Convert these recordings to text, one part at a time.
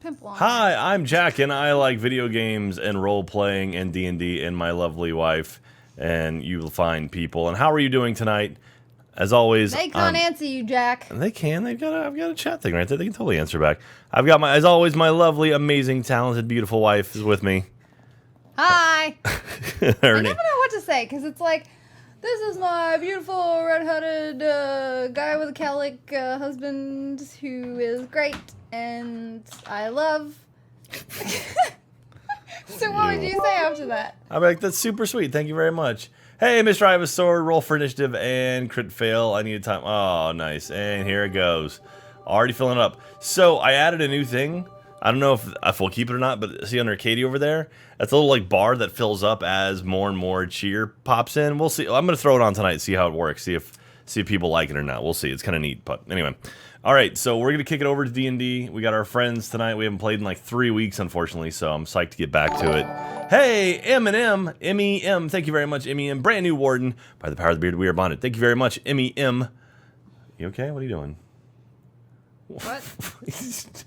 pimple on Hi, I'm Jack, and I like video games and role-playing and D&D and my lovely wife, and you'll find people. And how are you doing tonight? As always, They can't answer you, Jack. They can. I've got a chat thing right there. They can totally answer back. I've got as always, my lovely, amazing, talented, beautiful wife is with me. Hi. I never know what to say, because it's like, this is my beautiful, red-headed guy with a cowlick husband who is great, and I love. So what would you say after that? I'm like, that's super sweet. Thank you very much. Hey, Mr. Ivysaur, roll for initiative and crit fail. I need time. Oh, nice. And here it goes. Already filling it up. So I added a new thing. I don't know if we'll keep it or not, but see under Caiti over there? That's a little like bar that fills up as more and more cheer pops in. We'll see. I'm going to throw it on tonight, see how it works, see if people like it or not. We'll see. It's kind of neat, but anyway. All right, so we're going to kick it over to D&D. We got our friends tonight. We haven't played in like 3 weeks, unfortunately, so I'm psyched to get back to it. Hey, M&M, M-E-M, thank you very much, M-E-M. Brand new warden. By the power of the beard, we are bonded. Thank you very much, M-E-M. You okay? What are you doing? What?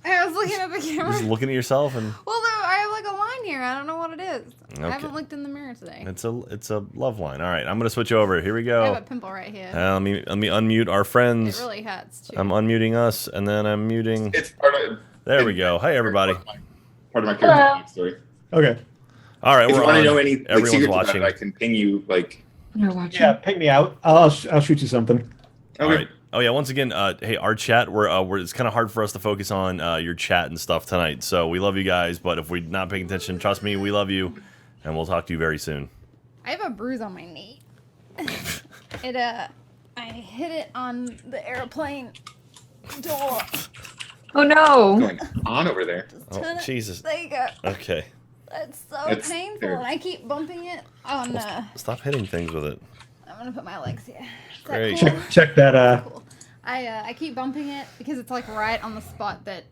I was looking at the camera. Just looking at yourself and... Well, I have like a line here. I don't know what it is. Okay. I haven't looked in the mirror today. It's a love line. All right, I'm going to switch over. Here we go. I have a pimple right here. Let me unmute our friends. It really hurts, too. I'm unmuting us, and then I'm muting... It's part of... There we go. Hey, everybody. Part of my character story. Okay. All right, If we're you want to on. know any like, Everyone's secrets watching. about it, I can ping you, like... You're watching. Yeah, pick me out. I'll shoot you something. Okay. All right. Oh yeah. Once again, hey, our chat. We're it's kind of hard for us to focus on your chat and stuff tonight. So we love you guys, but if we're not paying attention, trust me, we love you, and we'll talk to you very soon. I have a bruise on my knee. I hit it on the airplane door. Oh no! What's going on over there? Oh Jesus. There you go. Okay. It's so It's painful, there. and I keep bumping it on. Stop hitting things with it. I'm gonna put my legs here. Is that Great. cool? Check that. Cool. I keep bumping it because it's like right on the spot that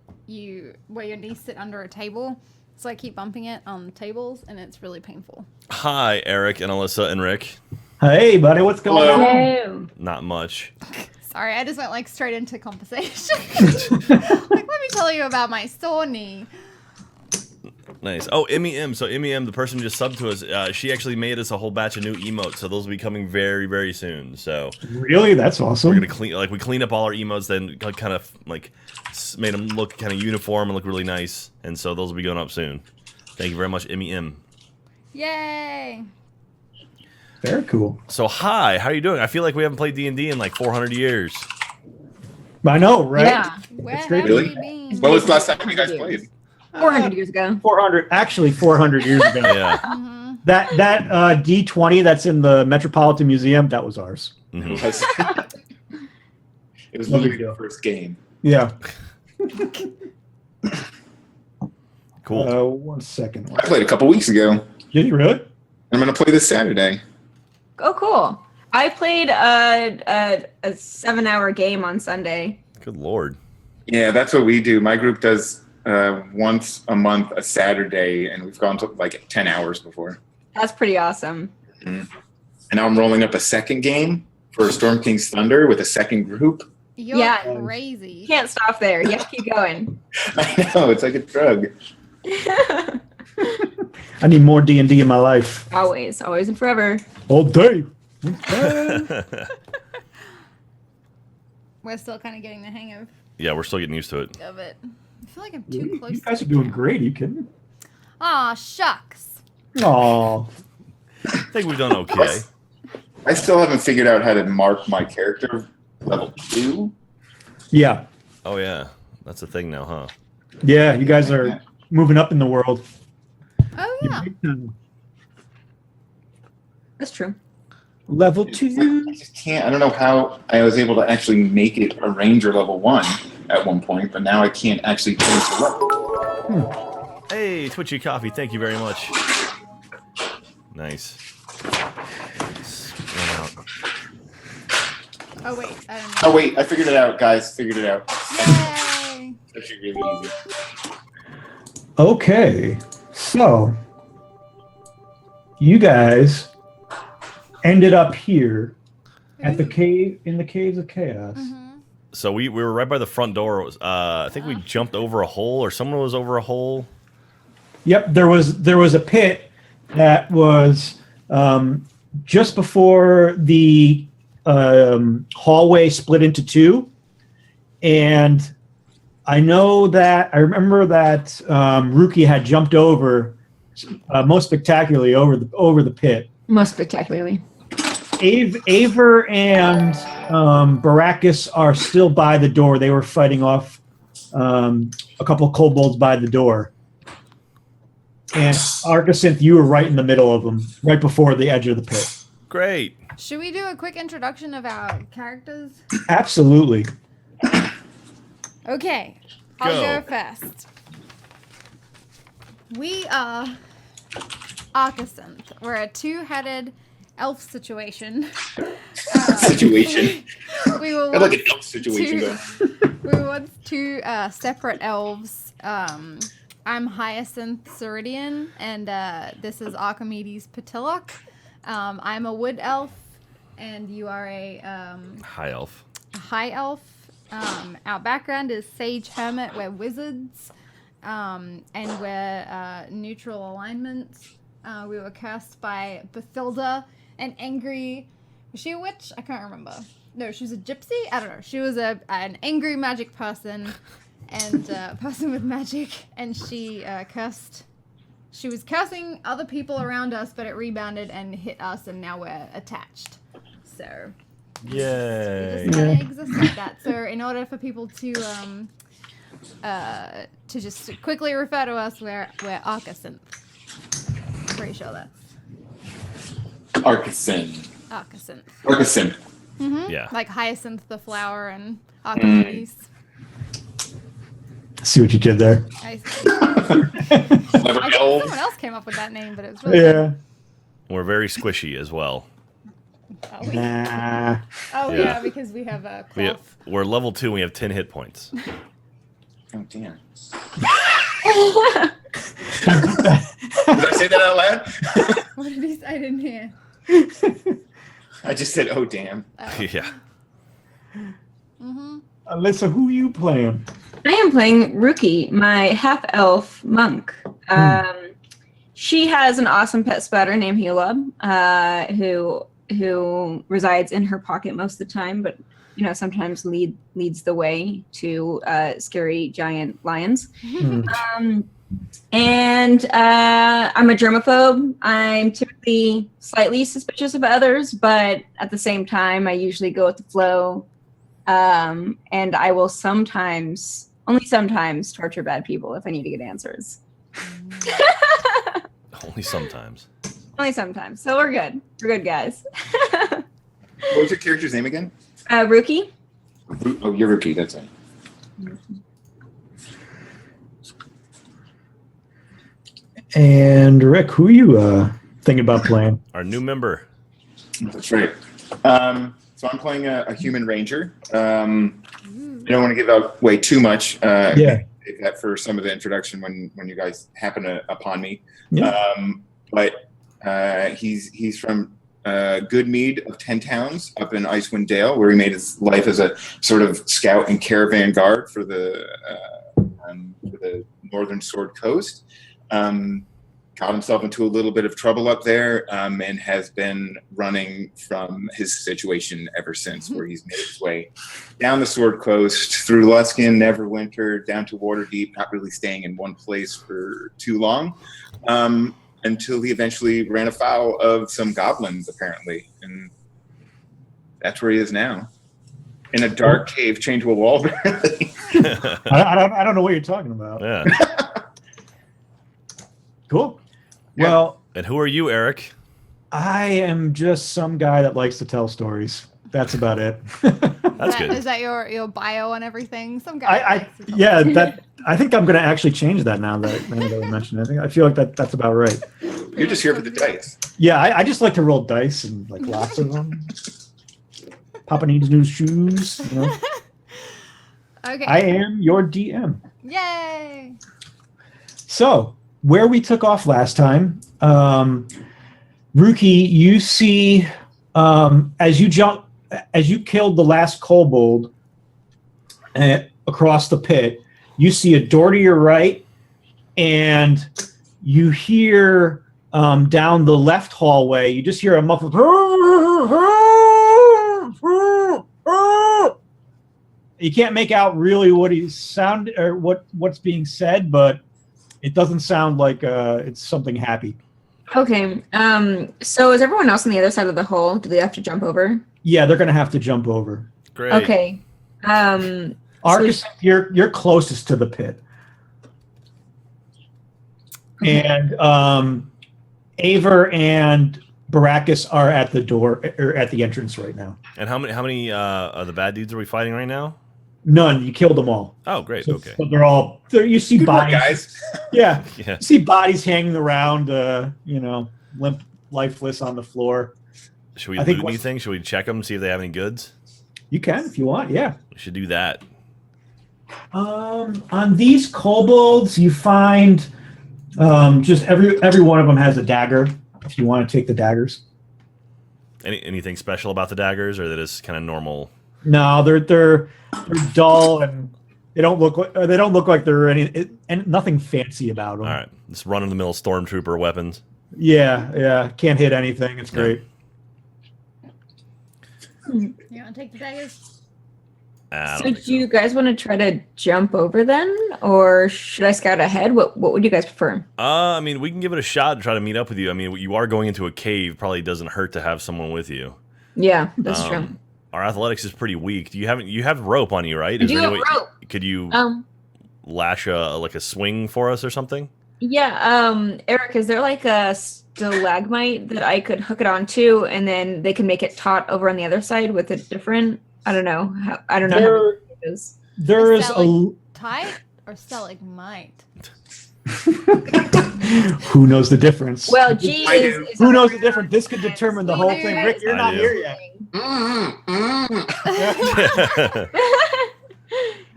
where your knees sit under a table. So I keep bumping it on tables, and it's really painful. Hi, Eric and Alyssa and Rick. Hey, buddy, what's going on? No. Not much. Sorry, I just went like straight into conversation. Like, let me tell you about my sore knee. Nice. Oh, M-E-M. So M-E-M, the person who just subbed to us, she actually made us a whole batch of new emotes. So those will be coming very, very soon. So Really? That's awesome. we're gonna clean up all our emotes, then kind of like made them look kind of uniform and look really nice. And so those will be going up soon. Thank you very much, M-E-M. Yay! Very cool. So hi, how are you doing? I feel like we haven't played D&D in like 400 years. I know, right? Yeah. Where It's great. have Really? we been? When was the last time you guys played? 400 years ago. 400 years ago. Yeah. Mm-hmm. That D20 that's in the Metropolitan Museum, that was ours. Mhm. It was What do literally you do? the first game. Yeah. Cool. 1 second. I played a couple weeks ago. Did you really? I'm going to play this Saturday. Oh, cool. I played a 7-hour game on Sunday. Good lord. Yeah, that's what we do. My group does once a month, a Saturday, and we've gone to like 10 hours before. That's pretty awesome. And now I'm rolling up a second game for Storm King's Thunder with a second group. You're Yeah. crazy. You can't stop there. You have to keep going. I know, it's like a drug. I need more D&D in my life. Always and forever. All day. We're still kind of getting the hang Yeah, we're still getting used to it. of it. I feel like I'm too close. You guys to are the doing camera. great. Are you kidding? Aw, shucks. Aw. I think we've done okay. I still haven't figured out how to mark my character level 2. Yeah. Oh yeah, that's a thing now, huh? Yeah, you guys are moving up in the world. Oh yeah. That's true. Level I 2. just can't. I don't know how I was able to actually make it a ranger level 1 at one point, but now I can't actually change the level. Hey, Twitchy Coffee, thank you very much. Nice. Spin out. Oh wait, I don't know. Oh wait, I figured it out, guys. Figured it out. Yay! It's actually really easy. Okay. So, you guys ended up here at the cave, in the Caves of Chaos. Mm-hmm. So we were right by the front door. It was, I think we jumped over a hole, or someone was over a hole. Yep, there was a pit that was just before the hallway split into two, and I remember that Ruki had jumped over most spectacularly over the pit. Most spectacularly. Aver and Baracus are still by the door. They were fighting off a couple of kobolds by the door. And Archisynth, you were right in the middle of them, right before the edge of the pit. Great. Should we do a quick introduction of our characters? Absolutely. Okay, I'll Go. go first. We are Archisynth. We're a two-headed elf situation. Situation. We were I like once an elf situation we were once two separate elves. I'm Hyacinth Ceridian, and this is Archimedes Pattillo. I'm a wood elf, and you are a High elf. high elf. Our background is Sage Hermit. We're wizards, and we're neutral alignments. We were cursed by Bathilda, an angry... Was she a witch? I can't remember. No, she was a gypsy? I don't know. She was an angry magic person, and a person with magic, and she cursed... She was cursing other people around us, but it rebounded and hit us, and now we're attached. So... Yay. We just kind of exist like that. So in order for people to just quickly refer to us, we're Archisynth. Pretty sure that's Archisynth. Archisynth. Archisynth. Mm-hmm. Yeah. Like Hyacinth the flower and Archimedes. See what you did there. I Clever think elf. someone else came up with that name, but it was really Yeah. We're very squishy as well. Oh, Nah. oh Yeah. yeah, because we have a cloth. We're level 2 and we have 10 hit points. Oh, damn. Did I say that out loud? What did he say? I didn't hear. I just said, oh, damn. Oh. Yeah. Mm-hmm. Alyssa, who you playing? I am playing Ruki, my half-elf monk. She has an awesome pet spider named Helab, who resides in her pocket most of the time, but sometimes leads the way to scary giant lions. And I'm a germaphobe. I'm typically slightly suspicious of others, but at the same time, I usually go with the flow. And I will only sometimes, torture bad people if I need to get answers. Only sometimes. Only sometimes. So we're good. We're good, guys. What was your character's name again? Ruki. Oh, you're Rookie, that's it. And Rick, who you thinking about playing? Our new member. That's right. So I'm playing a human ranger. I don't want to give away too much. Yeah. That for some of the introduction when you guys happen upon me. Yeah. But he's from Goodmead of 10 Towns up in Icewind Dale, where he made his life as a sort of scout and caravan guard for the Northern Sword Coast. Got himself into a little bit of trouble up there, and has been running from his situation ever since, where he's made his way down the Sword Coast, through Luskin, Neverwinter, down to Waterdeep, not really staying in one place for too long, until he eventually ran afoul of some goblins, apparently. And that's where he is now. In a dark cave chained to a wall, apparently. I don't know what you're talking about. Yeah. Cool. Well, And who are you, Eric? I am just some guy that likes to tell stories. That's about it. That's good. Is that your bio and everything? Some guy. I think I'm going to actually change that now that I mentioned it. I feel like that's about right. You're just here for the dice. Yeah, I just like to roll dice and like lots of them. Papa needs new shoes. Okay. I am your DM. Yay! So, where we took off last time, Ruki, you see, as you killed the last kobold, across the pit. You see a door to your right, and you hear down the left hallway. You just hear a muffled. You can't make out really what he's sound or what's being said, but it doesn't sound like it's something happy. Okay. So is everyone else on the other side of the hole? Do they have to jump over? Yeah, they're gonna have to jump over. Great. Okay. Archisynth, you're closest to the pit, and Aver and Baracus are at the door or at the entrance right now. And how many of the bad dudes are we fighting right now? None. You killed them all. Oh, great. So, Okay. so you see Good work, bodies. guys. Yeah. Yeah. You see bodies hanging around, limp, lifeless on the floor. Should we I think loot anything? Should we check them, see if they have any goods? You can if you want. Yeah. We should do that. On these kobolds, you find just every one of them has a dagger. If you want to take the daggers. Anything special about the daggers, or are they just kind of normal? No, they're dull and they don't look like they're and nothing fancy about them. All right, just run of the mill stormtrooper weapons. Yeah, can't hit anything. It's great. You want to take the daggers? I So don't do think you guys want to try to jump over then, or should I scout ahead? What would you guys prefer? I mean, we can give it a shot and try to meet up with you. I mean, you are going into a cave. Probably doesn't hurt to have someone with you. Yeah, that's true. Our athletics is pretty weak. You have rope on you, right? I do have rope. Could you lash a swing for us or something? Yeah, Eric, is there like a stalagmite that I could hook it onto, and then they can make it taut over on the other side with a different? I don't know. How it is. There is a Stalactite or stalagmite? who knows the difference? Well, G I is, do. is Who on knows the the difference? This could ground. determine the whole thing. Rick, you're I not do. here yet.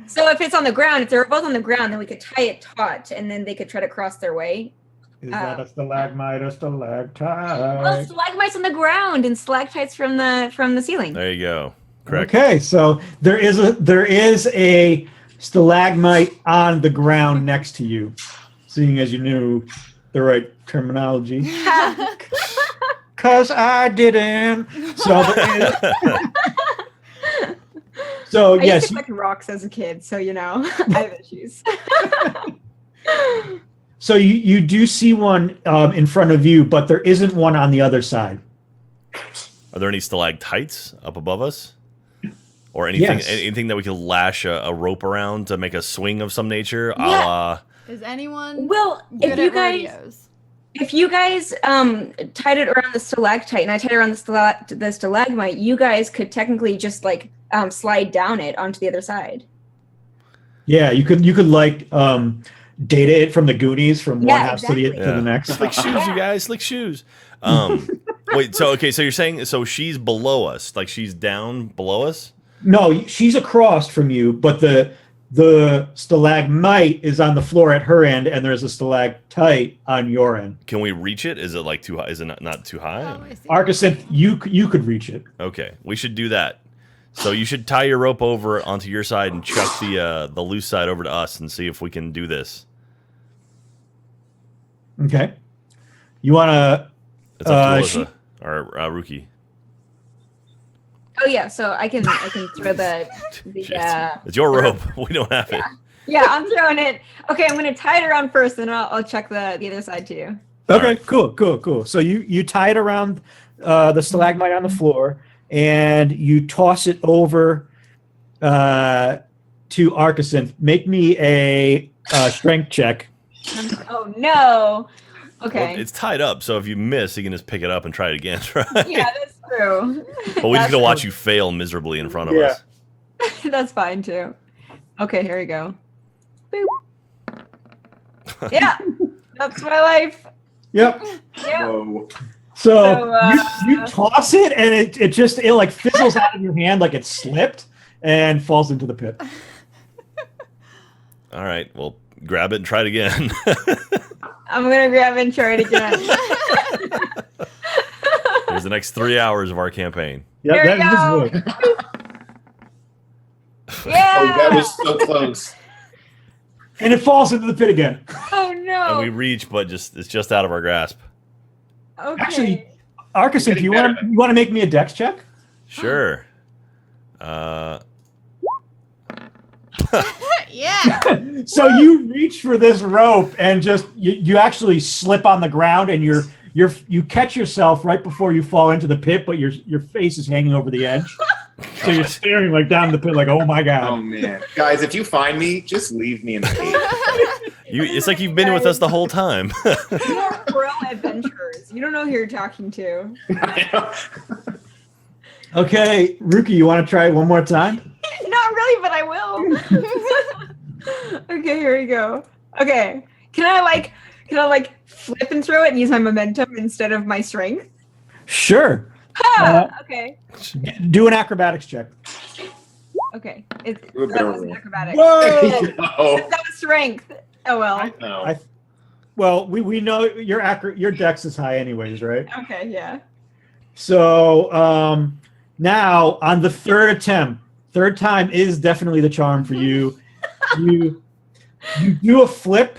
So if it's on the ground, if they're both on the ground, then we could tie it taut, and then they could try to cross their way. Is that a stalagmite or stalactite? Well, stalagmites on the ground and stalactites from the ceiling. There you go. Correct. Okay, so there is a stalagmite on the ground next to you, seeing as you knew the right terminology. Cause I didn't. So so I yes, used to collect rocks as a kid, so I have issues. so you do see one in front of you, but there isn't one on the other side. Are there any stalactites up above us? Or anything Yes. anything that we could lash a rope around to make a swing of some nature? A Yeah. la... Is anyone Well, good if you at guys rodeos? If you guys tied it around the stalactite and I tied it around the stalagmite, you guys could technically just slide down it onto the other side. Yeah, you could like data it from the Goonies from one house to exactly. the next. Slick shoes, you guys. Slick shoes. Wait, so you're saying she's below us, like she's down below us? No, she's across from you, but the stalagmite is on the floor at her end, and there's a stalactite on your end. Can we reach it? Is it like too high? Is it not too high? Oh, I see. Archisynth, you could reach it. Okay, we should do that. So you should tie your rope over onto your side and chuck the loose side over to us and see if we can do this. Okay. You want to? It's up to our Ruki. Oh yeah, so I can throw the It's your rope. We don't have it. yeah, I'm throwing it. Okay, I'm gonna tie it around first, and I'll check the other side too. Okay, right. cool. So you tie it around the stalagmite on the floor, and you toss it over to Archisynth. Make me a strength check. Oh no. Okay. Well, it's tied up, so if you miss, you can just pick it up and try it again, right? Yeah, that's true. But we're just gonna watch you fail miserably in front of Yeah. us. That's fine too. Okay, here we go. Boop. Yeah, that's my life. Yep. Yeah. Whoa. So you toss it, and it like fizzles out of your hand like it slipped and falls into the pit. All right, well, grab it and try it again. I'm gonna grab it and try it again. Here's the next 3 hours of our campaign. Yep, There we that is go. good. Yeah. Oh, that was so close. And it falls into the pit again. Oh no. And we reach, but it's just out of our grasp. Okay. Actually, Archisynth, Getting you better. want to make me a dex check? Sure. Yeah. So you reach for this rope and just you actually slip on the ground and you catch yourself right before you fall into the pit, but your face is hanging over the edge. So you're staring like down the pit, like, oh my Oh god. man, guys, if you find me, just leave me in the cave. It's like you've been with us the whole time. You're pro adventurers. You don't know who you're talking to. Okay, Ruki, you want to try it one more time? Not really, but I will. Okay, here we go. Okay. Can I flip and throw it and use my momentum instead of my strength? Sure. Okay. Do an acrobatics check. Okay. Do a That barrel was roll. acrobatics. Whoa! Oh, That was strength. Oh well. no. Well, we know your dex is high anyways, right? Okay, yeah. So now on the third time is definitely the charm for you. You do a flip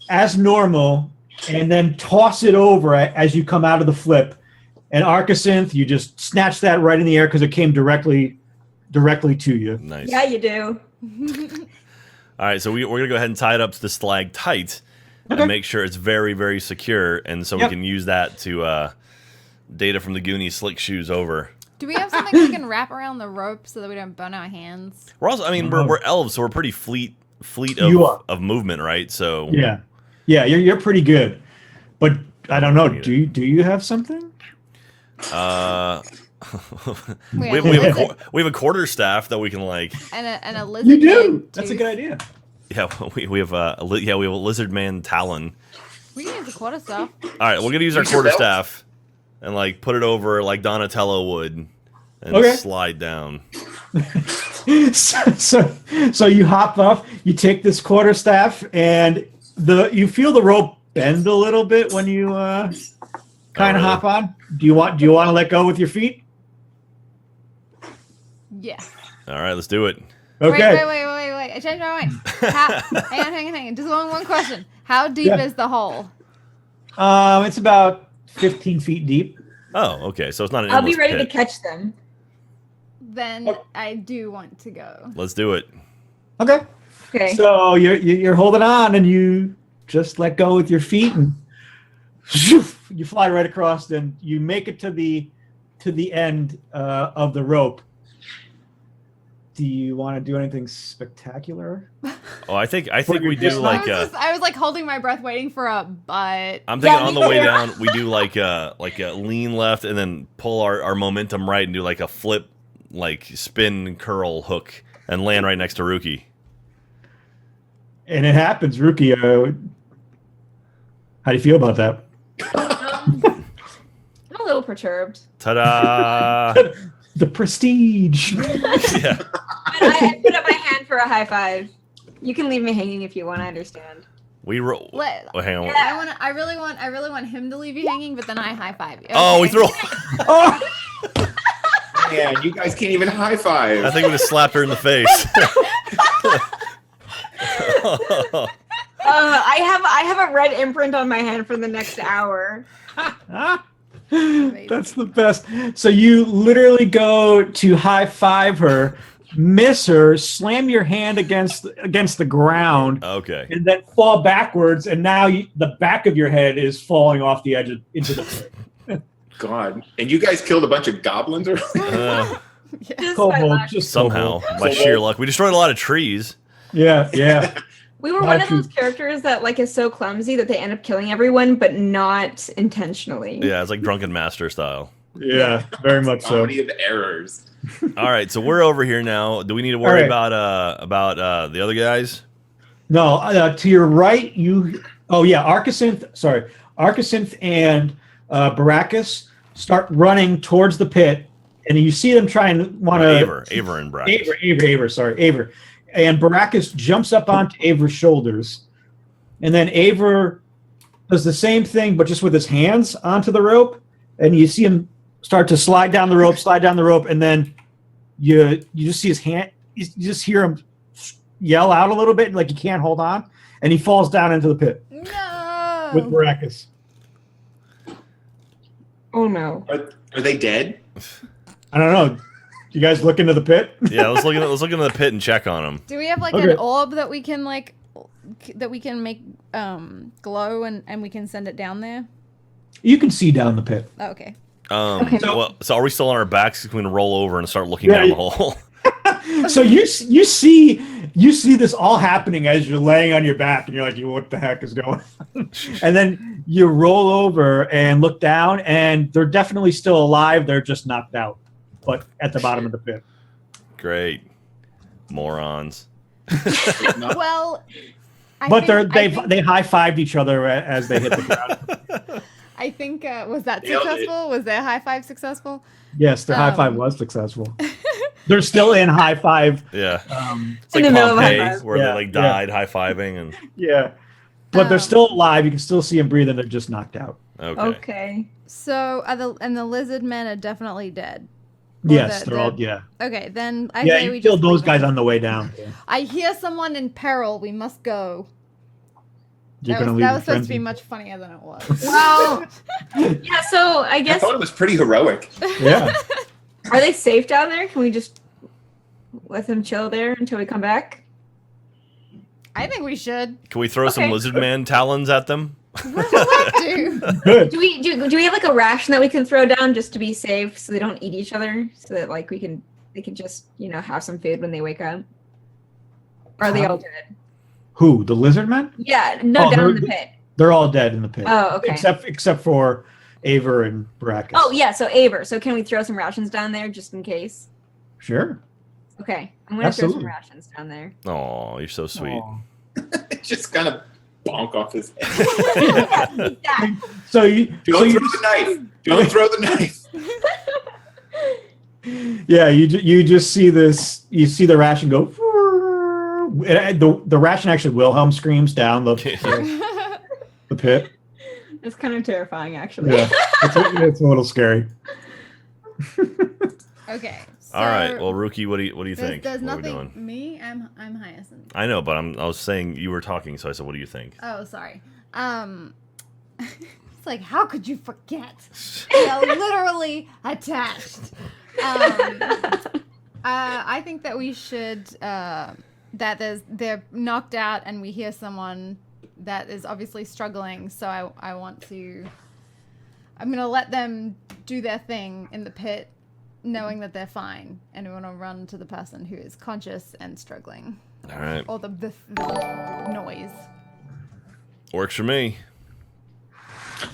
as normal and then toss it over as you come out of the flip. And Archisynth, you just snatch that right in the air because it came directly to you. Nice. Yeah, you do. All right, so we're going to go ahead and tie it up to the stalactite and make sure it's very, very secure. And so we can use that to data from the Goonies slick shoes over. Do we have something we can wrap around the rope so that we don't burn our hands? We're also, we're elves, so we're pretty fleet of movement, right? So Yeah, you're pretty good. But I don't know. Do you have something? we have a quarterstaff that we can and a lizard. You do. man That's a tooth. good idea. Yeah, we have a lizard man talon. We can use the quarter stuff. All right, we're gonna use our Use your belt. quarterstaff and put it over like Donatello would and slide down. So you hop off. You take this quarterstaff, and you feel the rope bend a little bit when you kind of really? hop on. Do you want to let go with your feet? Yeah. All right, let's do it. Okay. Wait. I changed my mind. Hang on. Just one question. How deep is the hole? It's about 15 feet deep. Oh, okay. So it's not an I'll be endless ready pit. to catch them. Then I do want to go. Let's do it. Okay. Okay. So you're holding on, and you just let go with your feet, and you fly right across, and you make it to the end of the rope. Do you want to do anything spectacular? Oh, I think we do just I was holding my breath, waiting for a but. I'm thinking Yeah, on the me way too. down we do like a lean left and then pull our momentum right and do like a flip, spin curl hook and land right next to Ruki. And it happens, Ruki. How do you feel about that? I'm a little perturbed. Ta-da! The prestige. Yeah. But I put up my hand for a high five. You can leave me hanging if you want. I understand. We roll. Oh, hang on. I really want him to leave you hanging, but then I high five you. Oh, we Okay. throw. Oh! Man, you guys can't even high five. I think we just slapped her in the face. I have a red imprint on my hand for the next hour. That's the best. So you literally go to high five her, miss her, slam your hand against the ground, Okay. and then fall backwards. And now the back of your head is falling off the edge into the pit. God. And you guys killed a bunch of goblins or Just by Kobold, luck. just Somehow, kobold. by sheer luck, we destroyed a lot of trees. Yeah. We were one of those characters that is so clumsy that they end up killing everyone, but not intentionally. Yeah, it's like Drunken Master style. Yeah, very much so. comedy of errors. All right, so we're over here now. Do we need to worry about the other guys? No, to your right, Archisynth and Baracus start running towards the pit, and you see them trying to want to. Aver and Brackets. Aver. And Baracus jumps up onto Aver's shoulders, and then Aver does the same thing, but just with his hands onto the rope, and you see him start to slide down the rope, and then you just see you just hear him yell out a little bit, like he can't hold on, and he falls down into the pit No. with Baracus. Oh no. Are they dead? I don't know. You guys look into the pit? Yeah, let's look into the pit and check on him. Do we have like Okay. an orb that we can make glow and we can send it down there? You can see down the pit. Oh, okay. Okay. So are we still on our backs? Can we roll over and start looking Yeah, down the hole? So you see this all happening as you're laying on your back, and you're like, "What the heck is going on?" And then you roll over and look down, and they're definitely still alive. They're just knocked out, but at the bottom of the pit. Great, morons. Well, But they high fived each other as they hit the ground. I think was that Nailed it. successful? Was their high five successful? Yes, their high five was successful. They're still in high five. Yeah, it's In like the middle of a high Pompeii, five. where Yeah, they like died high fiving and Yeah, but they're still alive. You can still see them breathing. They're just knocked out. okay. Okay. So the lizard men are definitely dead. Or Yes, they're all. Yeah, Okay, then I yeah. say we You killed just those leave guys it. on the way down. I hear someone in peril. We must go. You're That gonna was, leave that your was supposed friends to be in- much funnier than it was. Well, yeah. So I I guess thought it was pretty heroic. Yeah. are they safe down there? Can we just let them chill there until we come back? I think we should. Can we throw some Okay. lizard man talons at them? What do I do? Good. Do we have like a ration that we can throw down just to be safe, so they don't eat each other, so that like they can just have some food when they wake up? Or are they all dead? Who? The lizard men? Yeah, no, Oh, down in the pit. They're all dead in the pit. Oh, okay. Except for Aver and Baracus. Oh yeah, so Aver. So can we throw some rations down there just in case? Sure. Okay, I'm gonna throw Absolutely. some rations down there. Oh, you're so sweet. Aw. Just kind of bonk off his head. Yeah. So you. Don't throw the knife. Don't throw the knife. Yeah, you just see this. You see the ration go. The ration actually Wilhelm screams down the pit. It's kind of terrifying, actually. Yeah, it's a little scary. Okay. So All right. Well, Rookie, what do you think? There's What are we nothing. doing? Me, I'm Hyacinth. I know, but I was saying you were talking, so I said, "What do you think?" Oh, sorry. It's like, how could you forget? They're literally attached. I think that we should. They're knocked out, and we hear someone that is obviously struggling. So I want to. I'm gonna let them do their thing in the pit, knowing that they're fine, and we want to run to the person who is conscious and struggling, All right, or the noise. works for me.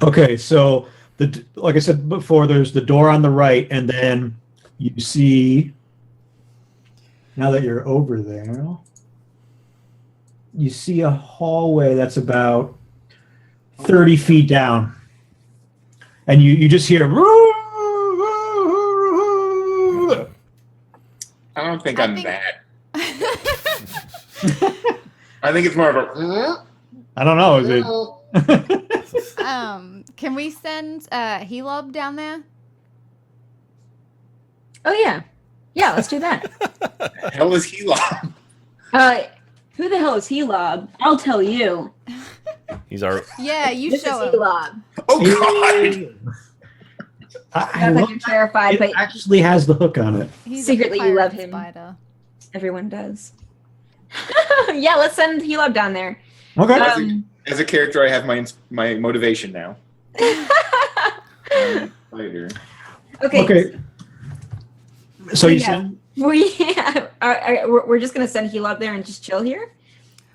Okay, so like I said before, there's the door on the right, and then you see. Now that you're over there, you see a hallway that's about 30 feet down, and you just hear. I don't think I I'm think- that. I think it's more of a. I don't know. Is it? Can we send Helob down there? Oh yeah, yeah. Let's do that. Hell is Helon? Who the hell is Helob? I'll tell you. He's our. Yeah, you This is show him. Helob. Oh God! I Sounds like love you're terrified, it. but actually has the hook on it. He's a Secretly, you pirate love him. Spider. everyone does. Yeah, let's send Helob down there. Okay. As a character, I have my motivation now. Later. Okay. Okay. So you Yeah. send. We're just gonna send Helob there and just chill here.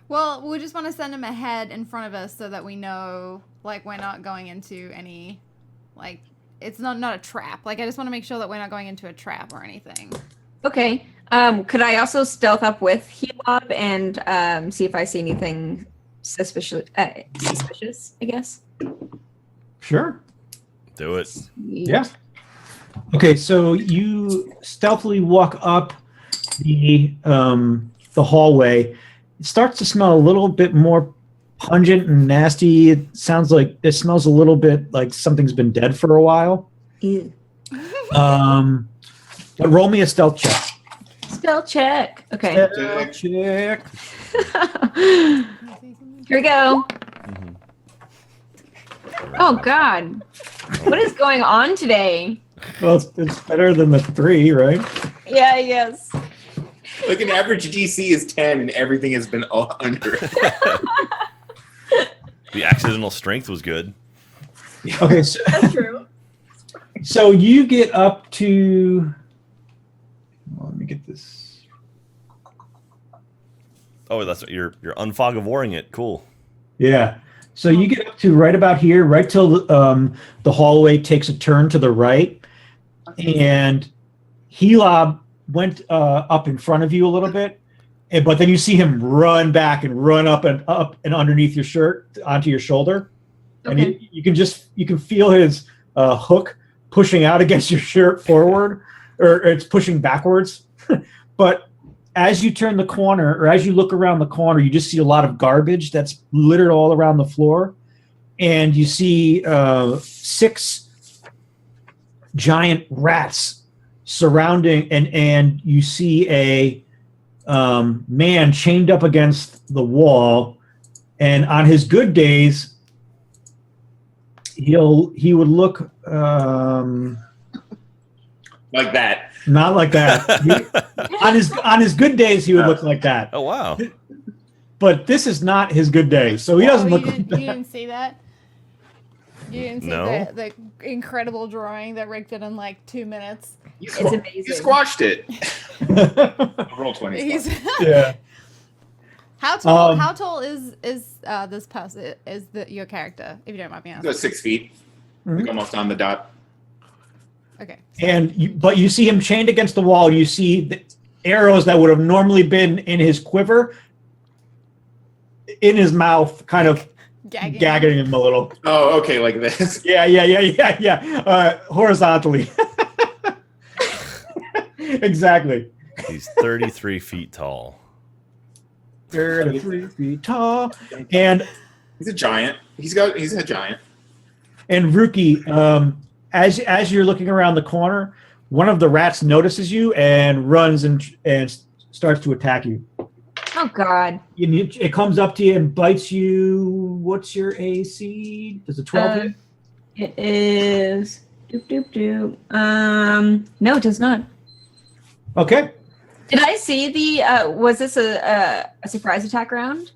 Well, we just want to send him ahead in front of us so that we know, like, we're not going into any, like, it's not a trap. Like, I just want to make sure that we're not going into a trap or anything. Okay. Could I also stealth up with Helob and see if I see anything suspicious? Suspicious, I guess. Sure. Do it. Yeah. Okay, so you stealthily walk up the hallway. It starts to smell a little bit more pungent and nasty. It sounds like it smells a little bit like something's been dead for a while. Ew. But roll me a stealth check. Spell check. Okay. Check. Here we go. Mhm. Oh God, what is going on today? Well, it's better than the 3, right? Yeah, yes. Like an average DC is 10, and everything has been all under. The accidental strength was good. Okay, so, That's true. so you get up to. Well, let me get this. Oh, that's you're unfog of warring it. Cool. Yeah. So you get up to right about here, right till the hallway takes a turn to the right, and Helob went up in front of you a little bit, but then you see him run back and run up and underneath your shirt onto your shoulder, and Okay. you can feel his hook pushing out against your shirt forward, or it's pushing backwards, but. As you turn the corner, or as you look around the corner, you just see a lot of garbage that's littered all around the floor. And you see 6 giant rats surrounding, and you see a man chained up against the wall. And on his good days, he would look Like that. not like that. On his good days, he would look like that. Oh wow. But this is not his good day, so he doesn't you look like didn't, that. you didn't see that? You didn't see No. the incredible drawing that Rick did in like 2 minutes? It's amazing. You squashed it. Roll 20. He's Yeah. how tall? Um, How tall is this person? Is your character? If you don't mind me asking. Go 6 feet. Like almost on the dot. Okay. But you see him chained against the wall. You see the arrows that would have normally been in his quiver, in his mouth, kind of gagging him a little. Oh, okay, like this. Yeah. Horizontally. Exactly. He's 33 feet tall. 33 feet tall. And He's a giant. He's a giant. Ruki, as you're looking around the corner, one of the rats notices you and runs and starts to attack you. Oh God. It comes up to you and bites you. What's your AC? Does it 12 hit? It is. Doop doop doop. No, it does not. Okay. Did I see the? Was this a surprise attack round?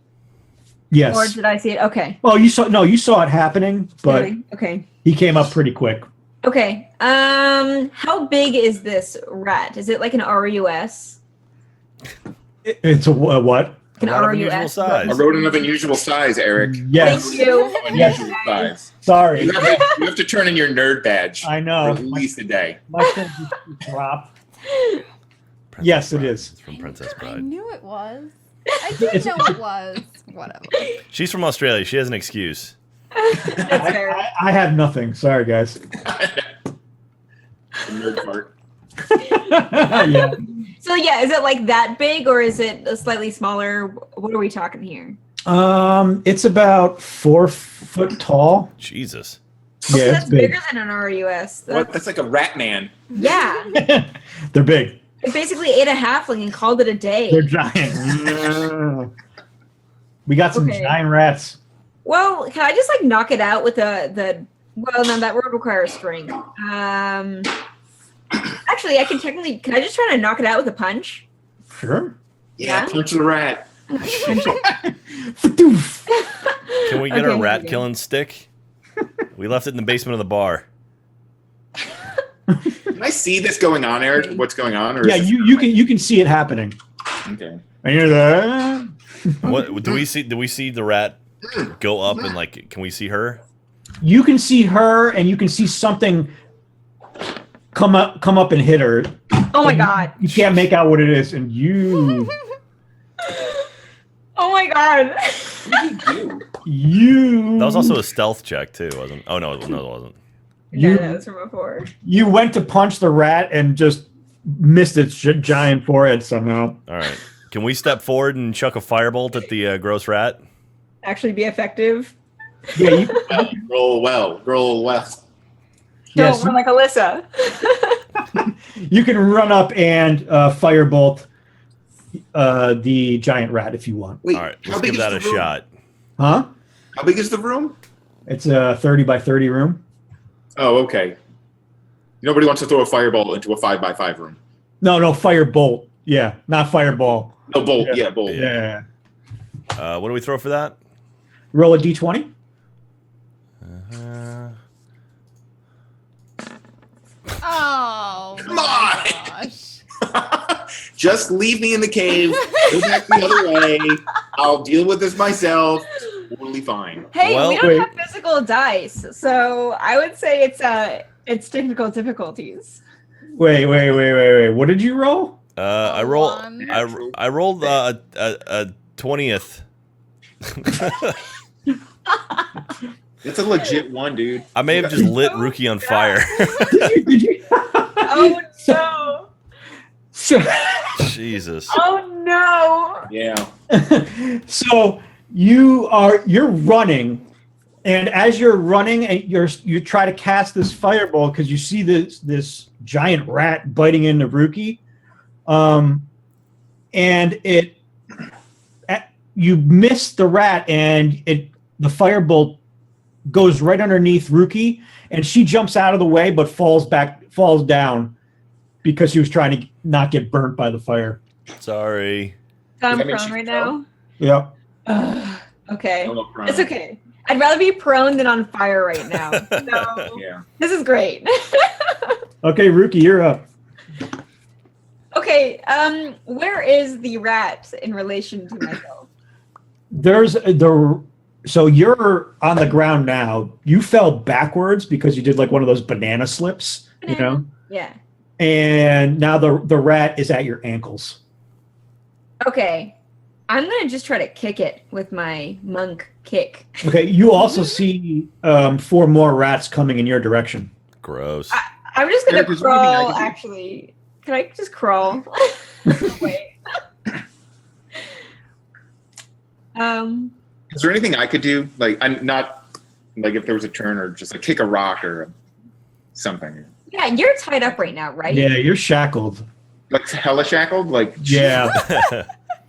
Yes. Or did I see it? Okay. Well, you saw it happening, but Really? Okay. he came up pretty quick. Okay. How big is this rat? Is it like an RUS? It's a what? An Rat of unusual RUS? size. A rodent of unusual size, Eric. Yes. Thank you. Unusual size. Sorry. You have to turn in your nerd badge. I know. For at least a day. My thing just dropped. Princess Yes, it Bride. is. It's from Princess I Bride. knew it was. I didn't know it was. Whatever. She's from Australia. She has an excuse. That's fair. I have nothing. Sorry, guys. The nerd part. Yeah. So yeah, is it like that big or is it a slightly smaller? What are we talking here? It's about 4 foot tall. Jesus. Okay, Yeah, that's it's big. bigger than an RUS. What? That's like a rat man. Yeah. They're big. It basically ate a halfling and called it a day. They're giant. We got some Okay. giant rats. Well, can I just like knock it out with well, no, that would require strength. Actually, I can technically. Can I just try to knock it out with a punch? Sure. Yeah. Punch the rat. Punch it. Can we get Okay, a rat okay. killing stick? We left it in the basement of the bar. Can I see this going on, Eric? What's going on? Or Yeah, is you can see it happening. Okay. And you're there. What do we see? Do we see the rat go up and like? Can we see her? You can see her, and you can see something come up and hit her. Oh my god. You can't make out what it is, and you Oh my god. What did you do? you That was also a stealth check too, wasn't? Oh no, it wasn't. Yeah, that was from before. you went to punch the rat and just missed its giant forehead somehow. All right. Can we step forward and chuck a firebolt at the gross rat? Actually, be effective. Yeah, you, Roll well. Roll well. yes, Don't run like Alyssa. you can run up and firebolt the giant rat if you want. Wait, All right, how let's big give is that a the room? shot. Huh? How big is the room? It's a 30 by 30 room. Oh, okay. Nobody wants to throw a fireball into a 5x5 room. No, fire bolt. Yeah, not fireball. No, bolt. Yeah. Yeah, bolt. Yeah. What do we throw for that? Roll a d20. Oh, Come my on! gosh. Just leave me in the cave. Go back the other way. I'll deal with this myself. Totally fine. Hey, Well, we don't wait. have physical dice, so I would say it's technical difficulties. Wait. What did you roll? I A rolled. one. I rolled a 20th. It's a legit one, dude. I may have just lit Rookie on fire. Did you? Oh no! Jesus. Oh no! Yeah. So you're running, and as you're running, and you try to cast this fireball because you see this giant rat biting into Rookie, and you miss the rat, and the firebolt goes right underneath Rookie, and she jumps out of the way but falls down because she was trying to not get burnt by the fire. Sorry. So I'm Does that mean prone she's right prone? now. Yep. Okay, I'm not prone. it's okay. I'd rather be prone than on fire right now. So Yeah. this is great. Okay, Rookie, you're up. Okay, where is the rat in relation to myself? So you're on the ground now. You fell backwards because you did like one of those banana slips, you know? Yeah. And now the rat is at your ankles. Okay. I'm gonna just try to kick it with my monk kick. Okay, you also see 4 more rats coming in your direction. Gross. I'm just gonna Eric, is there anything I crawl, can do? actually. Can I just crawl? Wait. Is there anything I could do? Like, I'm not like if there was a turn or just like kick a rock or something. Yeah, you're tied up right now, right? Yeah, you're shackled. Like hella shackled? Like Yeah.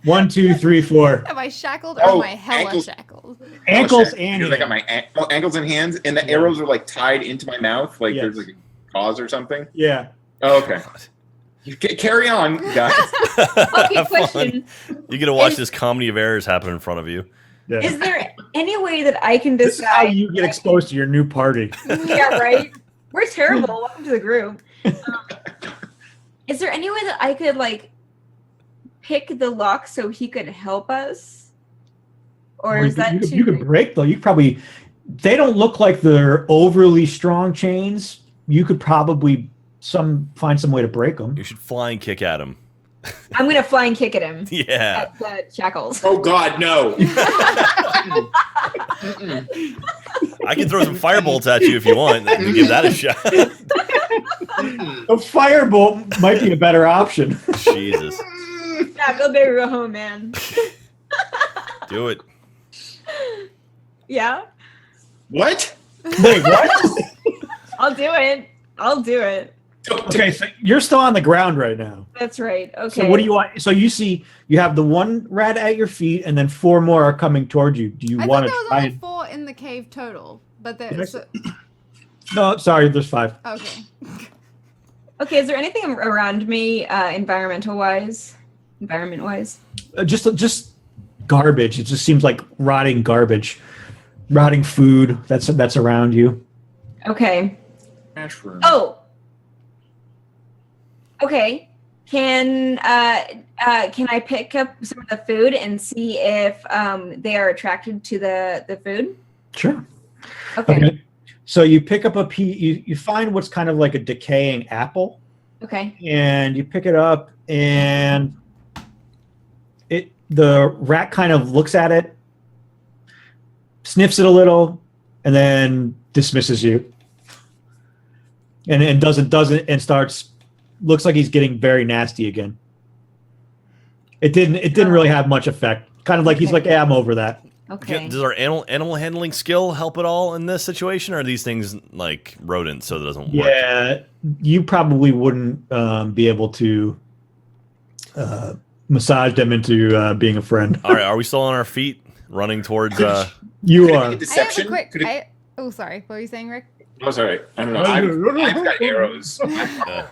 1, 2, 3, 4. Am I shackled or Oh, am I hella ankles. shackled? Ankles shackled. and Because I got my ankles and hands, and the Yeah. arrows are like tied into my mouth. Like Yes. there's like a cause or something. yeah. Oh, okay. Carry on, guys. Okay, Have fun. question. You get to watch Is- this comedy of errors happen in front of you. Yeah. Is there any way that I can This is how decide? you get exposed to your new party. Yeah, right? We're terrible. Welcome to the group. Is there any way that I could, like, pick the lock so he could help us? Or is that too... you could break though. You probably they don't look like they're overly strong chains. You could probably find some way to break them. You should flying kick at him. I'm going to flying kick at him. Yeah. At the shackles. Oh God, no. I can throw some firebolts at you if you want. And give that a shot. A firebolt might be a better option. Jesus. Yeah, go big or go home, man. Do it. Yeah, What? Wait, what? I'll do it. I'll do it. Okay, so you're still on the ground right now. That's right. Okay. So what do you want? So you see, you have the one rat at your feet, and then 4 more are coming towards you. Do you I want thought to there try? was only 4 in the cave total, but there's No, sorry, there's 5. okay. Okay, is there anything around me, environment-wise? Just garbage. It just seems like rotting garbage, rotting food that's around you. Okay. Mushroom. Oh. Okay. Can I pick up some of the food and see if they are attracted to the food? Sure. Okay. So you pick up a piece. You find what's kind of like a decaying apple, Okay. and you pick it up, and the rat kind of looks at it, sniffs it a little, and then dismisses you. And doesn't and starts looks like he's getting very nasty again. It didn't really have much effect. Kind of like he's Okay. like, yeah, I'm over that. Okay. Does our animal handling skill help at all in this situation? Or are these things like rodents, so that doesn't work? Yeah, you probably wouldn't be able to massaged him into being a friend. All right, are we still on our feet, running towards? You Could it are. be a deception? Could it... Oh, sorry. What were you saying, Rick? Oh, sorry. I don't know. I've got arrows. I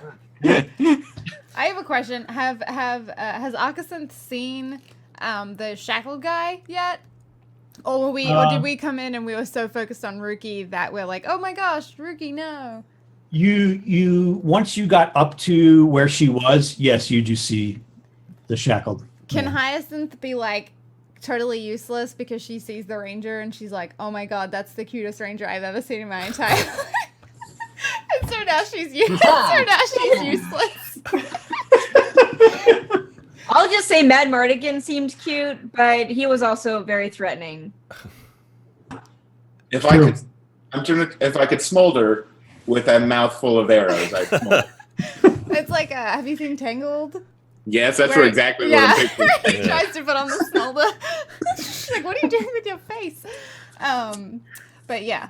have a question. Has Archisynth seen the shackled guy yet? Or did we come in and we were so focused on Rookie that we're like, oh my gosh, Rookie, no. You once you got up to where she was, yes, you do see the shackled. Can man. Hyacinth be like totally useless because she sees the ranger and she's like, oh my god, that's the cutest ranger I've ever seen in my entire life. And so now she's useless. I'll just say Mad Mardigan seemed cute, but he was also very threatening. If I could smolder with a mouthful of arrows, I'd smolder. It's like, have you seen Tangled? Yes, that's Where- exactly yeah. what I'm picturing. He tries to put on the smolder. She's like, what are you doing with your face? But yeah.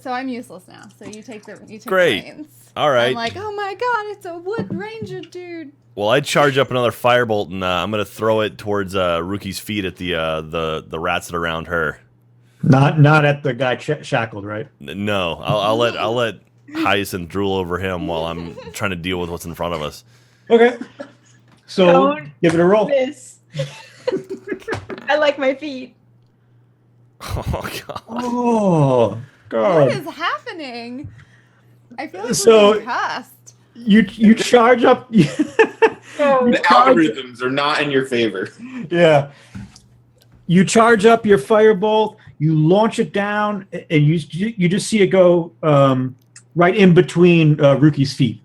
So I'm useless now. So you take the Great. reins. All right. I'm like, oh my god, it's a wood ranger dude. Well, I charge up another firebolt, and I'm gonna throw it towards Rookie's feet at the rats that are around her. Not at the guy shackled, right? No, I'll let Hyacinth drool over him while I'm trying to deal with what's in front of us. Okay. So Don't give it a roll. This. I like my feet. Oh god. Oh What god. is happening? I feel like So- we're being cussed. You charge up. The algorithms are not in your favor. Yeah. You charge up your firebolt, you launch it down, and you just see it go right in between Rookie's feet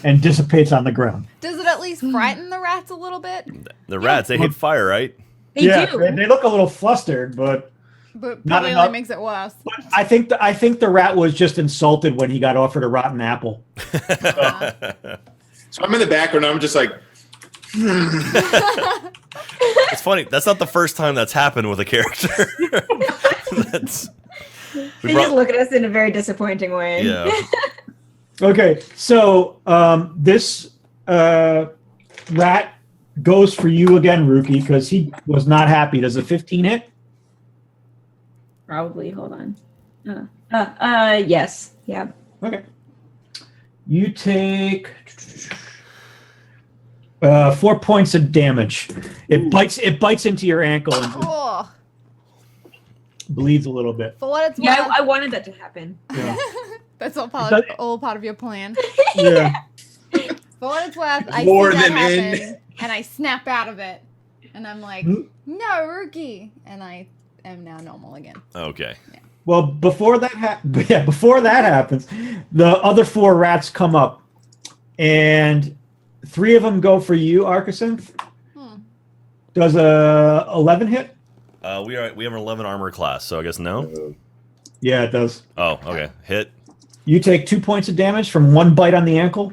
and dissipates on the ground. Does it at least frighten the rats a little bit? The rats, they hate fire, right? They do. They look a little flustered, but But Not probably enough. only makes it worse. I think the rat was just insulted when he got offered a rotten apple. So I'm in the background. I'm just like, It's funny. That's not the first time that's happened with a character. That's, They just look at us in a very disappointing way. yeah. Okay, so this rat goes for you again, Rookie, because he was not happy. Does a 15 hit? Probably. Hold on. Yes. Yeah. Okay. You take 4 points of damage. It bites into your ankle and Oh, bleeds a little bit. for what it's worth, Yeah, I wanted that to happen. Yeah. that's all Does- part of your plan. Yeah. For what it's worth, I Lure see that them in. happen, and I snap out of it, and I'm like, Hmm? no, Rookie, and I am now normal again. Okay. Well, before that happens, the other 4 rats come up, and 3 of them go for you, Archisynth. Hmm. Does a 11 hit? We have an 11 armor class, so I guess no. Yeah, it does. Oh, okay. Hit. You take 2 points of damage from 1 bite on the ankle.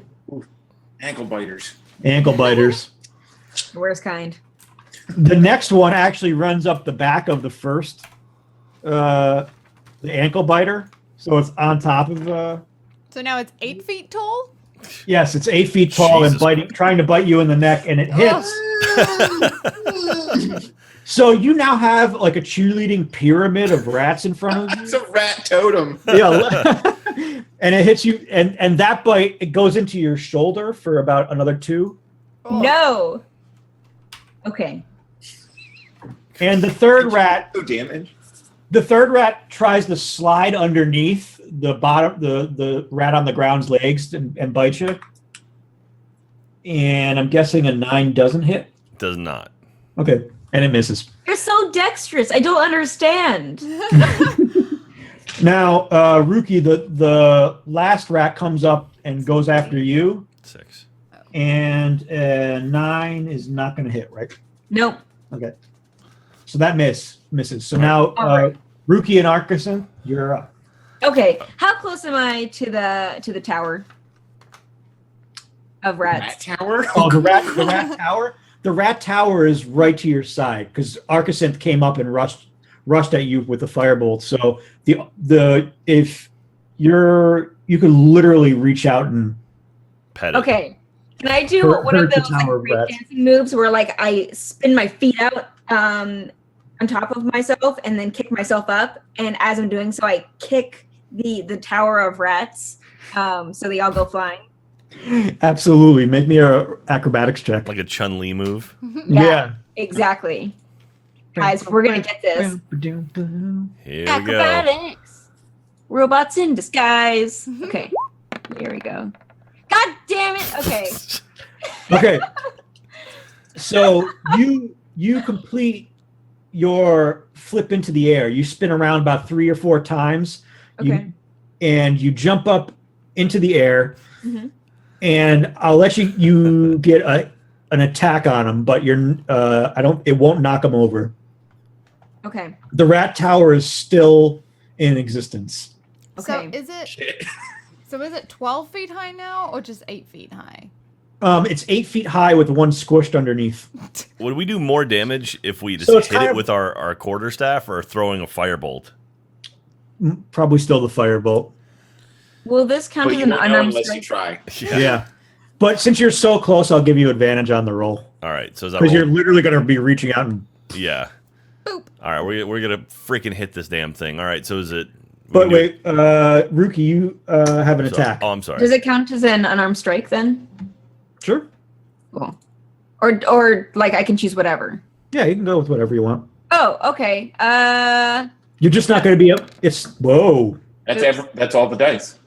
ankle biters. Ankle biters. The worst kind. The next one actually runs up the back of the first, the ankle biter. So it's on top of. So now it's 8 feet tall. Yes, it's 8 feet tall Jesus. and trying to bite you in the neck, and it hits. So you now have like a cheerleading pyramid of rats in front of you. It's a rat totem. Yeah, and it hits you, and that bite it goes into your shoulder for about another 2. Oh. No. Okay. And the third rat, No damage. tries to slide underneath the bottom, the rat on the ground's legs and bite you. And I'm guessing a 9 doesn't hit. Does not. Okay, and it misses. You're so dexterous. I don't understand. Now, Rookie, the last rat comes up and goes after you, 6. and 9 is not going to hit, right? Nope. Okay. So that misses. So now, All right. Rookie and Archisynth, you're up. Okay. How close am I to the tower of Rat rats? tower. Oh, the rat tower. The rat tower is right to your side because Archisynth came up and rushed at you with the firebolt. So you could literally reach out and Pet it. Okay. Can I do Hurt one of the those like, tower of break rats. dancing moves where like I spin my feet out on top of myself and then kick myself up, and as I'm doing so, I kick the tower of rats, so they all go flying. Absolutely. Make me a acrobatics check. Like a Chun-Li move. Yeah. Exactly. Guys, we're gonna get this. Here we go. Acrobatics. Robots in disguise. Okay. Here we go. God damn it. Okay. Okay. So you complete your flip into the air. You spin around about 3 or 4 times. Okay. And you jump up into the air. Mm-hmm. And I'll let you get an attack on him, but it won't knock him over. Okay. The rat tower is still in existence. Okay. So is it 12 feet high now, or just 8 feet high? It's 8 feet high with one squished underneath. Would we do more damage if we just So it's hit kind it of- with our quarterstaff or throwing a firebolt? Probably still the firebolt. Will this count But as you an won't know unarmed unless you strike? try. Yeah. But since you're so close, I'll give you advantage on the roll. All right. So is that Because you're roll? literally going to be reaching out and... Yeah. Boop. All right. We're gonna freaking hit this damn thing. All right. So is it? we But can do it- wait, Ruki, you have an so- attack. Oh, I'm sorry. Does it count as an unarmed strike then? Sure. Cool. Or like I can choose whatever. Yeah, you can go with whatever you want. Oh, okay. You're just not going to be up. Whoa. That's all the dice.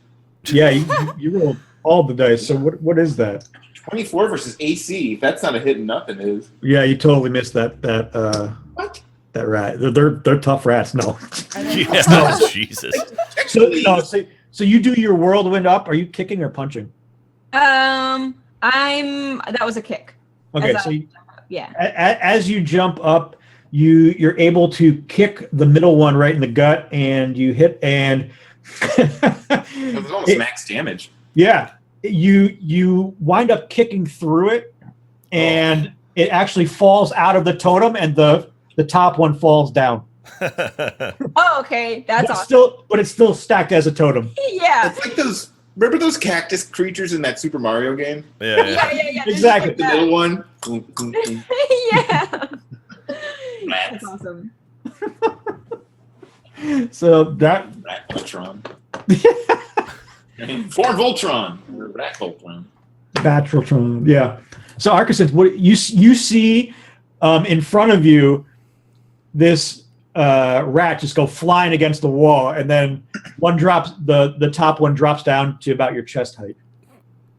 Yeah, you rolled all the dice. So what is that? 24 versus AC. If that's not a hit, nothing is. Yeah, you totally missed that What? that rat. They're tough rats. No. Yeah. Jesus. So you do your whirlwind up. Are you kicking or punching? that was a kick. Okay, As so Yeah. as you jump up, you're able to kick the middle one right in the gut, and you hit and It was almost max damage. yeah, you wind up kicking through it, and it actually falls out of the totem, and the top one falls down. Oh, okay. That's But awesome. but it's still stacked as a totom. Yeah. It's like those. Remember those cactus creatures in that Super Mario game? Yeah. Yeah. Exactly. The middle one. Clunk, clunk, clunk. Yeah. Rats. That's awesome. So that Rat Voltron. Form Voltron. Or Rat Voltron. Batrotron, yeah. So Archisynth, what you see in front of you, this rat just go flying against the wall, and then the top one drops down to about your chest height.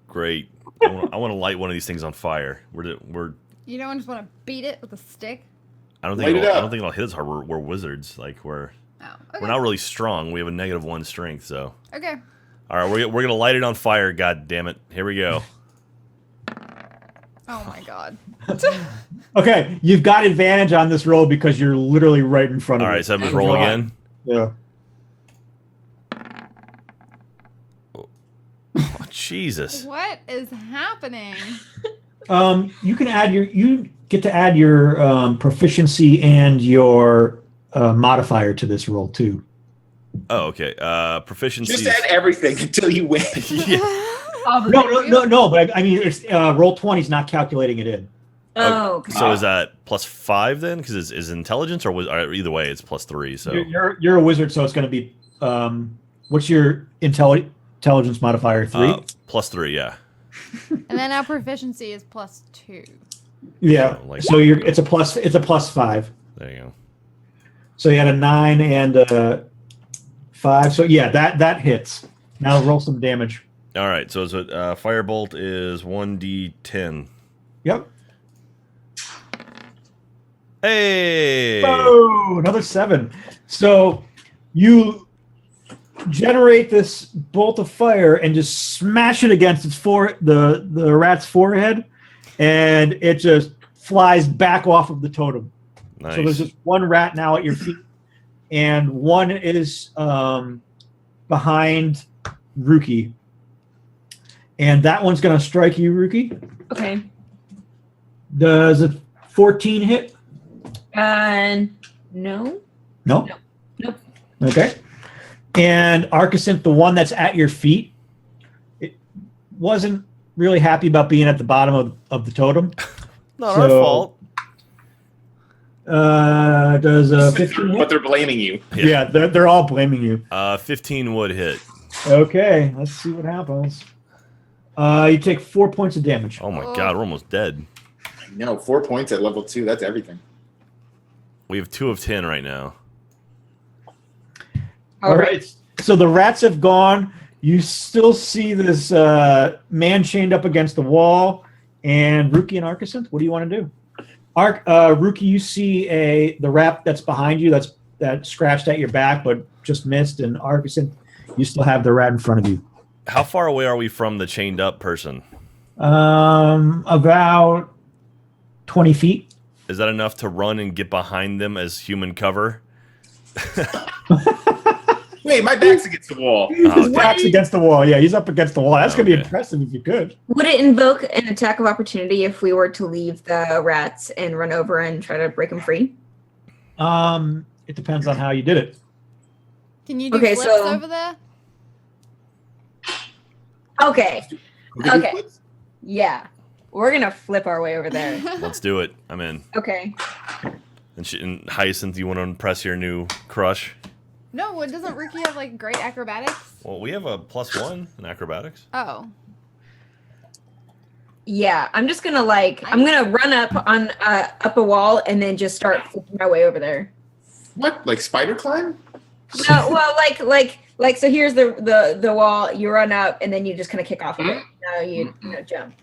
Great. I want to light one of these things on fire. You don't just want to beat it with a stick? I don't Light think it I up. don't think it'll hit us hard. We're wizards. Like we're Oh, okay. not really strong. We have a -1 strength. So Okay. all right, we're gonna light it on fire. God damn it! Here we go. Oh my god. Okay, you've got advantage on this roll because you're literally right in front of All it. right, so I'm just roll again. Yeah. Oh, Jesus. What is happening? You get to add your proficiency and your modifier to this roll too. Oh, okay. Proficiency. Just add everything until you win. Yeah. No. But I mean, it's roll 20 is not calculating it in. Oh, okay. So is that +5 then? Because is intelligence or was either way it's +3. So You're a wizard, so it's going to be. What's your intelligence modifier? 3. +3. Yeah. And then our proficiency is +2. Yeah. So, like- So it's a +5. There you go. So you had a 9 and a 5. So yeah, that hits. Now roll some damage. All right. So firebolt is 1d10. Yep. Hey. Oh, another 7. So you generate this bolt of fire and just smash it against the rat's forehead, and it just flies back off of the totem. Nice. So there's just one rat now at your feet, and one is behind Ruki. And that one's going to strike you, Ruki. Okay. Does a 14 hit? No. No? Nope. Okay. And Archisynth, the one that's at your feet, it wasn't really happy about being at the bottom of the totem. Not our fault. Does 15 hit? But they're blaming you. Yeah, they're all blaming you. 15 would hit. Okay, let's see what happens. You take 4 points of damage. Oh my god, we're almost dead. No, 4 points at level 2. That's everything. We have 2 of 10 right now. All right. So the rats have gone. You still see this man chained up against the wall. And Ruki and Archisynth, what do you want to do? Ruki, you see the rat that's behind you that scratched at your back but just missed. And Archisynth, you still have the rat in front of you. How far away are we from the chained up person? About 20 feet. Is that enough to run and get behind them as human cover? Wait, my back's against the wall. His back's against the wall. Yeah, he's up against the wall. That's going to be impressive if you could. Would it invoke an attack of opportunity if we were to leave the rats and run over and try to break them free? It depends on how you did it. Can you do flips over there? Okay. Yeah. We're going to flip our way over there. Let's do it. I'm in. Okay. And Hyacinth, you want to impress your new crush? No, doesn't Ruki have like great acrobatics? Well, we have a +1 in acrobatics. Oh. Yeah, I'm just gonna I'm gonna run up a wall and then just start flipping my way over there. What? Like spider climb? No, well, so here's the wall. You run up and then you just kind of kick off of it. Now you jump.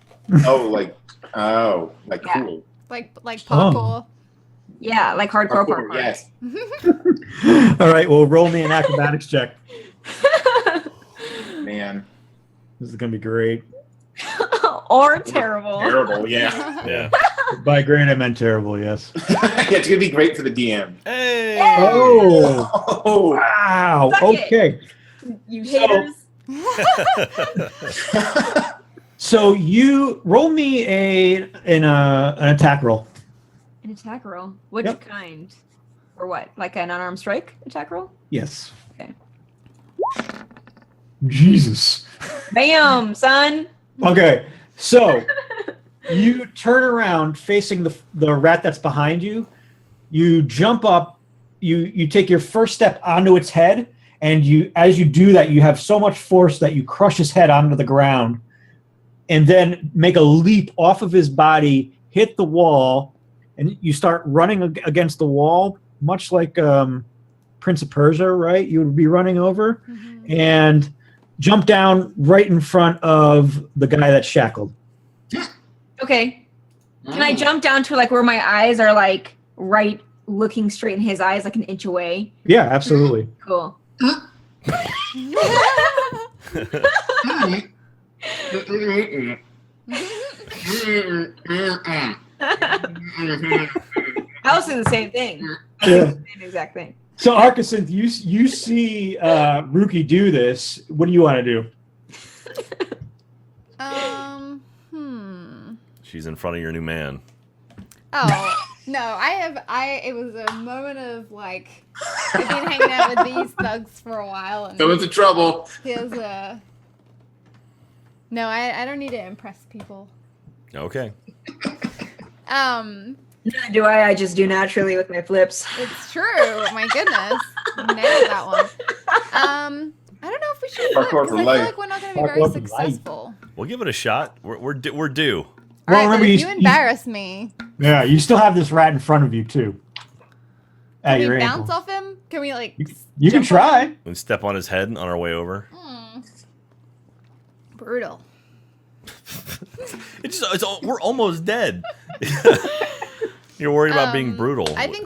Cool. Like parkour. Yeah, like hardcore parkour. Yes. All right, well, roll me an acrobatics check. Man. This is going to be great. Or terrible. Terrible, yeah. Yeah. By great, I meant terrible, yes. Yeah, it's going to be great for the DM. Hey! Oh! Wow. Suck Okay. You haters. So you roll me an attack roll. An attack roll? Which Yep. kind? Or what? Like an unarmed strike attack roll? Yes. Okay. Jesus. Bam, son. Okay, so you turn around facing the rat that's behind you. You jump up. You take your first step onto its head, and as you do that, you have so much force that you crush his head onto the ground, and then make a leap off of his body, hit the wall, and you start running against the wall, much like Prince of Persia, right? You would be running over, and jump down right in front of the guy that's shackled. Okay. Can I jump down to like where my eyes are like right looking straight in his eyes, like an inch away? Yeah, absolutely. Cool. I was doing the same thing. Yeah. Same exact thing. So, Archisynth, you see Ruki do this. What do you want to do? She's in front of your new man. Oh, no, it was a moment of like, I've been hanging out with these thugs for a while. And Someone's in trouble. No, I don't need to impress people. Okay. Do I just do naturally with my flips. It's true. My goodness. Nailed that one. I don't know if we should flip, Parkour because for I feel life. like we're not going to be Parkour very for life. successful. We'll give it a shot. We're due. All Well, right, remember, but if you- you embarrass me, Yeah, you still have this rat in front of you, too. At can your we ankle. bounce off him? Can we like You can jump try. on him? We step on his head on our way over. Brutal. We're almost dead. You're worried about being brutal. I think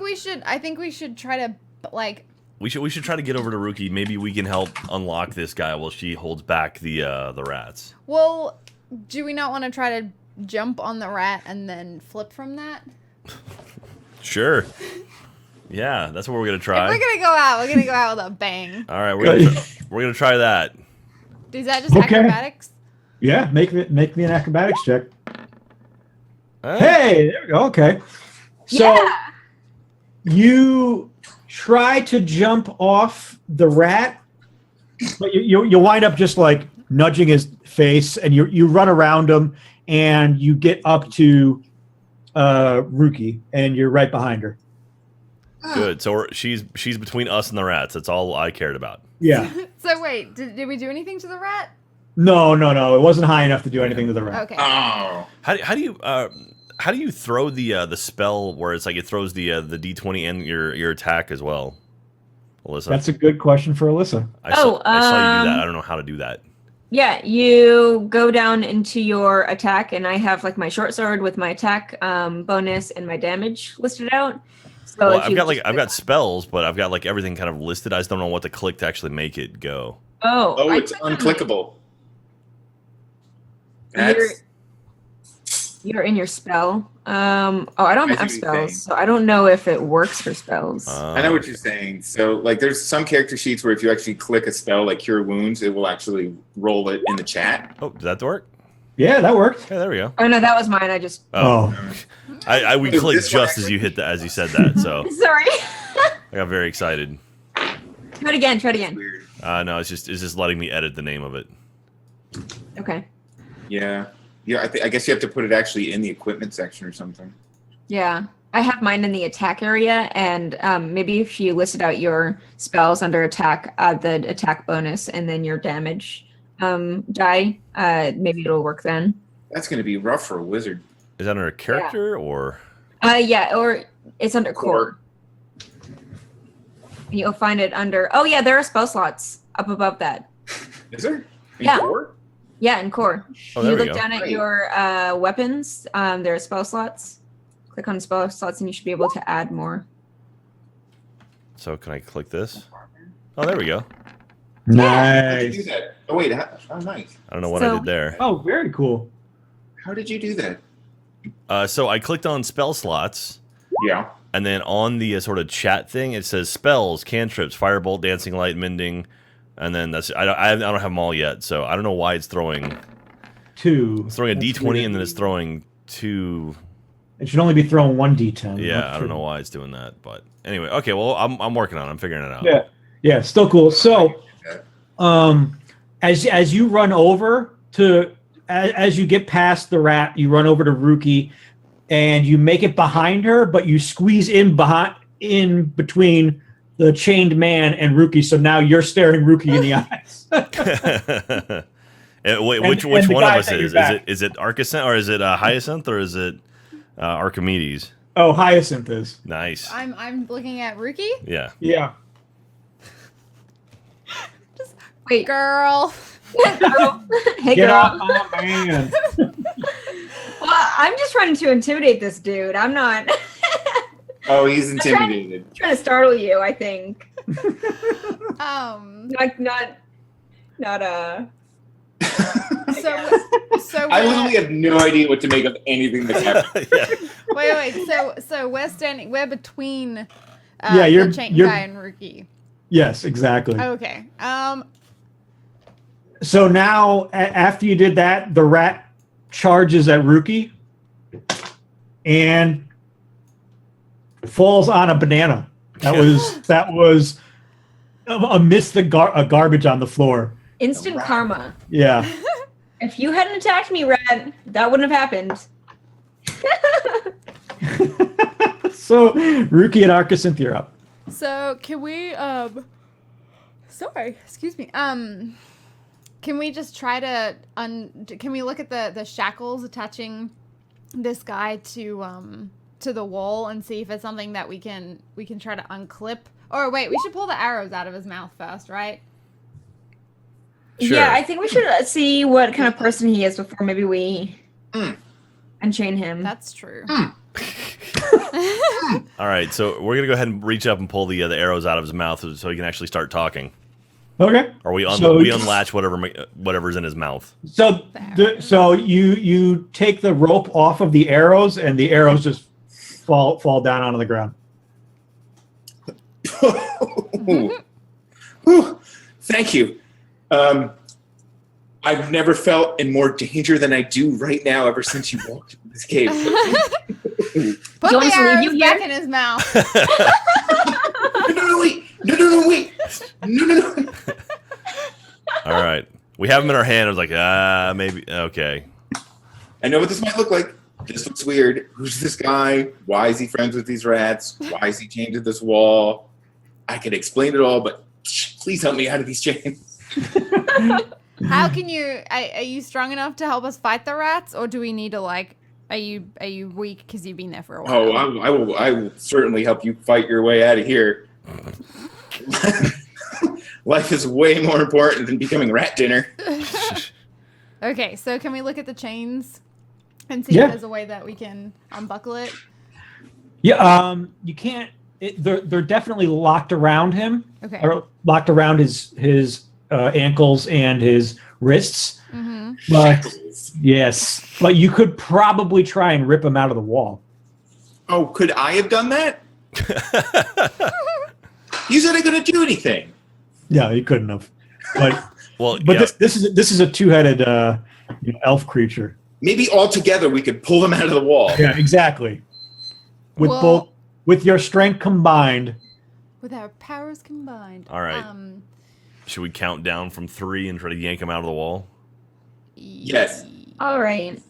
we should try to like. We should try to get over to Ruki. Maybe we can help unlock this guy while she holds back the rats. Well, do we not want to try to jump on the rat and then flip from that? Sure. Yeah, that's what we're gonna If try. we're gonna go out with a bang. All right, we're gonna try that. Is that just Okay. acrobatics? Yeah, make me an acrobatics check. Huh? Hey, there we go. Okay. So you try to jump off the rat, but you'll wind up just like nudging his face, and you run around him, and you get up to Ruki, and you're right behind her. Good. So she's between us and the rats. That's all I cared about. Yeah. So wait, did we do anything to the rat? No. It wasn't high enough to do anything to the rat. Okay. Oh. How do you throw the spell where it's like it throws the D20 and your attack as well, Alyssa? That's a good question for Alyssa. I saw you do that. I don't know how to do that. Yeah, you go down into your attack, and I have like my short sword with my attack bonus and my damage listed out. So Well, I've got spells, but I've got like everything kind of listed. I just don't know what to click to actually make it go. Oh, it's unclickable. You're in your spell. I don't have I see what you're saying. spells, so I don't know if it works for spells. I know what you're saying. So, like, there's some character sheets where if you actually click a spell like Cure Wounds, it will actually roll it in the chat. Oh, does that work? Yeah, that worked. Yeah, there we go. Oh no, that was mine. I just Oh. We Dude, clicked this one just as you you said that, so sorry. I got very excited. Try it again. Weird. No, it's just letting me edit the name of it. Okay. Yeah. I guess you have to put it actually in the equipment section or something. Yeah, I have mine in the attack area, and maybe if you listed out your spells under attack, the attack bonus, and then your damage die, maybe it'll work then. That's going to be rough for a wizard. Is that under a character or? Yeah, or it's under core. You'll find it under. Oh yeah, there are spell slots up above that. Is there? In Yeah. core? Yeah, in core. Oh, you there we look go. down at Great. your weapons. There are spell slots. Click on spell slots, and you should be able to add more. So can I click this? Oh, there we go. How'd you Nice. do that? Oh, wait. Oh, nice. I don't know what I So- did there. Oh, very cool. How did you do that? So I clicked on spell slots, Yeah. and then on the sort of chat thing, it says spells, cantrips, firebolt, dancing light, mending, and then that's I don't have them all yet, so I don't know why it's throwing 2. a That's D20 weird. and then it's throwing 2. It should only be throwing 1 D10. Yeah, not I don't two. know why it's doing that, but anyway, okay. Well, I'm working on it. I'm figuring it out. Yeah, still cool. So, as you run over to, as you get past the rat, you run over to Ruki, and you make it behind her, but you squeeze in between the chained man and Ruki. So now you're staring Ruki in the eyes. Wait, And which the one of guy us at your is? back. Is it Archisynth or is it Hyacinth or is it Archimedes? Oh, Hyacinth is. Nice. I'm looking at Ruki. Yeah. Yeah. Wait, Girl. hey Get girl. off my man. Well, I'm just trying to intimidate this dude. I'm not Oh, he's intimidated. trying to startle you. I think Um. not So I literally have no idea what to make of anything that's happening. Yeah. wait. So we're standing. We're between. Yeah, you're- the chain you're- guy and Ruki. Yes, exactly. Okay. So now, after you did that, the rat charges at Ruki and falls on a banana. That was amidst the garbage on the floor. instant karma. Yeah. If you hadn't attacked me, Red, that wouldn't have happened. So Ruki and Archisynth, you're up. So can we sorry, excuse me. Can we just try to can we look at the shackles attaching this guy to the wall and see if it's something that we can try to unclip? Or wait, we should pull the arrows out of his mouth first, right? Sure. Yeah, I think we should see what kind of person he is before maybe we unchain him. That's true. All right, so we're gonna go ahead and reach up and pull the arrows out of his mouth so he can actually start talking, Okay. or we So- unlatch whatever's in his mouth. So you take the rope off of the arrows, and the arrows just fall down onto the ground. Whew. Thank you. I've never felt in more danger than I do right now ever since you walked into this cave. Put Do you want the us to leave arrows you back here? in his mouth. No, wait. No, wait. No. All right, we We have him in our hand. I was like, maybe. Okay. I know what this might look like. This looks weird. Who's this guy? Why is he friends with these rats? Why is he chained to this wall? I could explain it all, but please help me out of these chains. How can you? Are you strong enough to help us fight the rats, or do we need to like? Are you weak because you've been there for a while? Oh, I will certainly help you fight your way out of here. Life is way more important than becoming rat dinner. Okay, so can we look at the chains and see Yeah. if there's a way that we can unbuckle it? Yeah, you can't. They're definitely locked around him, Okay. or locked around his ankles and his wrists. Mm-hmm. But yes, but you could probably try and rip him out of the wall. Oh, could I have done that? You said I couldn't do anything. Yeah, you couldn't have. But Well, but yeah. this is a two-headed elf creature. Maybe all together we could pull them out of the wall. Yeah, exactly. With Well- with your strength combined. With our powers combined. All right. Should we count down from 3 and try to yank him out of the wall? Yes. All right.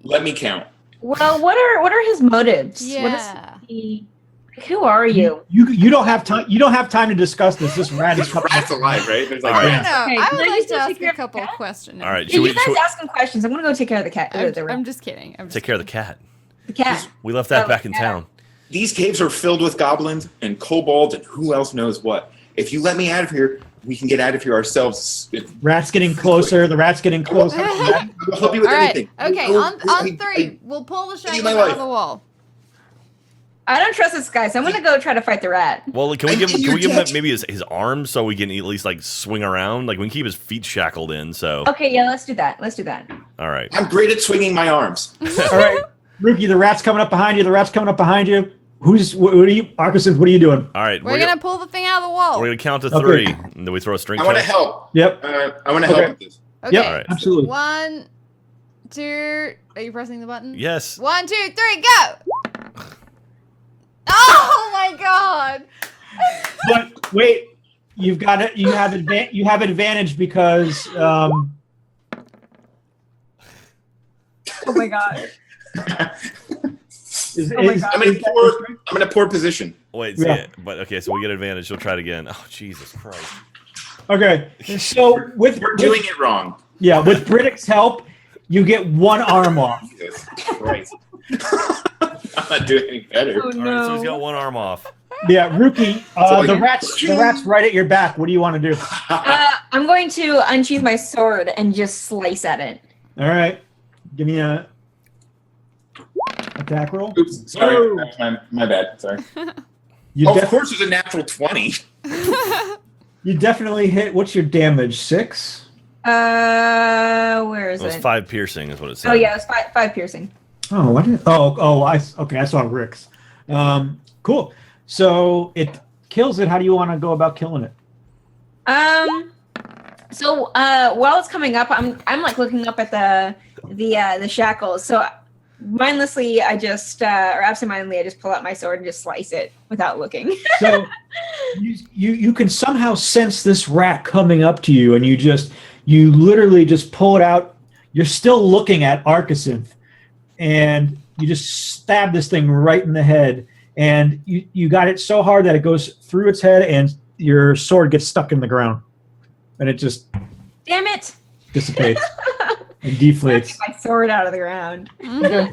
Let me count. Well, what are his motives? What is Yeah. he, like, who are you? You don't have time. You don't have time to discuss this. This rat is This coming. rat's alive, right? There's like All right. I rats. don't know. Okay, I can would I like just to take ask care a of the couple cat? questions. All right. Yeah, Should we you guys ask him questions. I'm gonna go take care of the cat. I'm just kidding. take care of the cat? the cat. We left that Oh, back in yeah. town. These caves are filled with goblins and kobolds and who else knows what. If you let me out of here, we can get out of here ourselves. Rat's getting closer. The rat's getting closer. I'll help you with All right. anything. Okay. On 3, we'll pull the Give shiny me my out of life. the wall. I don't trust this guy, so I'm gonna go try to fight the rat. Well, can we I give think him you're dead. maybe his arms so we can at least like swing around? Like we can keep his feet shackled in. So Okay, yeah, let's do that. Let's do that. all right. I'm great at swinging my arms. All right, Rookie. The rat's coming up behind you. The rat's coming up behind you. What are you, Archisynth? What are you doing? All right. We're gonna pull the thing out of the wall. we're gonna count to Okay. 3, and then we throw a string. I want to count. help. Yep. I want to help Okay. with this. Okay. Yep. All right. Absolutely. 1, 2. Are you pressing the button? Yes. 1, 2, 3, go! Oh my god! But wait, you've got it. You have advantage because Oh my god. Oh my God. I'm in a poor position. Wait. Yeah. See, but okay. So we get advantage. We'll try it again. Oh Jesus Christ. okay. So with We're doing it wrong. with Brittick's help, you get one arm off. Jesus Christ. I'm not doing any better. Oh All right. So he's no. got one arm off. Yeah, Rookie. So The like- rat's right at your back. What do you want to do? I'm going to unsheath my sword and just slice at it. All right. Give me a attack roll. Oops, sorry. Oh. That's my bad. Sorry. You, Oh, of def- course, it was a natural 20. you definitely hit. What's your damage? 6? Where is It was it? 5 piercing, is what it said. Oh yeah, it's five piercing. Oh, what? Okay. I saw Rick's. Cool. So it kills it. How do you want to go about killing it? So while it's coming up, I'm like looking up at the shackles. So mindlessly, I just or absentmindedly, I just pull out my sword and just slice it without looking. So you can somehow sense this rat coming up to you, and you literally just pull it out. You're still looking at Archisynth, and you just stab this thing right in the head, and you got it so hard that it goes through its head, and your sword gets stuck in the ground, and it just Damn it! dissipates and Get deflates. my sword out of the ground. Okay.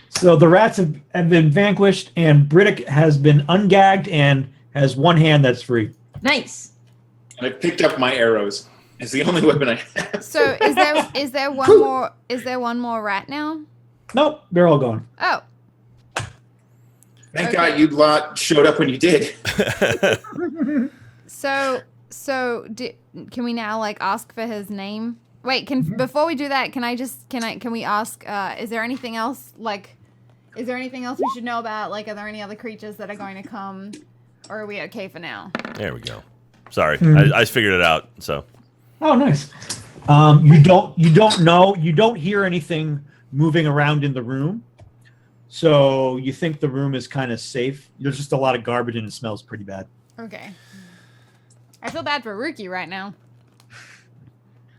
So the rats have been vanquished, and Brittick has been ungagged and has one hand that's free. Nice. And I picked up my arrows. It's the only weapon I have. So is there one more rat now? Nope, they're all gone. Oh. Thank Okay. God you lot showed up when you did. So can we now like ask for his name? Wait, before we do that, can we ask is there anything else we should know about? Like, are there any other creatures that are going to come, or are we okay for now? There we go. Sorry, Hmm. I just figured it out. So Oh, nice. You don't know. You don't hear anything moving around in the room, so you think the room is kind of safe. There's just a lot of garbage and it smells pretty bad. Okay. I feel bad for Rookie right now.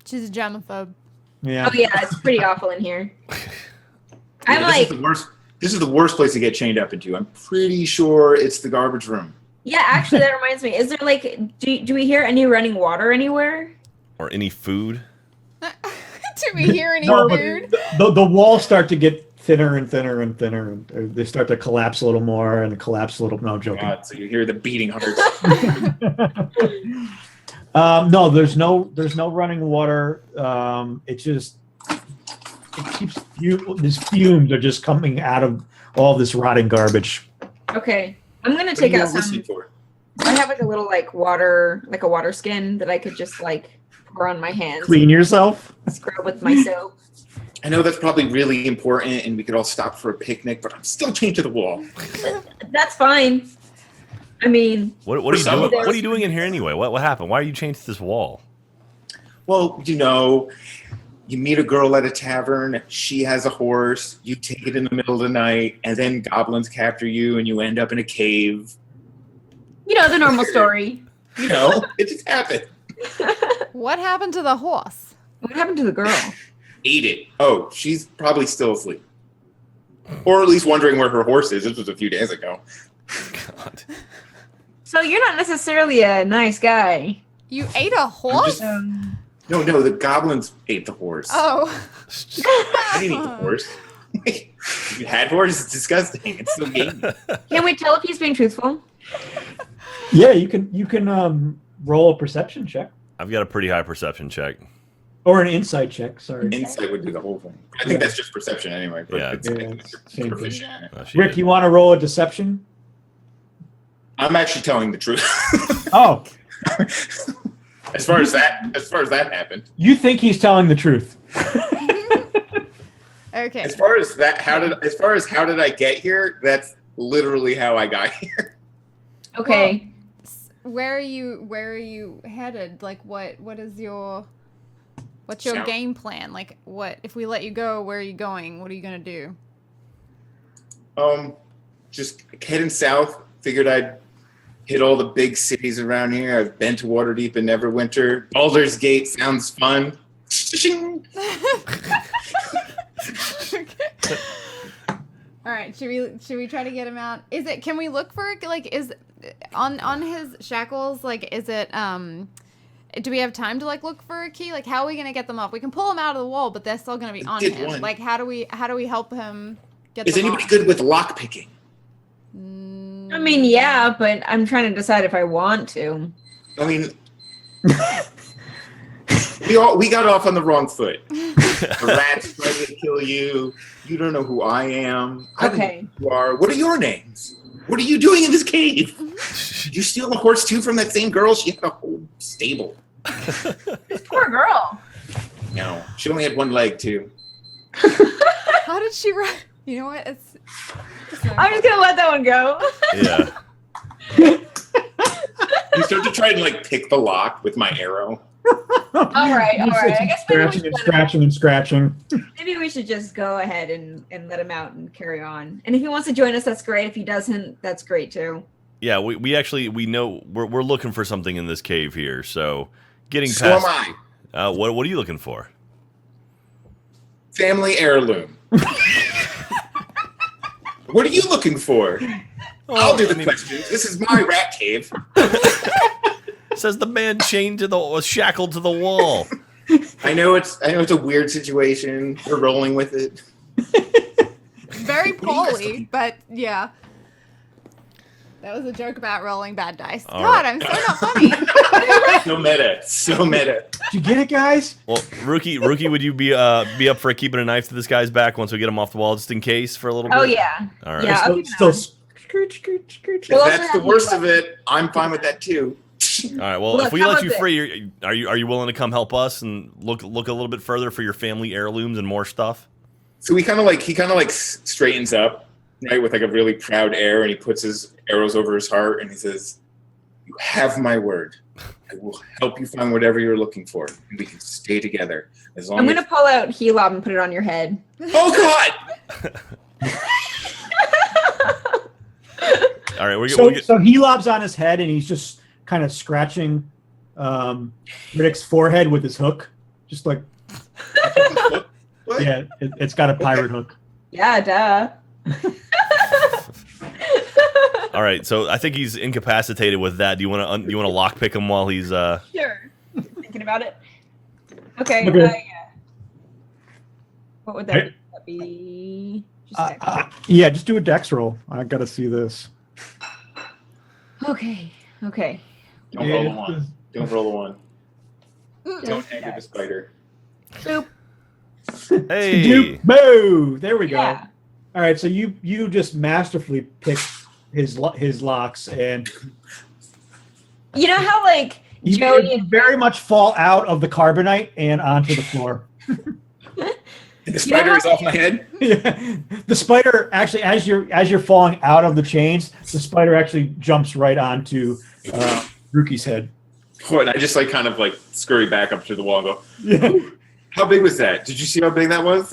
She's a germaphobe. Yeah. Oh yeah, it's pretty awful in here. I'm Yeah, like, this is the worst place to get chained up into. I'm pretty sure it's the garbage room. yeah. Actually, that reminds me. Is there like, do we hear any running water anywhere? Or any food? Do we hear any No, but food? the walls start to get thinner and thinner and thinner, and they start to collapse a little more and collapse a little. No, I'm joking. God, so you hear the beating hearts. No, there's no running water. It keeps these fumes are just coming out of all this rotting garbage. Okay, I'm gonna What are take you out listening some. for? I have like a little like a water skin that I could just like pour on my hands, Clean yourself. scrub with my soap. I know that's probably really important, and we could all stop for a picnic, but I'm still chained to the wall. That's fine. I mean, What are you some doing? of us- What are you doing in here anyway? What happened? Why are you chained to this wall? Well, you meet a girl at a tavern, she has a horse, you take it in the middle of the night, and then goblins capture you, and you end up in a cave. the normal story. It just happened. What happened to the horse? What happened to the girl? Ate it. Oh, she's probably still asleep. Or at least wondering where her horse is. This was a few days ago. God. So you're not necessarily a nice guy. You ate a horse? No, the goblins ate the horse. Oh. I didn't eat the horse. You had horse? It's disgusting. It's so mean. Can we tell if he's being truthful? Yeah, you can roll a perception check I've got a pretty high perception check. or an insight check. Sorry, Insight would do the whole thing. I think that's just perception anyway. But Yeah. it's, Yeah, it's it's same proficient in it. She Rick, did. you want to roll a deception? I'm actually telling the truth. Oh, as far as that happened. you think he's telling the truth? Okay. As far as how did I get here? That's literally how I got here. Okay. Where are you headed? Like what's your South. game plan? Like what if we let you go, where are you going? What are you gonna do? Just heading south. Figured I'd hit all the big cities around here. I've been to Waterdeep and Neverwinter. Baldur's Gate sounds fun. All right, should we try to get him out? Can we look for like is on his shackles, like is it do we have time to like look for a key? Like how are we going to get them off? We can pull them out of the wall, but they're still going to be on Get him. one. Like how do we help him get Is them anybody off? good with lock picking? I mean, yeah, but I'm trying to decide if I want to. I mean, we got off on the wrong foot. The rat's trying to kill you. You don't know who I am. I don't know Okay. who you are. What are your names? What are you doing in this cave? Did you steal a horse too from that same girl? She had a whole stable. Poor girl. No, she only had one leg too. How did she run? You know what? It's I'm just gonna let that one go. Yeah. You start to try and like pick the lock with my arrow. All right. I guess maybe we, Scratching should and let scratching and scratching. maybe we should just go ahead and let him out and carry on. And if he wants to join us, that's great. If he doesn't, that's great too. Yeah, we know we're looking for something in this cave here. So getting So am past. I. What are you looking for? Family heirloom. What are you looking for? I'll do the questions. This is my rat cave. Says the man chained to the shackled to the wall. I know it's a weird situation. We're rolling with it. very What are you guys poorly, looking- but yeah. That was a joke about rolling bad dice. All God, right. I'm so not funny. So meta. So meta. Did you get it, guys? Well, rookie, would you be up for keeping a knife to this guy's back once we get him off the wall, just in case for a little bit? Oh yeah. All right. Yeah. I'll Still, keep still screech, screech. If We'll also that's the have worst you- of it, I'm fine with that too. All right. Well, Look, if we how let about you this? free, are you willing to come help us and look a little bit further for your family heirlooms and more stuff? So he kind of straightens up, right, with like a really proud air, and he puts his arrows over his heart, and he says, "You have my word. I will help you find whatever you're looking for, and we can stay together as long I'm as." gonna pull out Helob and put it on your head. Oh God! All right. So Helob's on his head, and he's just kind of scratching Riddick's forehead with his hook. Just like, What? yeah, it's got a pirate hook. Yeah, duh. All right, so I think he's incapacitated with that. Do you want to lockpick him while he's Sure. Thinking about it. Okay. Okay. Yeah. What would that be? Just Yeah, just do a dex roll. I gotta see this. Okay. Okay. Don't roll a 1. Don't roll a 1. Don't anger the spider. Boop. Hey. Doop, boo! There we go. Yeah. All right, so you just masterfully picked his locks, and You know how like you Joey very much fall out of the carbonite and onto the floor. The spider is off my head. Yeah. The spider actually, as you're falling out of the chains, the spider actually jumps right onto Ruki's head. Oh, and I just like kind of like scurry back up to the wall and go, Yeah. how big was that? Did you see how big that was?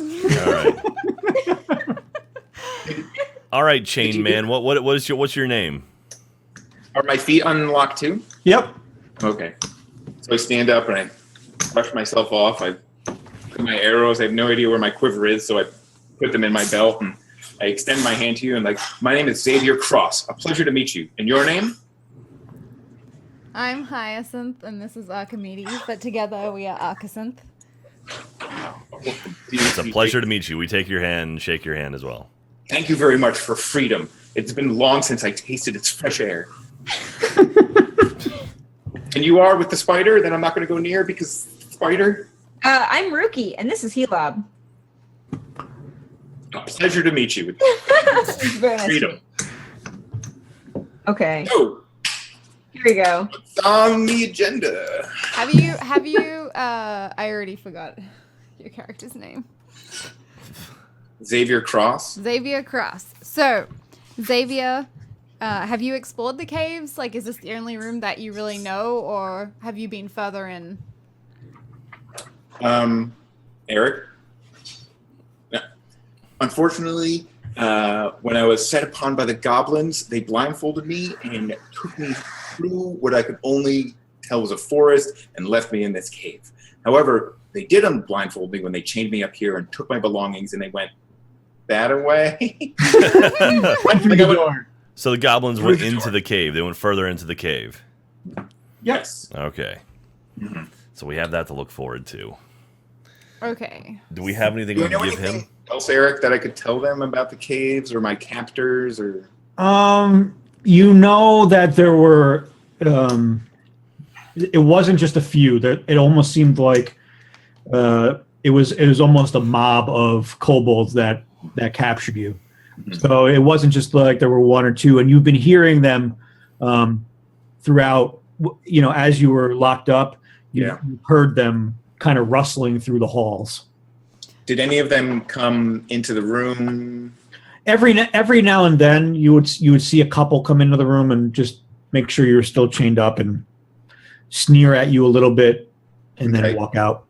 All right, Chain Man. What's your name? Are my feet unlocked too? Yep. Okay. So I stand up and I brush myself off. I put my arrows. I have no idea where my quiver is, so I put them in my belt and I extend my hand to you and like, my name is Xavier Cross. A pleasure to meet you. And your name? I'm Hyacinth, and this is Archimedes, but together we are Archisynth. It's a pleasure to meet you. We take your hand and shake your hand as well. Thank you very much for freedom. It's been long since I tasted its fresh air. And you are with the spider that I'm not going to go near because spider? I'm Ruki, and this is Helob. A pleasure to meet you. Very nice. Freedom. Okay. Oh, Here we go. it's on the agenda. Have you, I already forgot your character's name. Xavier Cross. Xavier Cross. So, Xavier, have you explored the caves? Like, is this the only room that you really know, or have you been further in? Eric. No. Unfortunately, when I was set upon by the goblins, they blindfolded me and took me through what I could only tell was a forest and left me in this cave. However, they did unblindfold me when they chained me up here and took my belongings and they went that away. Went through the door. So the goblins went into the cave. They went further into the cave. Yes. Okay. Mhm. So we have that to look forward to. Okay. Do we have anything Do we you can know give anything him? else, Eric, that I could tell them about the caves or my captors or? You know that there were. It wasn't just a few. That it almost seemed like it was almost a mob of kobolds that captured you. Mhm. So it wasn't just like there were one or two, and you've been hearing them throughout. You know, as you were locked up, you heard them kind of rustling through the halls. Did any of them come into the room? Every now and then, you would see a couple come into the room and just make sure you're still chained up and sneer at you a little bit, and then Okay. walk out.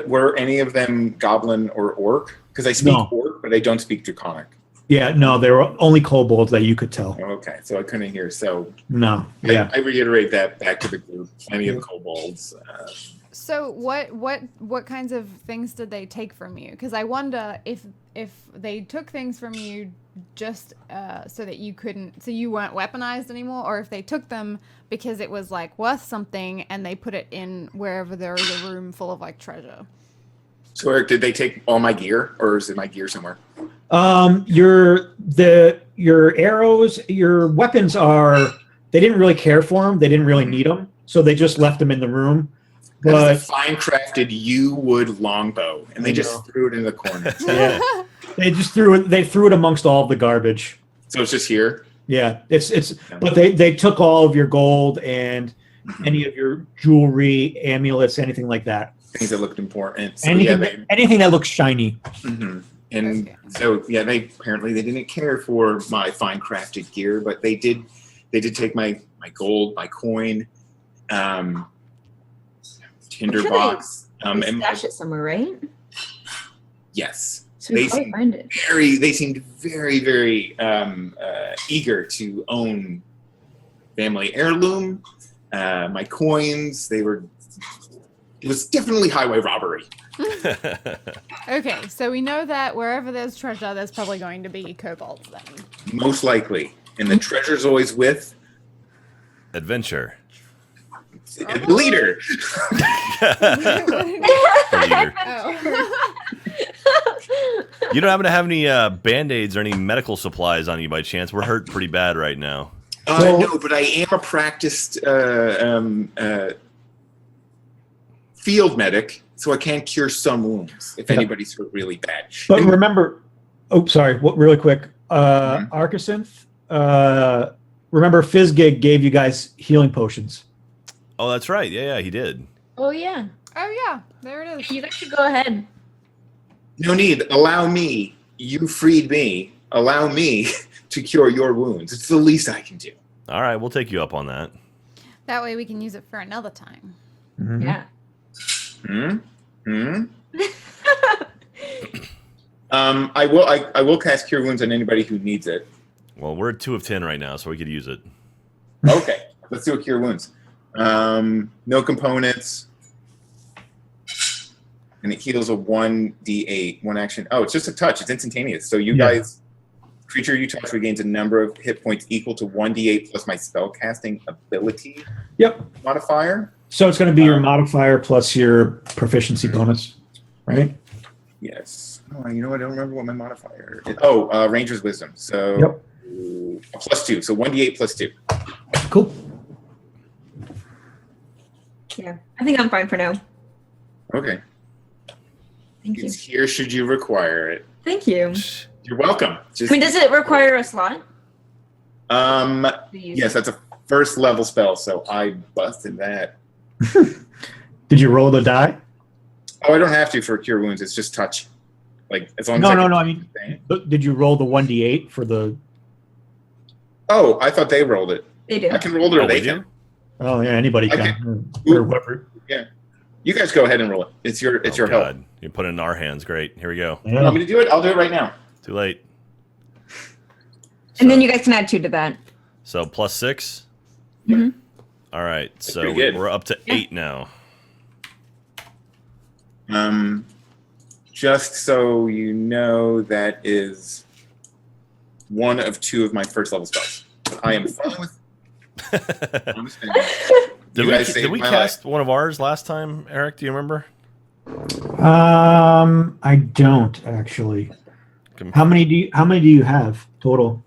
Were any of them goblin or orc? Because I speak No. orc, but I don't speak draconic. Yeah, no, there were only kobolds that you could tell. Okay, so I couldn't hear. So No, yeah. I reiterate that back to the group. Plenty of kobolds. So what kinds of things did they take from you? Because I wonder if they took things from you just so that you weren't weaponized anymore, or if they took them because it was like worth something and they put it in wherever there is a room full of like treasure. So Eric, did they take all my gear, or is it my gear somewhere? Your arrows, your weapons they didn't really care for them. They didn't really need them, so they just left them in the room. That's But the fine crafted yew wood longbow, and they just threw it in the corner. yeah, they just threw it amongst all of the garbage. So it's just here. Yeah, but they took all of your gold and any of your jewelry, amulets, anything like that. Things that looked important. So, anything that looks shiny. Mhm. And Okay. so yeah, they didn't care for my fine crafted gear, but they did take my gold, my coin, tinderbox, We and stash it somewhere, right? yes. So we probably find it. They seemed very, very eager to own family heirloom. My coins, they were It was definitely highway robbery. Okay, so we know that wherever there's treasure, there's probably going to be kobolds then. Most likely. And the treasure's always with Adventure. the leader. Leader. Oh. You don't happen to have any band-aids or any medical supplies on you by chance? We're hurt pretty bad right now. No, but I am a practiced field medic, so I can cure some wounds if anybody's hurt really bad. But remember, really quick. Archisynth, remember Fizzgig gave you guys healing potions. Oh, that's right. Yeah, he did. Oh yeah. Oh yeah, there it is. You guys should go ahead. No need. Allow me. You freed me. Allow me to cure your wounds. It's the least I can do. All right, we'll take you up on that. That way we can use it for another time. Mhm. Yeah. I will cast cure wounds on anybody who needs it. Well, we're at 2 of 10 right now, so we could use it. Okay, let's do a cure wounds. No components. And it heals a 1d8, one action. Oh, it's just a touch. It's instantaneous. So you guys, creature you touch regains a number of hit points equal to 1d8 plus my spellcasting ability modifier. So it's going to be your modifier plus your proficiency bonus, right? Yes. Oh, you know what? I don't remember what my modifier is. Oh, Ranger's Wisdom. So a +2. So 1d8 plus 2. Cool. Yeah. I think I'm fine for now. Okay. Thank you. It's here should you require it. Thank you. You're welcome. I mean, does it require a slot? Yes, that's a first level spell, so I busted that. Did you roll the die? Oh, I don't have to for cure wounds. It's just touch. Like as long as No. I mean, did you roll the 1d8 for the? Oh, I thought they rolled it. They do. I can roll it, or Oh, they we do? can. Oh yeah, anybody Okay. can. Or whoever. Yeah, you guys go ahead and roll it. It's your help. God. You put it in our hands. Great. Here we go. You want me to do it? I'll do it right now. Too late. And then you guys can add 2 to that. So +6? Mhm. All right. So pretty good. we're up to 8 now. Just so you know, that is one of 2 of my first level spells. I am fine with. Did we cast one of ours last time, Eric? Do you remember? I don't actually. How many do you have total?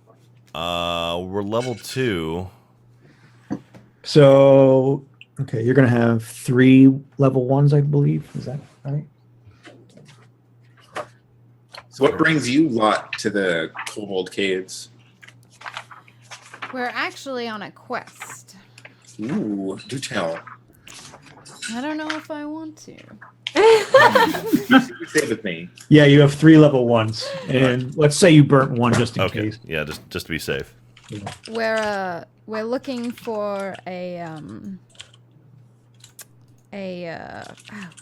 We're level 2. So okay, you're gonna have 3 level 1s, I believe. Is that right? So what brings you lot to the Kobold Caves? We're actually on a quest. Ooh, do tell. I don't know if I want to. Stay with me. Yeah, you have 3 level 1s, and let's say you burnt one just in Okay. case. Yeah, just to be safe. We're looking for a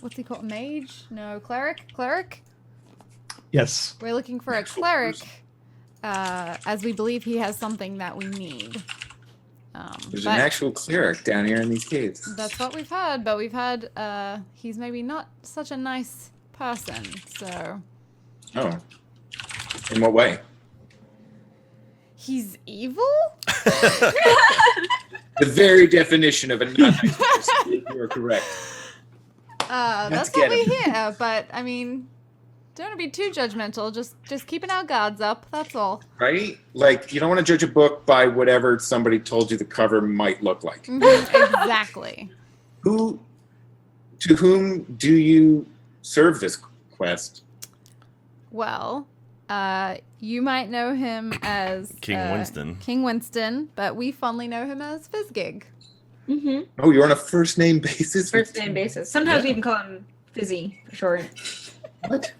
what's he called? Mage? No, cleric. Yes. We're looking for a cleric, as we believe he has something that we need. There's but an actual cleric down here in these caves. that's what we've had, but we've had he's maybe not such a nice person, so Oh. In what way? he's evil? The very definition of a not nice person. You are correct. That's what we hear, but I mean, don't be too judgmental. Just keeping our guards up. That's all. Right? Like, you don't want to judge a book by whatever somebody told you the cover might look like. Exactly. To whom do you serve this quest? Well, you might know him as King Winston. King Winston, but we fondly know him as Fizzgig. Mm-hmm. Oh, you're on a first name basis? First name basis. Sometimes we even call him Fizzy for short. What?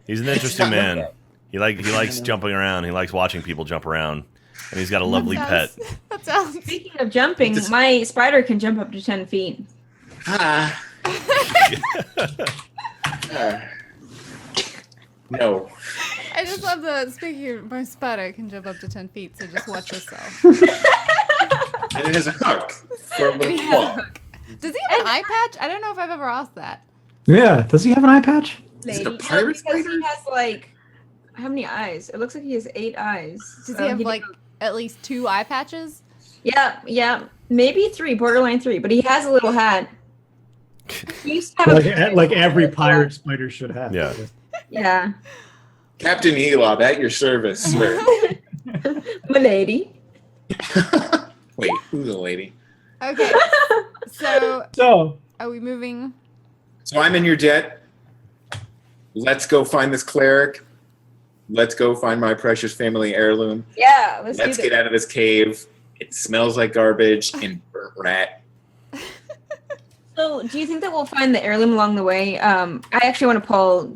He's an interesting man. He likes jumping around. He likes watching people jump around, and he's got a lovely pet. That sounds. Speaking of jumping, my spider can jump up to 10 feet. Ah. No. I just love the speaking of my spider can jump up to 10 feet, so just watch yourself. And it has a hook for a And he little has a claw. hook. Does he have an eye patch? I don't know if I've ever asked that. Yeah. Does he have an eye patch? Is it a Maybe. pirate No, because spider? he has like how many eyes? It looks like he has 8 eyes. Does So he have did- like at least 2 eye patches? Yeah, maybe 3, borderline 3. But he has a little hat. He used to have Like every pirate spider should have. Yeah. Yeah, Captain Elob, at your service, sir. milady. Wait, who's the lady? Okay. So So are we moving? So I'm in your jet. Let's go find this cleric. Let's go find my precious family heirloom. Yeah, let's Let's do get this. out of this cave. It smells like garbage and burnt rat. So, do you think that we'll find the heirloom along the way? I actually want to pull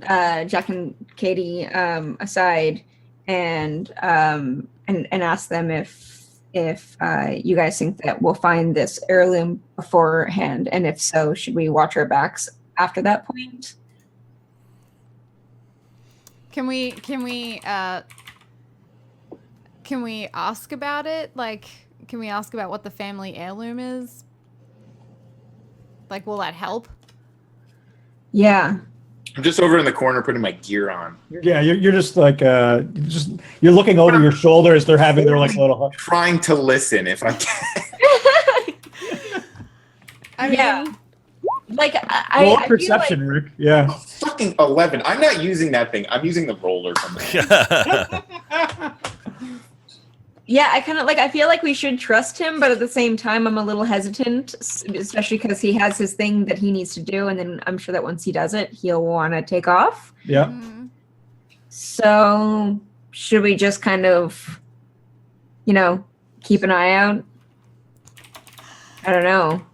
Jack and Katie aside and ask them if you guys think that we'll find this heirloom beforehand, and if so, should we watch our backs after that point? Can we ask about it? Like, can we ask about what the family heirloom is? Like, will that help? Yeah. I'm just over in the corner putting my gear on. yeah, you're just like you're looking over your shoulder as they're having their like little. Trying to listen if I can. I mean, Yeah. Like Roll I perception, feel Rick. Yeah. Fucking 11. I'm not using that thing. I'm using the roller from there. yeah, I feel like we should trust him, but at the same time, I'm a little hesitant, especially because he has his thing that he needs to do, and then I'm sure that once he does it, he'll want to take off. Yeah. mhm. So, should we just kind of, keep an eye out? I don't know.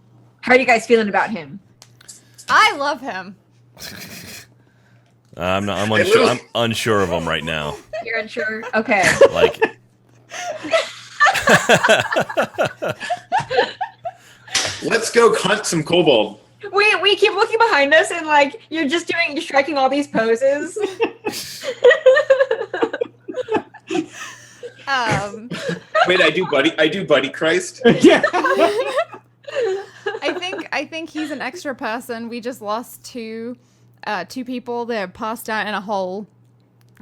How are you guys feeling about him? I love him. I'm unsure. I'm unsure of him right now. You're unsure? Okay. Like, Let's go hunt some kobold. We keep looking behind us, and like you're striking all these poses. Wait, I do buddy Christ. Yeah. I think he's an extra person. We just lost two people. They're passed out in a hole.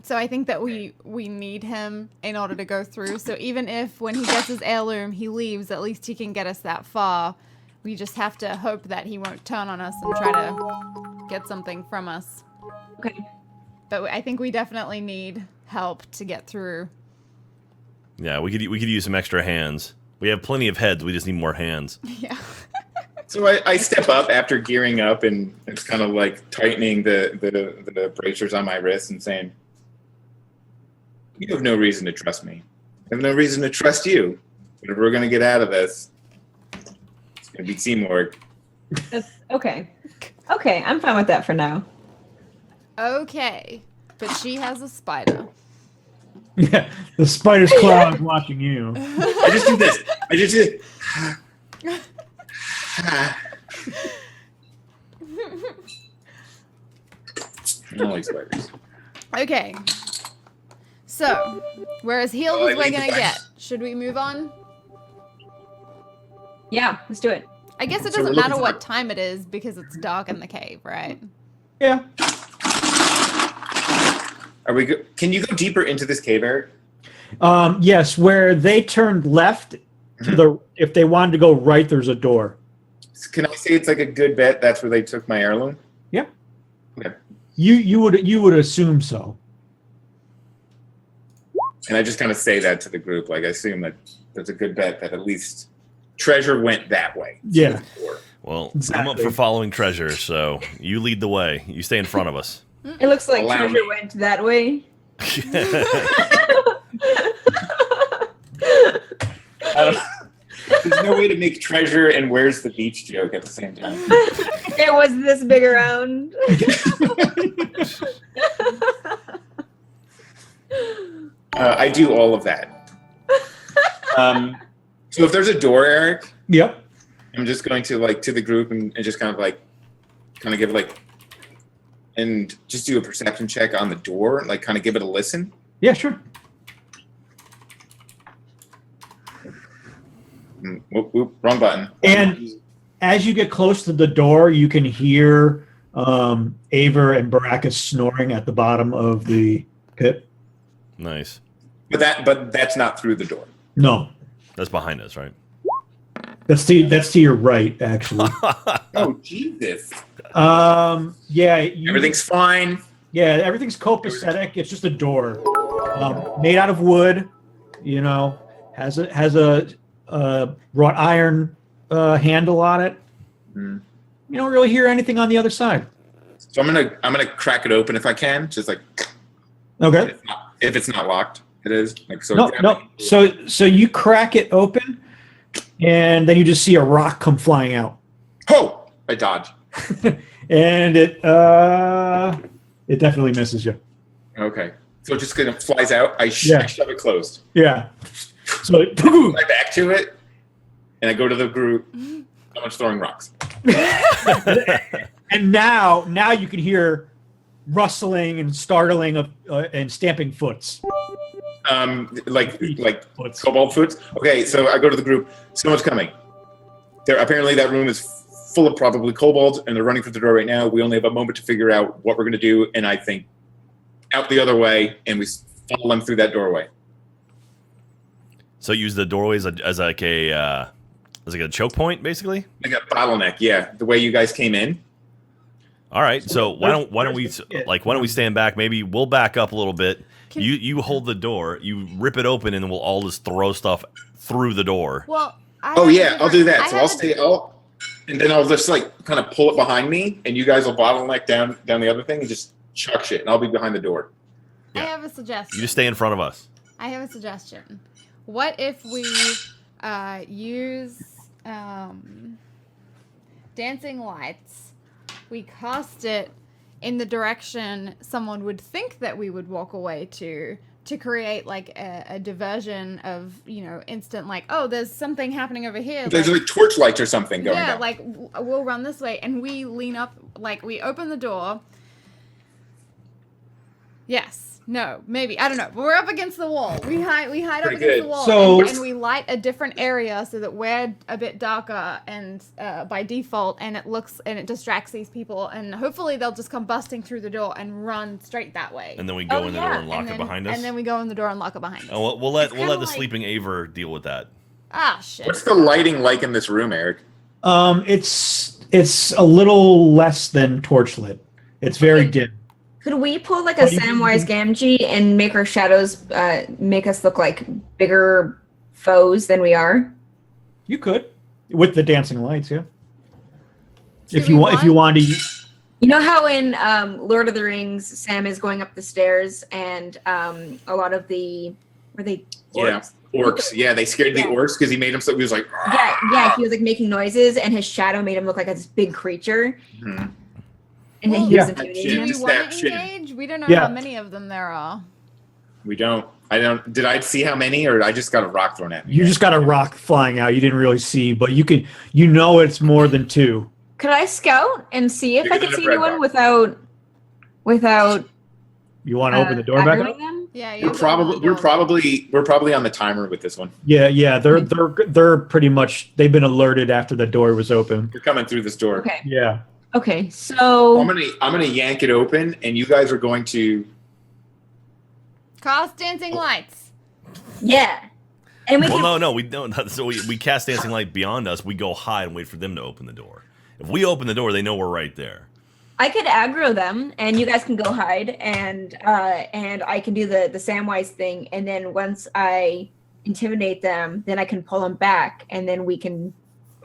So I think that we need him in order to go through. So even if when he gets his heirloom he leaves, at least he can get us that far. We just have to hope that he won't turn on us and try to get something from us. Okay. But I think we definitely need help to get through. yeah, we could use some extra hands. We have plenty of heads. We just need more hands. Yeah. So I step up after gearing up, and it's kind of like tightening the bracers on my wrists and saying, "You have no reason to trust me. I have no reason to trust you. But if we're going to get out of this, it's going to be teamwork." Okay. Okay, I'm fine with that for now. Okay. But she has a spider. Yeah. The spider's claw is watching you. I just do this. I just do I don't like spiders. Okay. So, we're as healed Oh, as I we're like gonna the get. Should we move on? Yeah, let's do it. I guess it So we're doesn't looking matter for- what time it is because it's dark in the cave, right? Yeah. Are we? Can you go deeper into this cave, Eric? Yes, where they turned left to the if they wanted to go right, there's a door. Can I say it's like a good bet that's where they took my heirloom? Yeah. Okay. You would assume so. And I just kind of say that to the group, like I assume that there's a good bet that at least treasure went that way. Yeah. Well, I'm up Exactly. for following treasure, so you lead the way. You stay in front of us. It looks like Allow treasure me. went that way. There's no way to make treasure and where's the beach joke at the same time. It was this big around. I do all of that. So if there's a door, Eric, Yep. I'm just going to like to the group and just kind of give like, and just do a perception check on the door, like kind of give it a listen. Yeah, sure. Whoop, whoop, wrong button. And as you get close to the door, you can hear Aver and Baracus snoring at the bottom of the pit. Nice. But that's not through the door. No, That's behind us, right? that's to your right, actually. Oh Jesus! Yeah, Everything's fine. Yeah, everything's copacetic. It's just a door, made out of wood. You know, has a wrought iron handle on it. Mm. You don't really hear anything on the other side. So I'm gonna crack it open if I can, just like Okay. if it's not locked. It is like so. No. So you crack it open, and then you just see a rock come flying out, Oh! I dodge. and it definitely misses you. Okay. So it just kind of flies out. I Yeah. shove it closed. Yeah. So Put my back to it, and I go to the group. Someone's throwing rocks. and now you can hear rustling and startling of and stamping foots. Like Foots. cobalt foods. Okay, so I go to the group. Someone's coming. There apparently that room is full of probably kobolds, and they're running for the door right now. We only have a moment to figure out what we're going to do, and I think out the other way, and we follow them through that doorway. So use the doorway as like a choke point, basically. Like a bottleneck, yeah. The way you guys came in. All right. So why don't we stand back? Maybe we'll back up a little bit. You hold the door. You rip it open, and then we'll all just throw stuff through the door. Well, Oh yeah, I'll do that. So I'll stay. And then I'll just like kind of pull it behind me, and you guys will bottleneck down the other thing and just chuck shit, and I'll be behind the door. I have a suggestion. You just stay in front of us. I have a suggestion. What if we use dancing lights? We cast it in the direction someone would think that we would walk away to create like a diversion of, instant like, oh, there's something happening over here. There's like torchlights or something going yeah, down. like we'll run this way, and we lean up, like we open the door. Yes. No, maybe. I don't know. We're up against the wall. We hide up Pretty against good. the wall, So- and we light a different area so that we're a bit darker and by default, and it distracts these people, and hopefully they'll just come busting through the door and run straight that way. And then we go in the door and lock And it then- behind us. And then we go in the door and lock it behind us. And we'll let kinda the like- sleeping Aver deal with that. Ah, shit. What's the lighting like in this room, Eric? It's a little less than torchlit. It's very dim. Could we pull like a Samwise Gamgee and make our shadows make us look like bigger foes than we are? You could with the dancing lights, yeah. Do If we you want to. You know how in Lord of the Rings, Sam is going up the stairs, and a lot of the were they orcs? Yeah, orcs. Yeah, they scared the Yeah. orcs because he made him so he was like. Yeah, he was like making noises, and his shadow made him look like this big creature, Mhm. and then Well, he was yeah. intimidating Do him. we Just want that to shit. engage? We don't know Yeah. how many of them there are. We don't. I don't. Did I see how many, or I just got a rock thrown at me? You just got a rock flying out. You didn't really see, but you know it's more than two. Could I scout and see if Bigger I could than a see bread anyone box. without You want to open the door back up? aggroing them? Yeah, We're probably on the timer with this one. Yeah. They're pretty much. They've been alerted after the door was open. We're coming through this door. Okay. Yeah. Okay. So I'm gonna yank it open, and you guys are going to. Cast dancing lights. yeah, and we Well, can. no, we don't. So we cast dancing light beyond us. We go hide and wait for them to open the door. If we open the door, they know we're right there. I could aggro them, and you guys can go hide, and I can do the Samwise thing, and then once I intimidate them, then I can pull them back, and then we can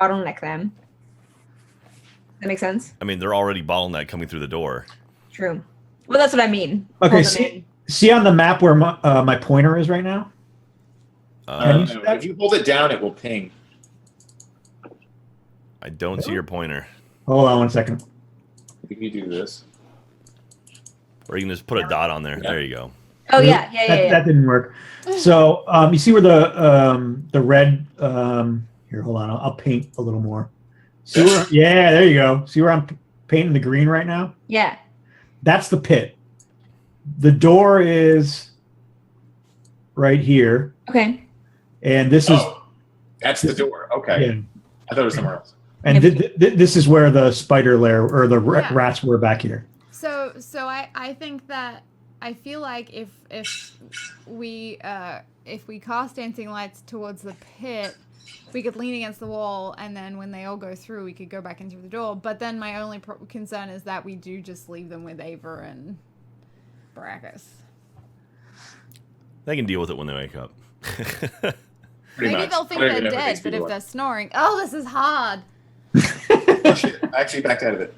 bottleneck them. That make sense? I mean, they're already bottleneck coming through the door. True. Well, that's what I mean. Okay. Pull them See, in. see on the map where my pointer is right now. Uh, If you hold it down, it will ping. I don't see your pointer. Hold on one second. If you do this. Or you can just put a dot on there. There you go. Oh yeah. That didn't work. So you see where the red here, hold on, I'll paint a little more. See where, yeah, there you go. See where I'm painting the green right now? Yeah. That's the pit. The door is right here, Okay. and this is That's the door. Okay. yeah. I thought it was somewhere else. And this is where the spider lair or the Yeah. rats were back here. So I think that I feel like if we cast dancing lights towards the pit, we could lean against the wall, and then when they all go through, we could go back in through the door. But then my only concern is that we do just leave them with Ava and Baracus. They can deal with it when they wake up. Maybe they'll think they're dead, but if they're snoring, oh, this is hard. Actually backed out of it.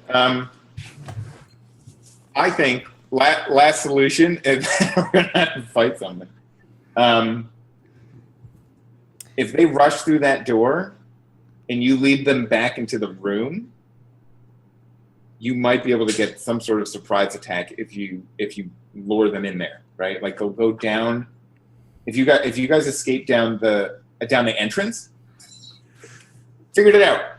I think last solution is we're gonna have to fight something. If they rush through that door and you lead them back into the room, you might be able to get some sort of surprise attack if you lure them in there, right? Like they'll go down. If you guys escape down the entrance, figured it out.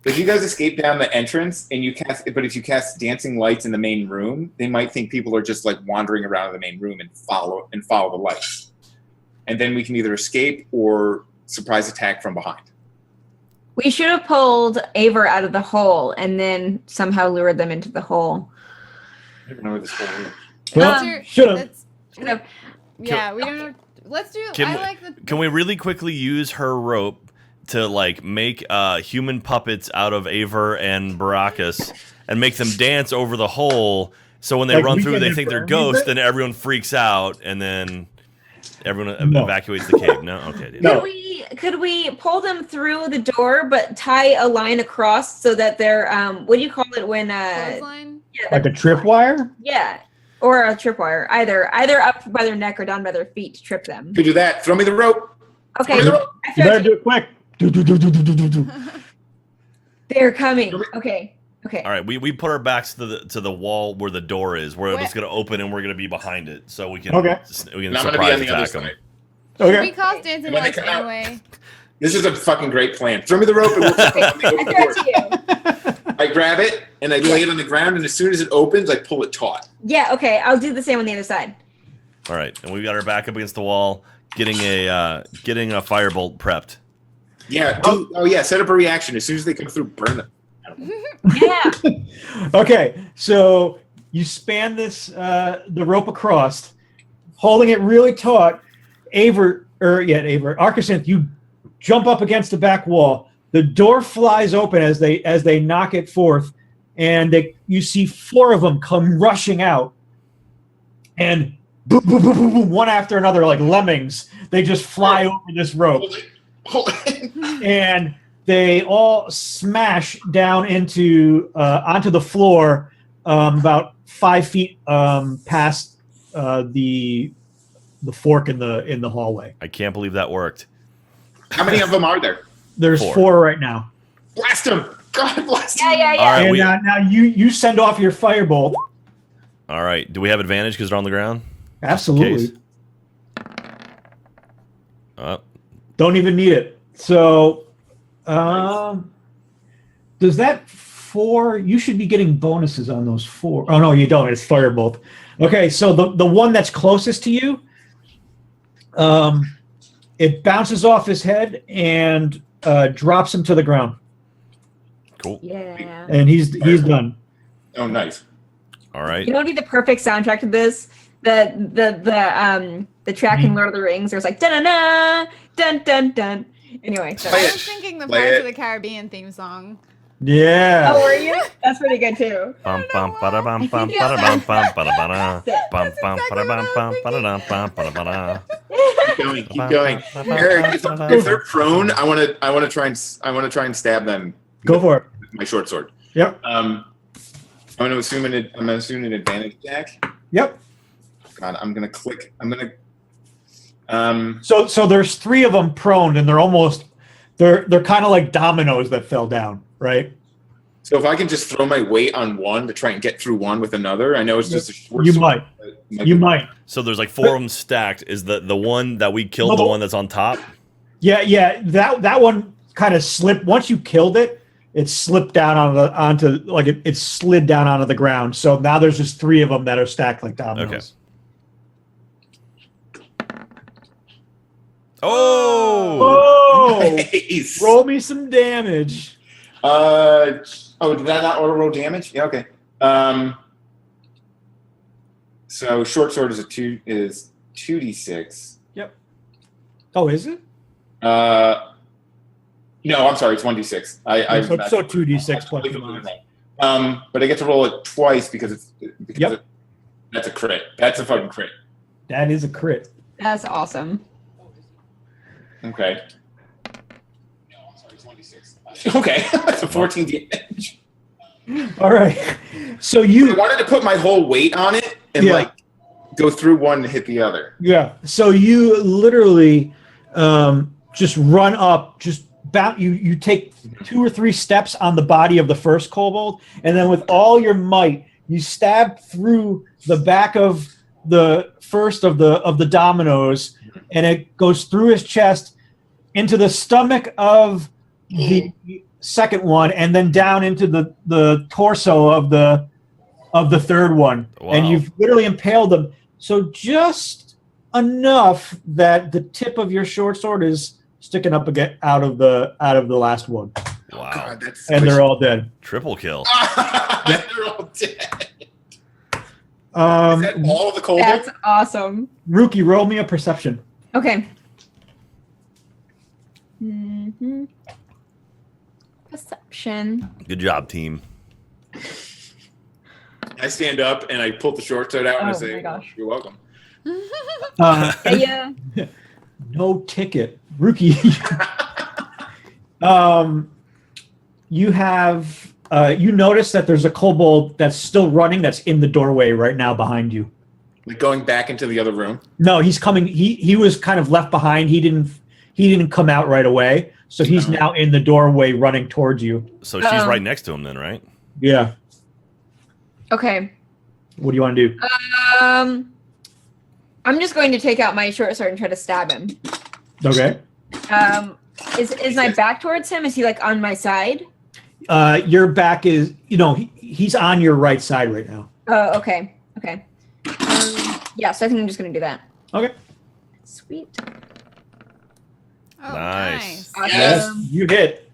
If you guys escape down the entrance and if you cast dancing lights in the main room, they might think people are just like wandering around the main room and follow the lights. And then we can either escape or surprise attack from behind. We should have pulled Aver out of the hole and then somehow lured them into the hole. I don't know where this hole is. Well, should have. Yeah, we don't know. Let's do. Can we really quickly use her rope to like make human puppets out of Aver and Baracus and make them dance over the hole? So when they run through, they think they're ghosts. Then everyone freaks out, and then everyone evacuates the cave. No, okay. Dude. No. Could we pull them through the door, but tie a line across so that they're what do you call it when Clothesline? Yeah, Like a tripwire? yeah, or a tripwire, either up by their neck or down by their feet to trip them. Could do that. Throw me the rope. Okay, You You better do it quick. Do. they're coming. Okay. All right, we put our backs to the wall where the door is, where it's going to open, and we're going to be behind it, so we can And I'm going to be on surprise the other attack them. side. We Okay. cast dancing When they lights come out- anyway. This is a fucking great plan. Throw me the rope and we'll I throw it to you. I grab it and I lay it on the ground, and as soon as it opens, I pull it taut. Yeah. Okay. I'll do the same on the other side. All right, and we've got our back up against the wall, getting a firebolt prepped. Yeah. Yeah. Set up a reaction. As soon as they come through, burn them. Yeah. Okay, so you span the rope across, holding it really taut. Archisynth, you jump up against the back wall. The door flies open as they knock it forth, and you see 4 of them come rushing out, and boom, boom, boom, boom, boom, one after another, like lemmings. They just fly over this rope, and they all smash down onto the floor, about 5 feet past the fork in the hallway. I can't believe that worked. How many of them are there? There's 4 right now. Blast them! God blast them! Yeah. All right, And now you send off your firebolt. all right. Do we have advantage because they're on the ground? Absolutely. Don't even need it. So, does that 4? You should be getting bonuses on those 4. Oh no, you don't. It's firebolt. Okay, so the one that's closest to you, it bounces off his head and drops him to the ground, Cool. Yeah. and he's done. Oh, nice. All right. You know what would be the perfect soundtrack to this? The track in Lord of the Rings. There's like dun dun dun dun dun. Anyway, so. Play I it. was thinking the Play Pirates it. of the Caribbean theme song. Yeah. Oh, were you? That's pretty good too. Bum bum bada bum bum bada bum bum bada bada bum bum bada bum bum bada dum bum bada bada. Keep going. Eric, if they're prone, I want to try and stab them. Go for it. With my short sword. Yep. I'm going to assume an advantage attack. Yep. God, I'm gonna click. So there's 3 of them prone, and they're kind of like dominoes that fell down, right? So if I can just throw my weight on one to try and get through one with another, I know it's just a short You sword, might. but You might. So there's like 4 of them stacked. Is the one that we killed the one that's on top? Yeah. That one kind of slipped. Once you killed it, it slipped down it slid down onto the ground. So now there's just 3 of them that are stacked like dominoes. Okay. Oh! Oh! Nice. Roll me some damage. Did that not auto roll damage? Yeah, okay. So short sword is 2d6. Yep. Oh, is it? No, I'm sorry, it's 1d6. So 2d6 plus your mod. But I get to roll it twice because Yep. That's a crit. That's a fucking crit. That is a crit. That's awesome. Okay. No, I'm sorry, it's 1d6. Okay, that's a 14 damage. All right. So I you wanted to put my whole weight on it and like go through one and hit the other. Yeah. So you literally just run up, you take 2 or 3 steps on the body of the first kobold, and then with all your might, you stab through the back of the first of the dominoes, and it goes through his chest into the stomach of the second one, and then down into the torso of the third one. Wow. And you've literally impaled them. So just enough that the tip of your short sword is sticking up again out of the last one. Wow. God, that's And they're all dead. Triple kill. they're all dead. Is Um, that all of the kobolds? That's awesome. Rookie, roll me a perception. Okay. Mm-hmm. Perception. Good job, team. I stand up and I pull the short sword out and I Oh say, my gosh. "You're welcome." Yeah. No ticket. Rookie. You have you notice that there's a kobold that's still running that's in the doorway right now behind you. Like going back into the other room. No, he's coming. He was kind of left behind. He didn't come out right away. So he's now in the doorway running towards you. So she's right next to him then, right? Yeah. Okay. What do you want to do? I'm just going to take out my short sword and try to stab him. Okay. Is my back towards him? Is he like on my side? Your back is, he's on your right side right now. Oh, okay. Okay. Yeah, so I think I'm just going to do that. Okay. Sweet. Oh, Nice. Awesome. Yes. You hit.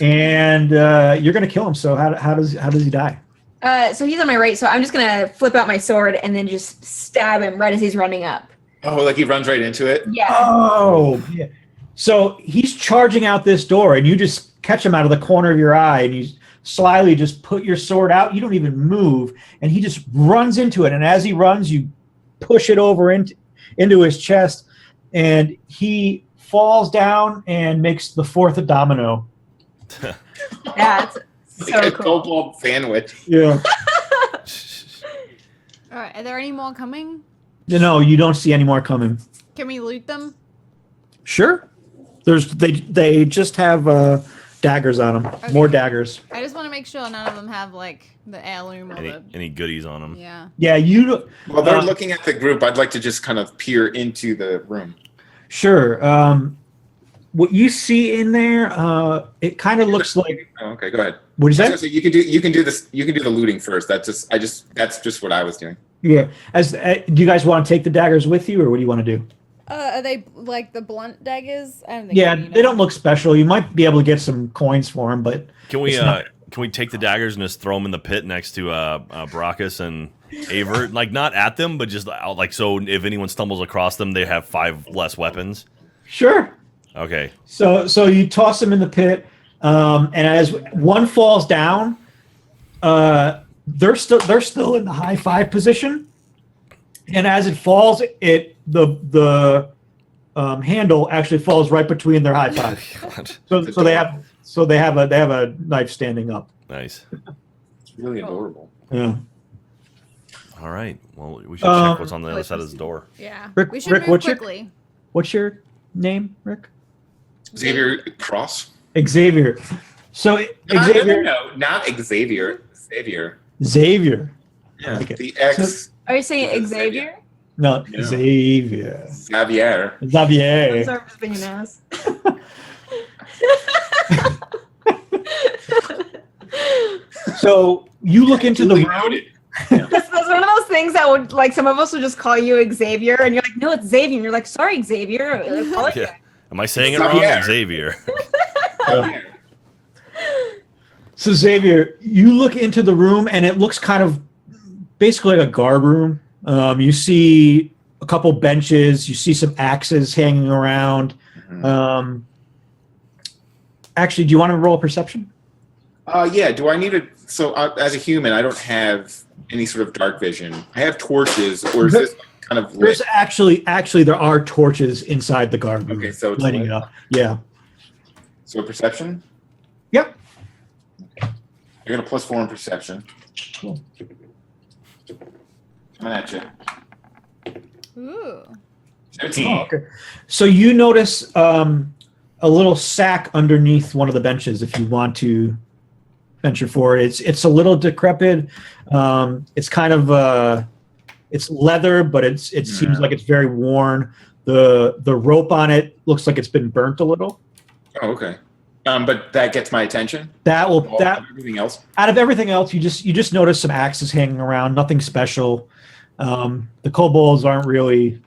And you're going to kill him. So how does he die? So he's on my right, so I'm just going to flip out my sword and then just stab him right as he's running up. Oh, like he runs right into it? Yeah. Oh, yeah. So he's charging out this door, and you just catch him out of the corner of your eye, and you slyly just put your sword out. You don't even move, and he just runs into it. And as he runs, you push it over into his chest, and he falls down and makes the 4th domino. That's Like so a cool. kobold sandwich. Yeah. All right. Are there any more coming? No, you don't see any more coming. Can we loot them? Sure. They just have daggers on them. Okay. More daggers. I just want to make sure none of them have like the heirloom or the. Any goodies on them? Yeah. Yeah, you. While they're looking at the group, I'd like to just kind of peer into the room. Sure. What you see in there, it kind of looks like. Oh, okay, go ahead. What is I was that? gonna say, you can do this. You can do the looting first. That's just what I was doing. Yeah. Do you guys want to take the daggers with you, or what do you want to do? Are they like the blunt daggers? I don't think. Yeah, we need they don't them. look special. You might be able to get some coins for them, but Can we It's not- can we take the daggers and just throw them in the pit next to Baracus and Aver? Like not at them, but just out, like so if anyone stumbles across them, they have 5 less weapons. sure. Okay. So you toss them in the pit, and as one falls down, they're still in the high 5 position, and as it falls, the handle actually falls right between their high 5. God. So they have a knife standing up. Nice. It's really adorable. Yeah. All right. Well, we should check what's on the other side of this door. Yeah. Rick- we should Rick, move what's your- quickly. What's your name, Rick? Xavier Cross. Xavier. So Xavier. No, not Xavier. Xavier. Xavier. Yeah. Okay. The X. Are you saying Xavier. Xavier? No, Yeah. Xavier. Xavier. Xavier. Sorry for being an ass. So you look into the Duly room. noted. That's one of those things that would like some of us would just call you Xavier, and you're like, no, it's Xavier. And you're like, sorry, Xavier. Like, call it- Yeah. Am I saying it Xavier. wrong? Xavier. Xavier. So Xavier, you look into the room and it looks kind of basically like a guard room. You see a couple benches. You see some axes hanging around. Actually, do you want to roll a perception? Yeah. Do I need a? So as a human, I don't have any sort of dark vision. I have torches, or is this kind of lit? There's actually there are torches inside the guard room. Okay, so it's lighting lit. it up. Yeah. So perception. Yep. I got a +4 in perception. Cool. Coming at you. Ooh. 17. Oh, okay. So you notice a little sack underneath one of the benches if you want to venture forward. It's a little decrepit. It's kind of it's leather, but it seems like it's very worn. The rope on it looks like it's been burnt a little. Oh, okay. But that gets my attention. Everything else. Out of everything else, you just notice some axes hanging around. Nothing special. The kobolds aren't really.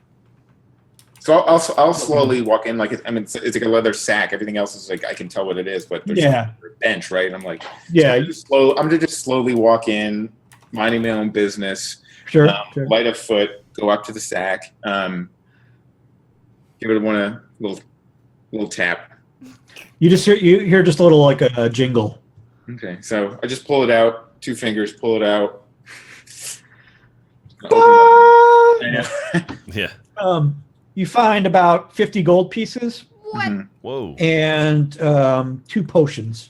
So I'll slowly walk in, like it's like a leather sack. Everything else is like I can tell what it is, but there's a bench, right? I'm like, yeah. So I'm gonna just slowly walk in, minding my own business. Sure. Light of foot, go up to the sack, give it a little tap. You hear just a little like a jingle. Okay, so I just pull it out, 2 fingers, pull it out. Yeah. You find about 50 gold pieces. What? Whoa. And 2 potions.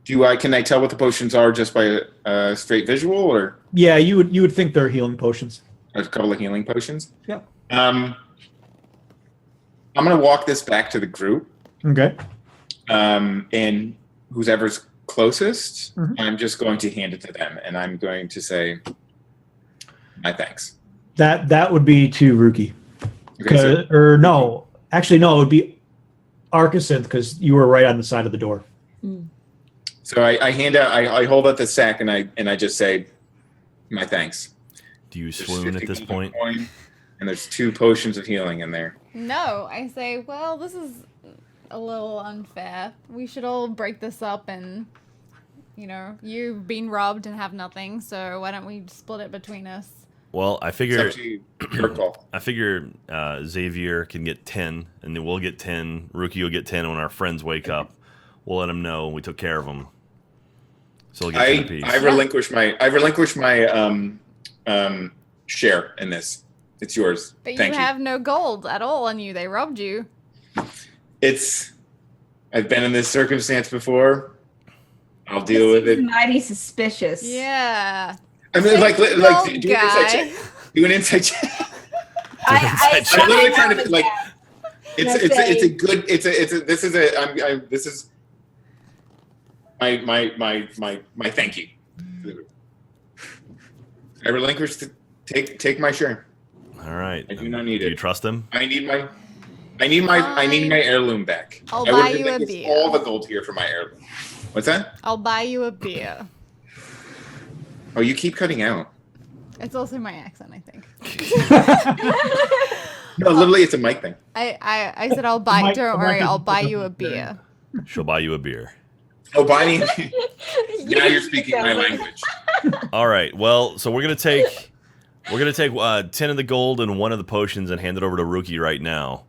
Can I tell what the potions are just by a straight visual, or? Yeah, you would think they're healing potions. A couple of healing potions. Yeah. I'm gonna walk this back to the group. Okay. And whoever's closest, Mhm. I'm just going to hand it to them, and I'm going to say, "My thanks." That would be to Ruki. Okay, so, Or no, actually no, it would be Archisynth because you were right on the side of the door. so I hold out the sack, and I just say, "My thanks." Do you There's swoon 50 at this gold point? coin, and there's 2 potions of healing in there. No, I say, well, this is a little unfair. We should all break this up and, you've been robbed and have nothing, so why don't we split it between us? Well, I It's figure up to you. Your call. Xavier can get 10, and then we'll get 10. Rookie will get 10 when our friends wake up. We'll let them know we took care of them. So we'll get 10 apiece. I relinquish my share in this. It's yours. But Thank you have no gold at all on you. They robbed you. I've been in this circumstance before. I'll deal with it. Mighty suspicious. Yeah. I mean, like do an Gold insight guy. check. Do an insight check. I I'm literally trying to like. This is my thank you. I relinquish take my share. All right. I do not need Do it. you trust him? I need my heirloom back. I'll I buy would you a relinquish beer. all the gold here for my heirloom. What's that? I'll buy you a beer. Oh, you keep cutting out. It's also my accent, I think. No, literally, it's a mic thing. I said I'll buy. Don't worry, I'll buy you a beer. She'll buy you a beer. Oh, buy me. Now you're speaking my language. All right. Well, so we're gonna take 10 of the gold and 1 of the potions and hand it over to Rookie right now,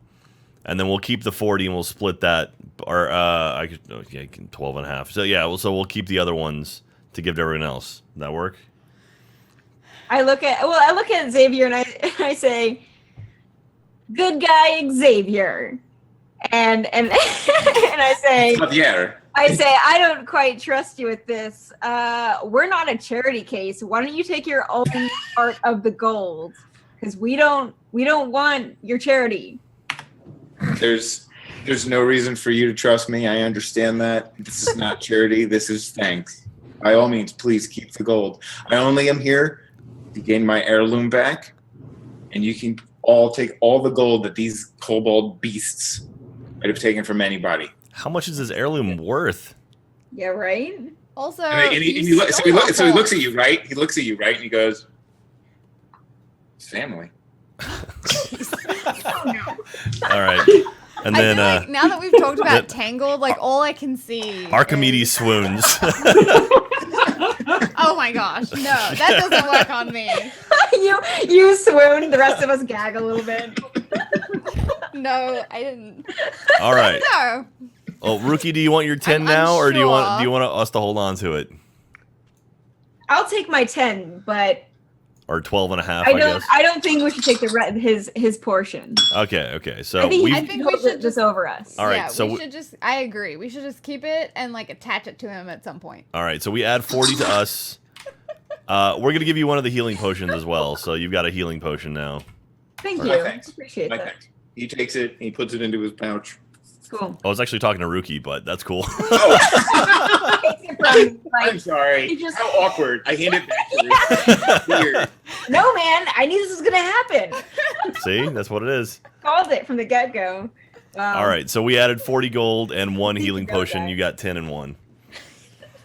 and then we'll keep the 40 and we'll split that. Or 12 and a half. So yeah, we'll keep the other ones to give to everyone else. Does that work? I look at Xavier and I say, "Good guy, Xavier," and I say, Javier. I don't quite trust you with this. We're not a charity case. Why don't you take your own part of the gold? Because we don't want your charity. There's no reason for you to trust me. I understand that. This is not charity. This is thanks. By all means, please keep the gold. I only am here to gain my heirloom back, and you can all take all the gold that these kobold beasts might have taken from anybody. How much is this heirloom worth? Yeah, right. Also, So he looks at you, right? He looks at you, right? And he goes, "It's family." All right. And I then feel like now that we've talked about Tangled, like all I can see. Archimedes is- swoons. Oh my gosh, no, that doesn't work on me. you swoon. The rest of us gag a little bit. No, I didn't. All right. No. Oh, Rookie, do you want your 10 I'm now, or do you want unsure. us to hold on to it? I'll take my 10, but Or 12 and a half, I I don't. guess. I don't think we should take his portion. Okay. So I think we I think we should this just- over us. All right, Yeah, so we we- should just. I agree. We should just keep it and like attach it to him at some point. All right, so we add 40 to us. We're going to give you one of the healing potions as well. So you've got a healing potion now. Thank My you. thanks. Appreciate My that. thanks. He takes it, he puts it into his pouch. Cool. I was actually talking to Rookie, but that's cool. I'm Like, sorry. he just- How awkward. I hand it back to Ruth. Weird. no, man. I knew this was gonna happen. See? That's what it is. Called it from the get go. All right, so we added 40 gold and one healing go, potion. guys. You got 10 and 1.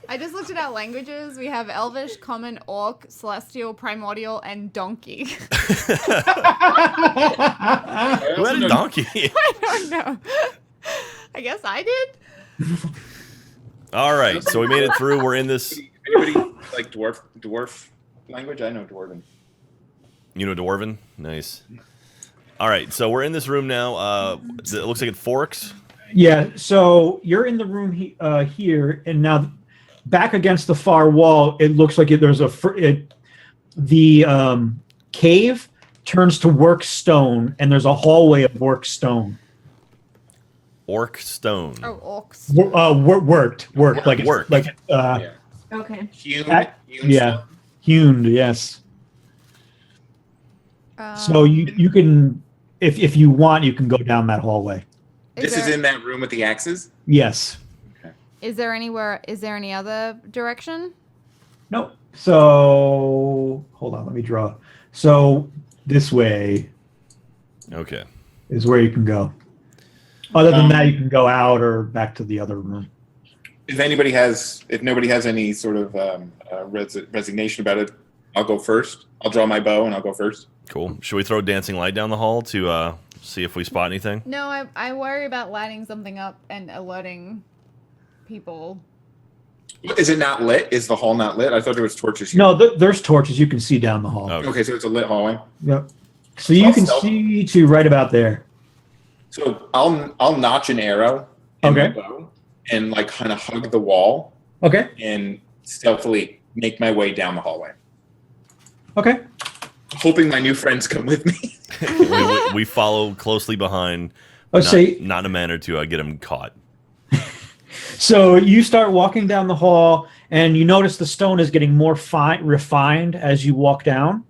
I just looked at our languages. We have Elvish, Common, Orc, Celestial, Primordial, and Donkey. Who had a donkey? I don't know. I guess I did. All right, so we made it through. We're in this. Anybody like dwarf language? I know dwarven. You know Dwarven? Nice. All right, so we're in this room now. It looks like it forks. Yeah, so you're in the room here, and now back against the far wall, it looks like there's the cave turns to work stone, and there's a hallway of work stone. Orc stone. Oh, orcs. Worked like Worked. like Yeah. Okay. Hewn, At- hewn yeah. stone. hewn. Yes. So you can, if you want, you can go down that hallway. This is in that room with the axes? Yes. Is there any other direction? No. So hold on, let me draw. So this way Okay. is where you can go. Other than that, you can go out or back to the other room. If nobody has any sort of resignation about it, I'll go first. I'll draw my bow and I'll go first. Cool. Should we throw dancing light down the hall to see if we spot anything? No, I worry about lighting something up and alerting people. Is it not lit? Is the hall not lit? I thought there was torches here. No, there's torches. You can see down the hall. Okay. Okay, so it's a lit hallway. Yep. So you can see to right about there. So I'll notch an arrow in Okay. my bow and like kind of hug the wall Okay. and stealthily make my way down the hallway, Okay. hoping my new friends come with me. we follow closely behind. Let's say Not in a manner to get him caught. so. You start walking down the hall, and you notice the stone is getting more refined as you walk down,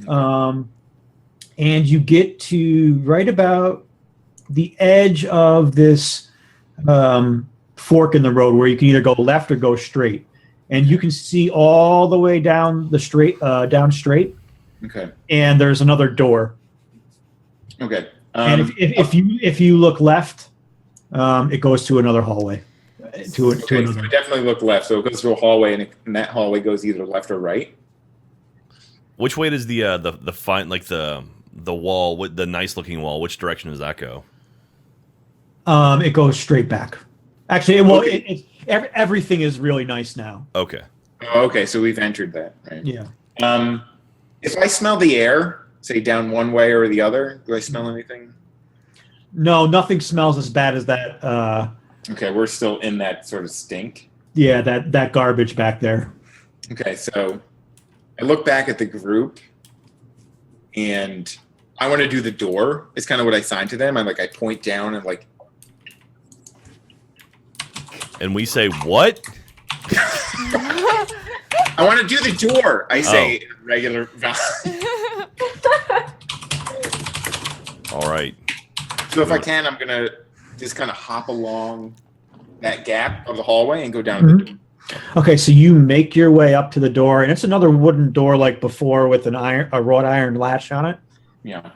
and you get to right about the edge of this fork in the road where you can either go left or go straight, and you can see all the way down the straight Okay. and there's another door. Okay. And if you look left, it goes to another hallway. To okay, so another. I definitely look left. So it goes through a hallway, and that hallway goes either left or right. Which way does the fine like the wall, with the nice looking wall? Which direction does that go? It goes straight back. Actually, everything is really nice now. Okay. Oh, okay, so we've entered that. Right. Yeah. If I smell the air, say down one way or the other, do I smell anything? No, nothing smells as bad as that. Okay, we're still in that sort of stink. Yeah, that garbage back there. Okay, so I look back at the group, and I want to do the door. It's kind of what I signed to them. I point down and like. And we say what? I want to do the door. I say in regular. All right. So if I can, I'm gonna just kind of hop along that gap of the hallway and go down to the door. Okay, so you make your way up to the door, and it's another wooden door like before with a wrought iron latch on it. Yeah.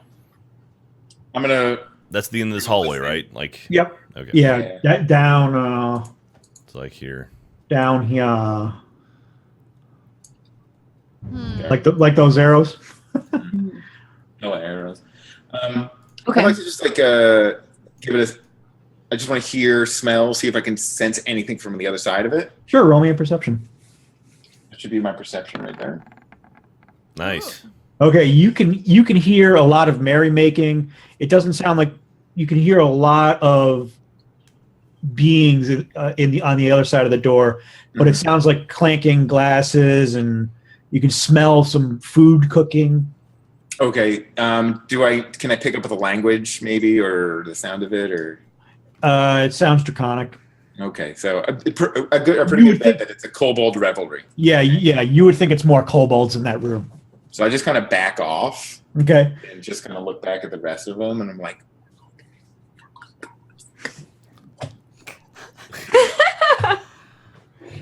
I'm gonna. That's the end of this hallway, right? Like. Yep. Okay. Yeah, that down It's like here. down here, Hmm. like those arrows. No arrows. I'd Okay. like to just give it a. I just want to hear, smell, see if I can sense anything from the other side of it. Sure, roll me a perception. That should be my perception right there. Nice. Okay, you can hear a lot of merrymaking. It doesn't sound like you can hear a lot of beings on the other side of the door, but it sounds like clanking glasses, and you can smell some food cooking. Okay. Can I pick up the language maybe, or the sound of it, or? It sounds draconic. Okay, so a pretty good bet that it's a kobold revelry. Yeah, you would think it's more kobolds in that room. So I just kind of back off. Okay. And just kind of look back at the rest of them, and I'm like,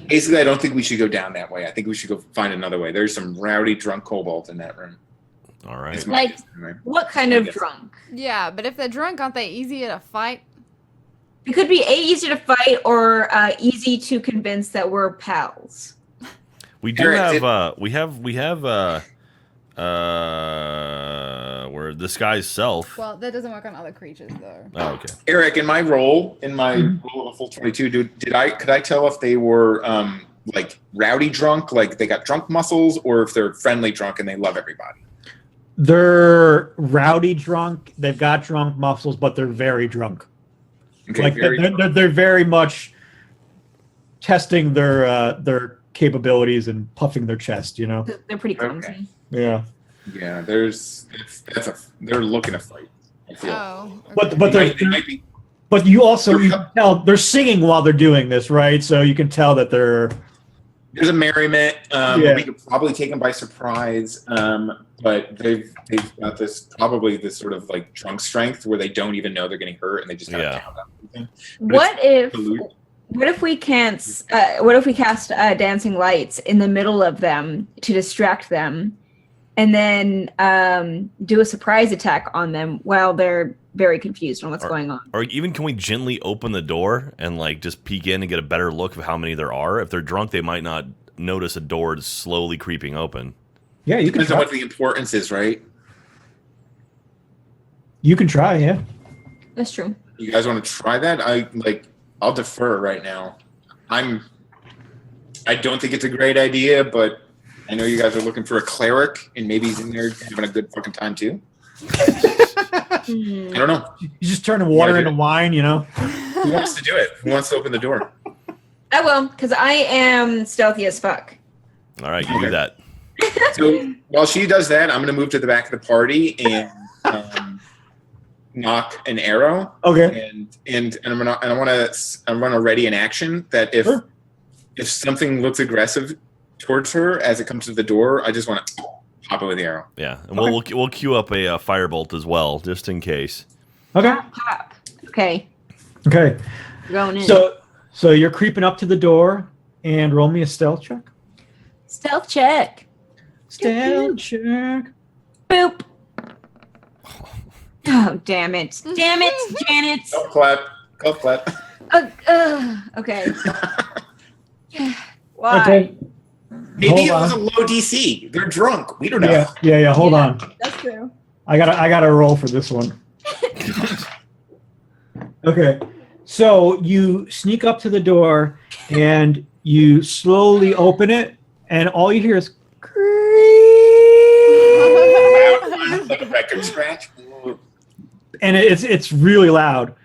basically, I don't think we should go down that way. I think we should go find another way. There's some rowdy, drunk kobolds in that room. All right. Like, what kind of drunk? Yeah, but if they're drunk, aren't they easy to fight? It could be easy to fight or easy to convince that we're pals. We do have where disguise self. Well, that doesn't work on other creatures, though. Oh, okay. Eric, in my roll of a full 22, could I tell if they were like rowdy drunk, like they got drunk muscles, or if they're friendly drunk and they love everybody? They're rowdy drunk. They've got drunk muscles, but they're very drunk. Okay, Like they're very much testing their capabilities and puffing their chest. You know. They're pretty clumsy. Okay. Yeah. Yeah, they're looking to fight. I feel. Oh. But okay. They might be. But you can tell they're singing while they're doing this, right? So you can tell that they're. There's a merriment. Yeah. We could probably take them by surprise, but they've got this sort of like drunk strength where they don't even know they're getting hurt and they just kind of count on everything. What if we cast dancing lights in the middle of them to distract them, and then do a surprise attack on them while they're very confused on what's going on? Or even can we gently open the door and like just peek in and get a better look of how many there are? If they're drunk, they might not notice a door slowly creeping open. Yeah, you can Depends on try. what the importance is, right? You can try, yeah. That's true. You guys want to try that? I'll defer right now. I don't think it's a great idea, but I know you guys are looking for a cleric, and maybe he's in there having a good fucking time too. I don't know. You just turn water into wine, you know? Who wants to do it? Who wants to open the door? I will, because I am stealthy as fuck. All right, you do that. So while she does that, I'm going to move to the back of the party and knock an arrow. Okay. And I want to ready an action that if something looks aggressive towards her as it comes to the door, I just want to pop it with the arrow. Yeah, and we'll queue up a firebolt as well, just in case. Okay. Pop. Okay. Okay. We're going in. So you're creeping up to the door, and roll me a stealth check. Stealth check. Stealth check. Boop. Oh, damn it. Damn it, Janet. Go clap. Go clap. Okay. Why? Okay. Maybe it was a low DC. They're drunk. We don't know. Yeah. Hold on. That's true. I gotta roll for this one. Okay. So you sneak up to the door and you slowly open it, and all you hear is Like a record scratch. and it's really loud.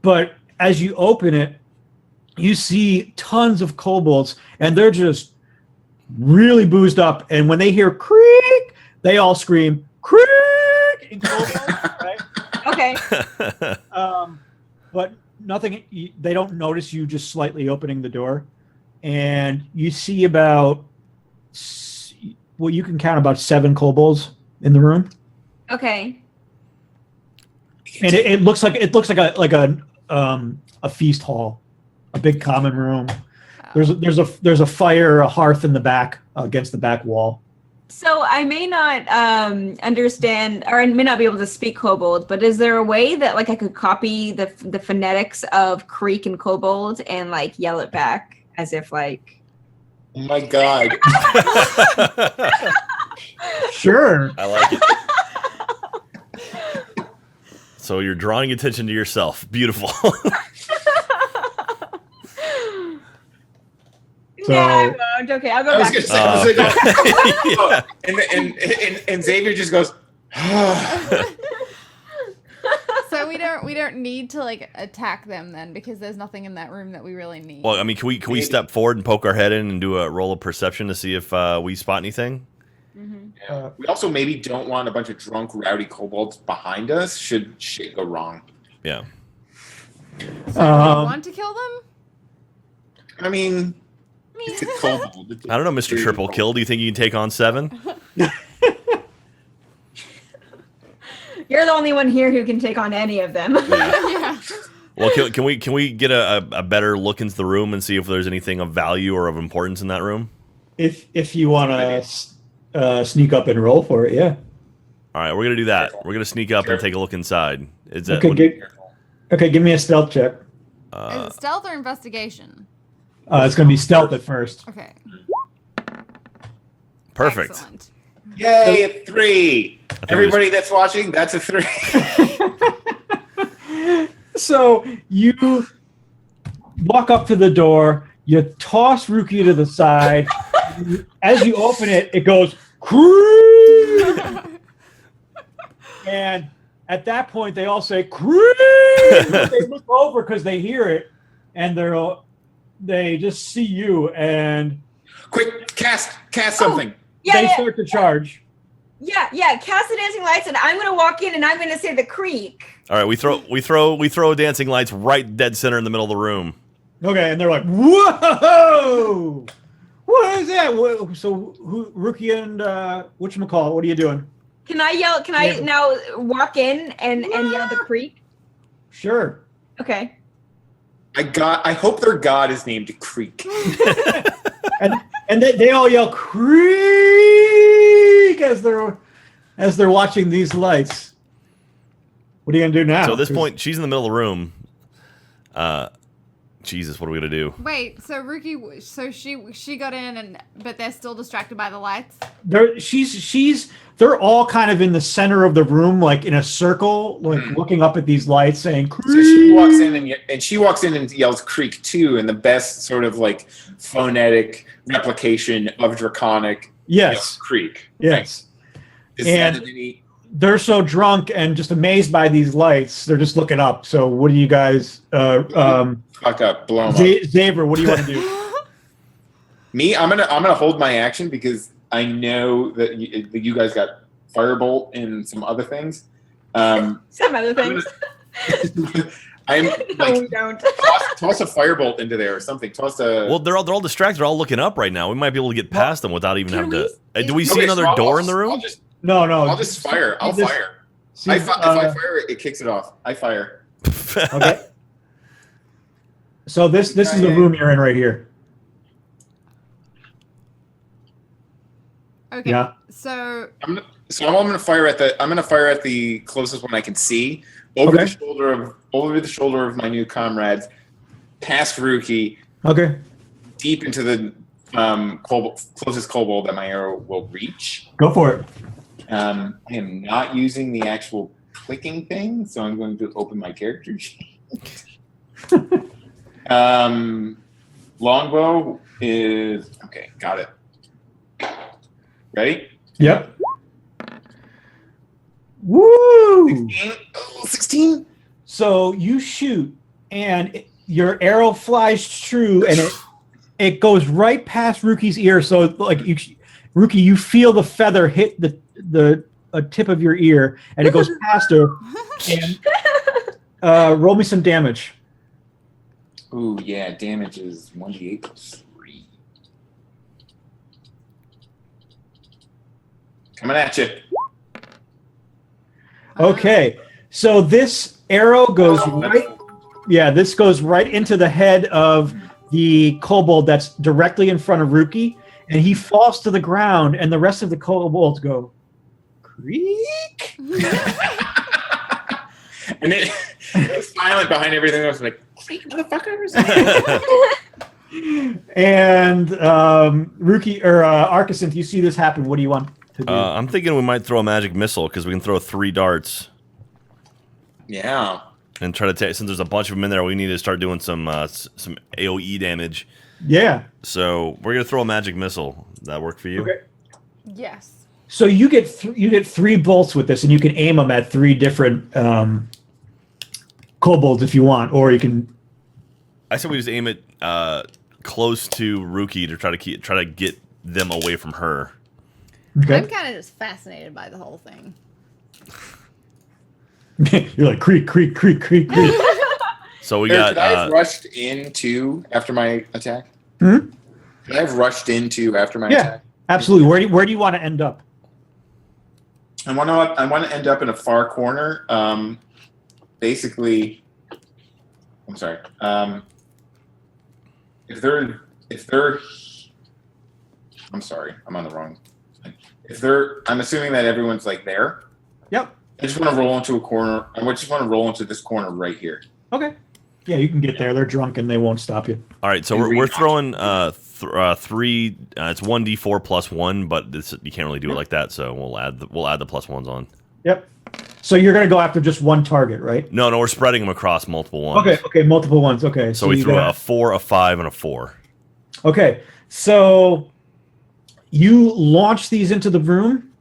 But as you open it, you see tons of kobolds, and they're just really boozed up. And when they hear creak, they all scream creak in kobolds, right? Okay. But nothing. They don't notice you just slightly opening the door, and you see about you can count about 7 kobolds in the room. Okay. And it looks like a feast hall, a big common room. There's a fire, a hearth in the back against the back wall. So I may not understand, or I may not be able to speak kobold, but is there a way that like I could copy the phonetics of creek and kobold and like yell it back as if like? Oh my god. Sure. I like it. So you're drawing attention to yourself. Beautiful. So- Yeah, I won't. Okay, I'll go I was back. gonna say, Yeah. and Xavier just goes. So we don't need to like attack them then because there's nothing in that room that we really need. Well, I mean, can we step forward and poke our head in and do a roll of perception to see if we spot anything? We also maybe don't want a bunch of drunk, rowdy kobolds behind us. Should shit go wrong? Yeah. So do you want to kill them? I mean, it's a kobold. I don't know, Mr. Triple Kill. Do you think you can take on 7? You're the only one here who can take on any of them. Yeah. Well, can we get a better look into the room and see if there's anything of value or of importance in that room? If you want to sneak up and roll for it, yeah. All right, we're gonna do that. We're gonna sneak up and take a look inside. Is that Okay, give me a stealth check. Is it stealth or investigation? It's going to be stealth at first. Okay. perfect? Excellent. Yay, a 3. Everybody that's watching, that's a 3. So you walk up to the door, you toss Ruki to the side. As you open it, it goes "Creep!" And at that point, they all say "Creep!" They look over because they hear it, and they just see you, and Quick, cast something. Yeah, they yeah, start to charge. yeah. Cast the dancing lights, and I'm gonna walk in, and I'm gonna say the creek. All right, we throw dancing lights right dead center in the middle of the room. Okay, and they're like, "Whoa! What is that?" So, Ruki and whatchamacallit, what are you doing? Can I yell? Can I now walk in and yell the creek? Sure. Okay. I hope their god is named Creek. And they all yell "Creek" as they're watching these lights. What are you gonna do now? So at this point, she's in the middle of the room. Jesus, what are we gonna do? Wait, so Ruki, so she got in, but they're still distracted by the lights. They're all kind of in the center of the room, like in a circle, like looking up at these lights, saying "Creek." So she walks in and yells Creek too, in the best sort of like phonetic replication of Draconic. Yes. Creek. Yes. Is And- that any? They're so drunk and just amazed by these lights, they're just looking up. So, what do you guys? Fuck up, blow 'em up. Xavier, what do you want to do? Me, I'm gonna hold my action because I know that you guys got Firebolt and some other things. Some other things. I'm No, like we don't. toss a Firebolt into there or something. Toss a. Well, they're all distracted. They're all looking up right now. We might be able to get past them without even having to. Do we see Okay, another so door in the room? No. I'll just fire. I'll just- fire. See, If I fire it, it kicks it off. I fire. okay. So this is the room you're in right here. Okay. Yeah. So I'm gonna fire at the closest one I can see, over Okay. the shoulder of my new comrades, past Ruki, Okay. deep into the closest kobold that my arrow will reach. Go for it. I am not using the actual clicking thing, so I'm going to open my character sheet. Longbow is okay. Got it. Ready? Yep. Woo! 16? So you shoot, and your arrow flies true, and it goes right past Ruki's ear. So like Ruki, you feel the feather hit the tip of your ear, and it goes past her. And roll me some damage. Ooh, yeah. Damage is 1d8 plus 3. Coming at you. Okay, so this arrow goes right. Yeah, this goes right into the head of the kobold that's directly in front of Ruki, and he falls to the ground, and the rest of the kobolds go, "Creak!" And it's silent behind everything else. Like, "Creek, motherfuckers." And Ruki or Archisynth, you see this happen. What do you want to do? I'm thinking we might throw a magic missile because we can throw 3 darts. Yeah. And try to take, since there's a bunch of them in there, we need to start doing some AoE damage. Yeah. So we're gonna throw a magic missile. That work for you? Okay. Yes. So you get 3 bolts with this, and you can aim them at 3 different kobolds if you want, or you can. I said we just aim it close to Ruki to try to get them away from her. Okay. I'm kind of just fascinated by the whole thing. You're like creak, creak, creak, creak, creak. So we Could I got. have rushed into after my attack? Hmm? Could I have rushed into after my Yeah. attack? Absolutely. Where do you want to end up? I want to end up in a far corner. Basically, I'm sorry. If they're, I'm sorry, I'm on the wrong. I'm assuming that everyone's like there. Yep. I just want to roll into a corner. I just want to roll into this corner right here. Okay. Yeah, you can get there. They're drunk and they won't stop you. All right, so we're throwing 3. It's 1d4 plus 1, but you can't really do it like that. So we'll add the +1s on. Yep. So you're gonna go after just one target, right? No, we're spreading them across multiple ones. Okay, multiple ones. Okay. So we you threw got- a 4, a 5, and a 4. Okay, so you launch these into the room,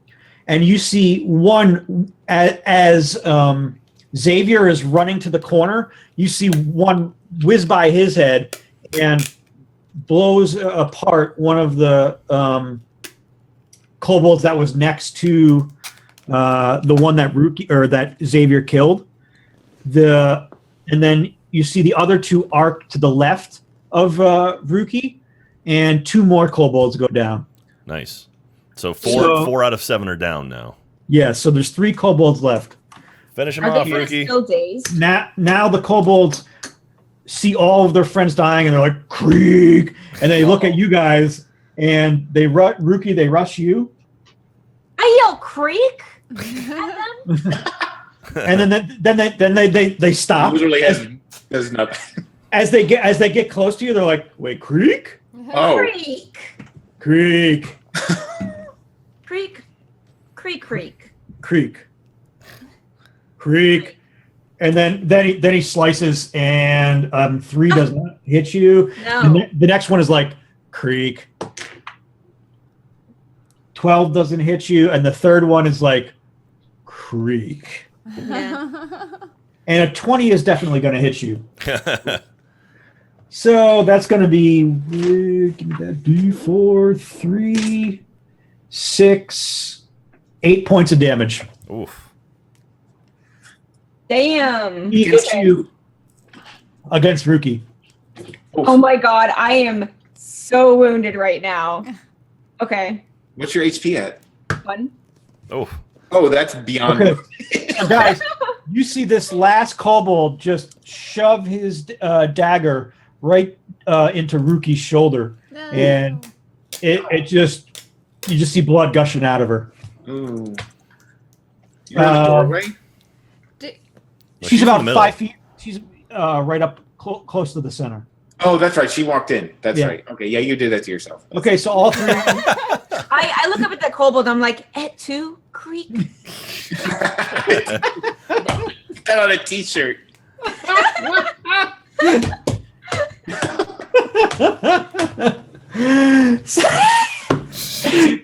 and you see one as Xavier is running to the corner. You see one whiz by his head and blows apart one of the kobolds that was next to the one that that Xavier killed. And then you see the other 2 arc to the left of Ruki, and 2 more kobolds go down. Nice. So 4 out of 7 are down now. Yeah, so there's 3 kobolds left. Finish him Are off, they Ruki. still dazed? Now the kobolds see all of their friends dying, and they're like, creak, and they look at you guys, and they Ruki, they rush you, I yell creak at them. and then they stop. Literally has nothing. As they get close to you, they're like, wait, creak, Oh. Creak. creak, Creak. Creak. Creak. creak, creak, and then he slices, and 3 does not hit you. No. The next one is like creak. 12 doesn't hit you, and the third one is like creak. Yeah. And a 20 is definitely going to hit you. So that's going to be, give me that D4, 3, 6, 8 points of damage. Oof. Damn. He hits you against Ruki. Oh my god, I am so wounded right now. Okay. What's your HP at? 1. Oof. Oh, that's beyond. Okay. So guys, you see this last kobold just shove his dagger right into Ruki's shoulder, No. and you just see blood gushing out of her. Ooh. You're in the doorway? No, She's in about the middle. 5 feet. She's right up close to the center. Oh, that's right. She walked in. That's Yeah. right. Okay, yeah, you did that to yourself. Okay, so all 3 of you, I look up at that kobold, I'm like, et tu, creak. Put that on a t-shirt.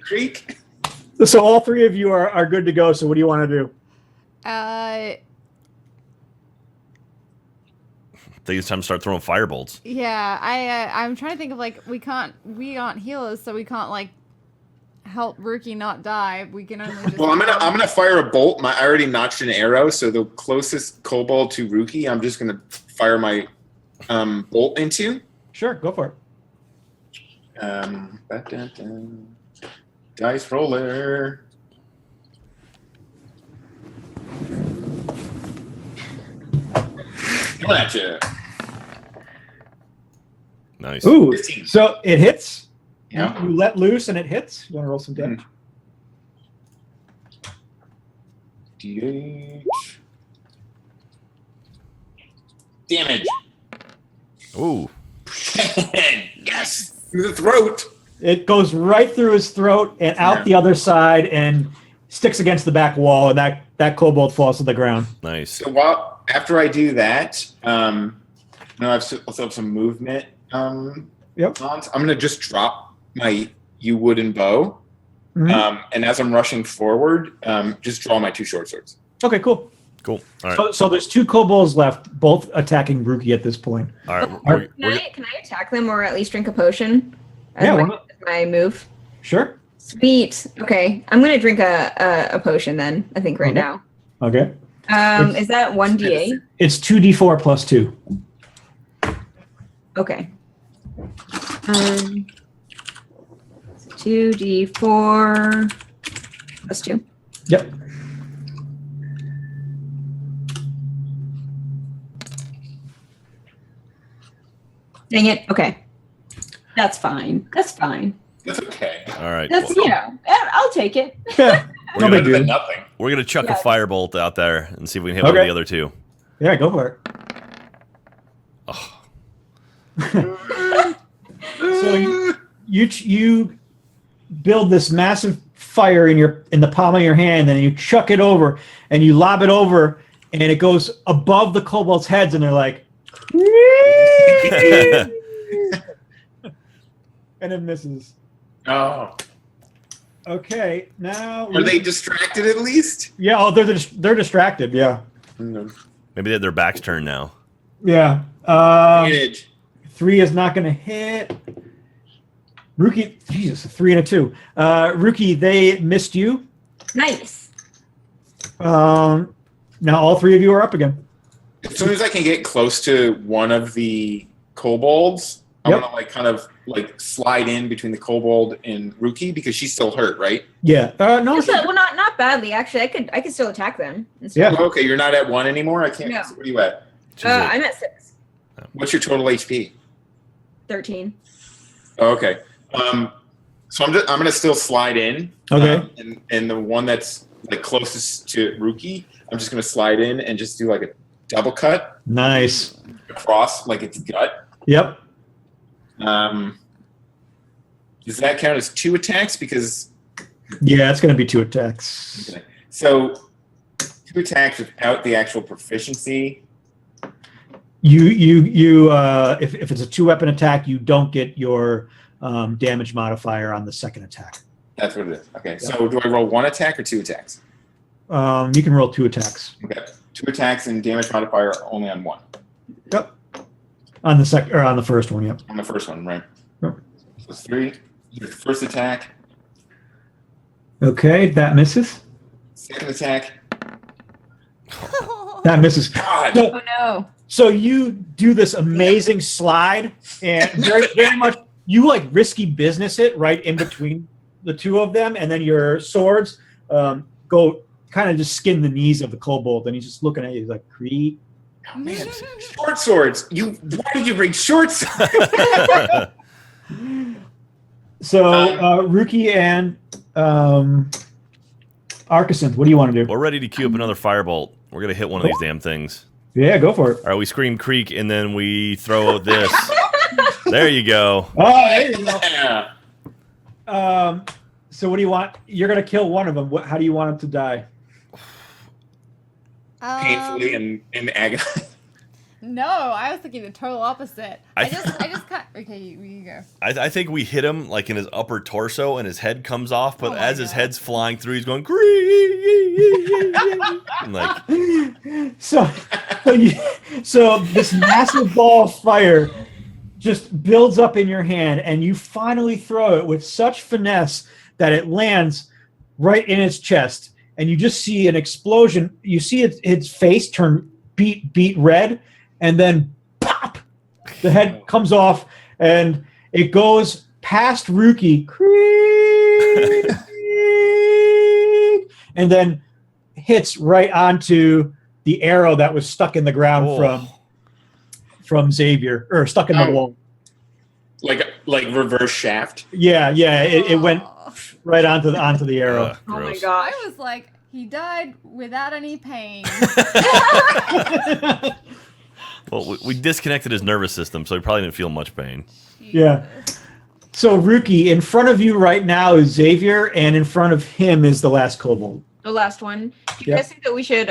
Creek. so all 3 of you are good to go. So what do you want to do? I think it's time to start throwing firebolts. Yeah, I'm trying to think of like we aren't healers, so we can't like help Ruki not die. We can only just Well, I'm gonna fire a bolt. I already notched an arrow, so the closest kobold to Ruki, I'm just gonna fire my bolt into. Sure, go for it. Dice roller. Coming at you. Nice. Ooh, 15. so it hits. Yeah. You let loose and it hits. You want to roll some damage? DH. Damage. Ooh. Yes. Through the throat. It goes right through his throat and out Yeah. the other side and sticks against the back wall, and that kobold falls to the ground. Nice. So while after I do that, I also have some movement. Yep. I'm going to just drop my yew wooden bow. Mhm. And as I'm rushing forward, just draw my 2 short swords. Okay, cool. Cool. All right. So there's 2 kobolds left, both attacking Rookie at this point. All right. Can I attack them or at least drink a potion? As Yeah, my, why not? as my move. Sure. Sweet. Okay, I'm gonna drink a potion then. I think right now. Okay. Is that 1d8? It's 2d4 plus 2. Okay. 2d4 plus 2. Yep. Dang it. Okay. That's fine. That's fine. That's okay. All right. That's, I'll take it. Yeah. No big Better than deal. nothing. We're gonna chuck a Yeah. firebolt out there and see if we can hit one of Okay. the other 2. Yeah, go for it. So you build this massive fire in the palm of your hand, and you chuck it over, and you lob it over, and it goes above the kobolds' heads, and they're like, and it misses. Oh. Okay, now Are they distracted at least? Yeah, oh, they're distracted. Yeah, No. Maybe they have their backs turned now. yeah. Advantage. 3 is not going to hit. Rookie, Jesus, a 3 and a 2. Rookie, they missed you. Nice. Now all 3 of you are up again. As soon as I can get close to one of the kobolds, I Yep. want to kind of slide in between the kobold and Rookie because she's still hurt, right? Yeah. No. Well, not badly actually. I could still attack them. Yeah. Oh, okay, you're not at 1 anymore. I can't. No. Where are you at? She's a- I'm at 6. What's your total HP? 13. Oh, okay. So I'm gonna still slide in. Okay. And the one that's closest to Rookie, I'm just gonna slide in and just do a double cut Nice. across its gut. Yep. Does that count as 2 attacks? Because Yeah, it's going to be 2 attacks. okay. So 2 attacks without the actual proficiency. If it's a 2-weapon attack, you don't get your damage modifier on the second attack. That's what it is. Okay. So do I roll 1 attack or 2 attacks? You can roll 2 attacks. Okay. 2 attacks and damage modifier only on 1. Yep. On the second or on the first one. Yep. On the first one, right? Yep. So it's 3. Your first attack. Okay, that misses. Second attack. That misses. God. So, Oh no. so you do this amazing slide, and very, very much you risky business it right in between the 2 of them, and then your swords go kind of just skin the knees of the kobold, and he's just looking at you. He's like, "Creep." Oh, man. Short swords. Why did you bring short swords? So Rookie and Archisynth, what do you want to do? We're ready to queue up another firebolt. We're gonna hit one of these damn things. Yeah, go for it. All right, we scream creek and then we throw this. There you go. Oh, there you go. Yeah. So what do you want? You're going to kill one of them. How do you want him to die? Painfully and in agony. No, I was thinking the total opposite. I I just cut. Okay, you go. I think we hit him in his upper torso and his head comes off, but Oh my as his God. head's flying through, he's going creek. So this massive ball of fire just builds up in your hand, and you finally throw it with such finesse that it lands right in its chest, and you just see an explosion. You see its face turn beet red, and then pop, the head comes off, and it goes past Rookie, and then hits right onto the arrow that was stuck in the ground Oh. from Xavier, or stuck in the wall. Like reverse shaft. Yeah, it went Aw. right onto the arrow. Ugh, Oh my gross. gosh. I was like, he died without any pain. Well, we disconnected his nervous system, so he probably didn't feel much pain. Yeah. So Rookie, in front of you right now is Xavier, and in front of him is the last kobold. The last one. Do you Yep. guys think that we should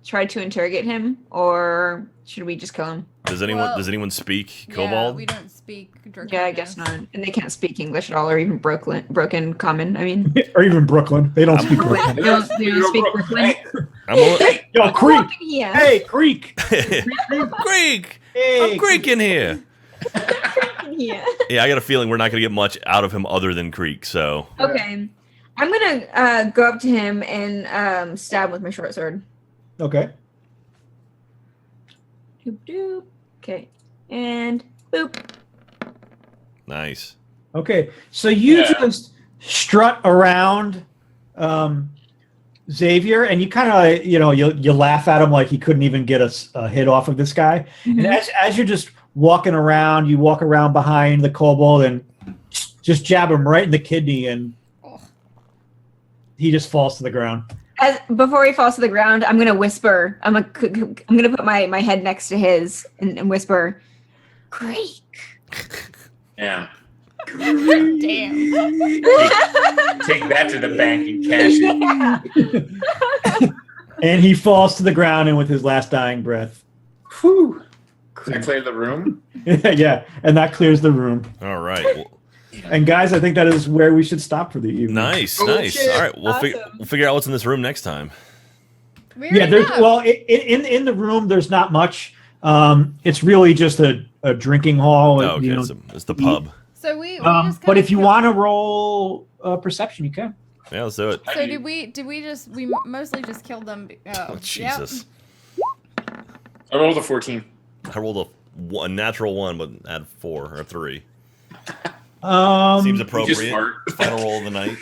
try to interrogate him, or should we just kill him? Does anyone speak Yeah, Kobold? we don't speak Draconius. Yeah, I guess not. And they can't speak English at all, or even broken common. I mean, Or even Brooklyn. They don't speak they Brooklyn. don't speak Brooklyn. I'm a, Yo, Creek. Yeah. Hey, Creek. Greek. Hey, I'm Greek in here. Yeah. Yeah, I got a feeling we're not gonna get much out of him other than Creek. So Okay. I'm gonna go up to him and stab him with my short sword. Okay. Doop doop. Okay. And boop. nice. Okay. So you Yeah. just strut around Xavier, and you kind of, you laugh at him like he couldn't even get a hit off of this guy. And as you're just walking around, you walk around behind the kobold and just jab him right in the kidney, and he just falls to the ground. Before he falls to the ground, I'm gonna whisper. I'm gonna put my head next to his and whisper, "Greek." Yeah. Damn. Take that to the bank and cash it. Yeah. And he falls to the ground, and with his last dying breath. Whew. Does that clear the room? Yeah, and that clears the room. All right. Well, And guys, I think that is where we should stop for the evening. nice, Oh, nice. shit. All right, we'll Awesome. figure out what's in this room next time. We Yeah, already there's know. in the room there's not much. It's really just a drinking hall. Oh, okay, it's the pub. So we just but kinda if you killed- want to roll perception, you can. Yeah, let's do it. So did we mostly just killed them? Oh, Jesus. I rolled a 14. I rolled a natural 1, but add 4 or 3. Seems You just appropriate. fart. Final roll of the night.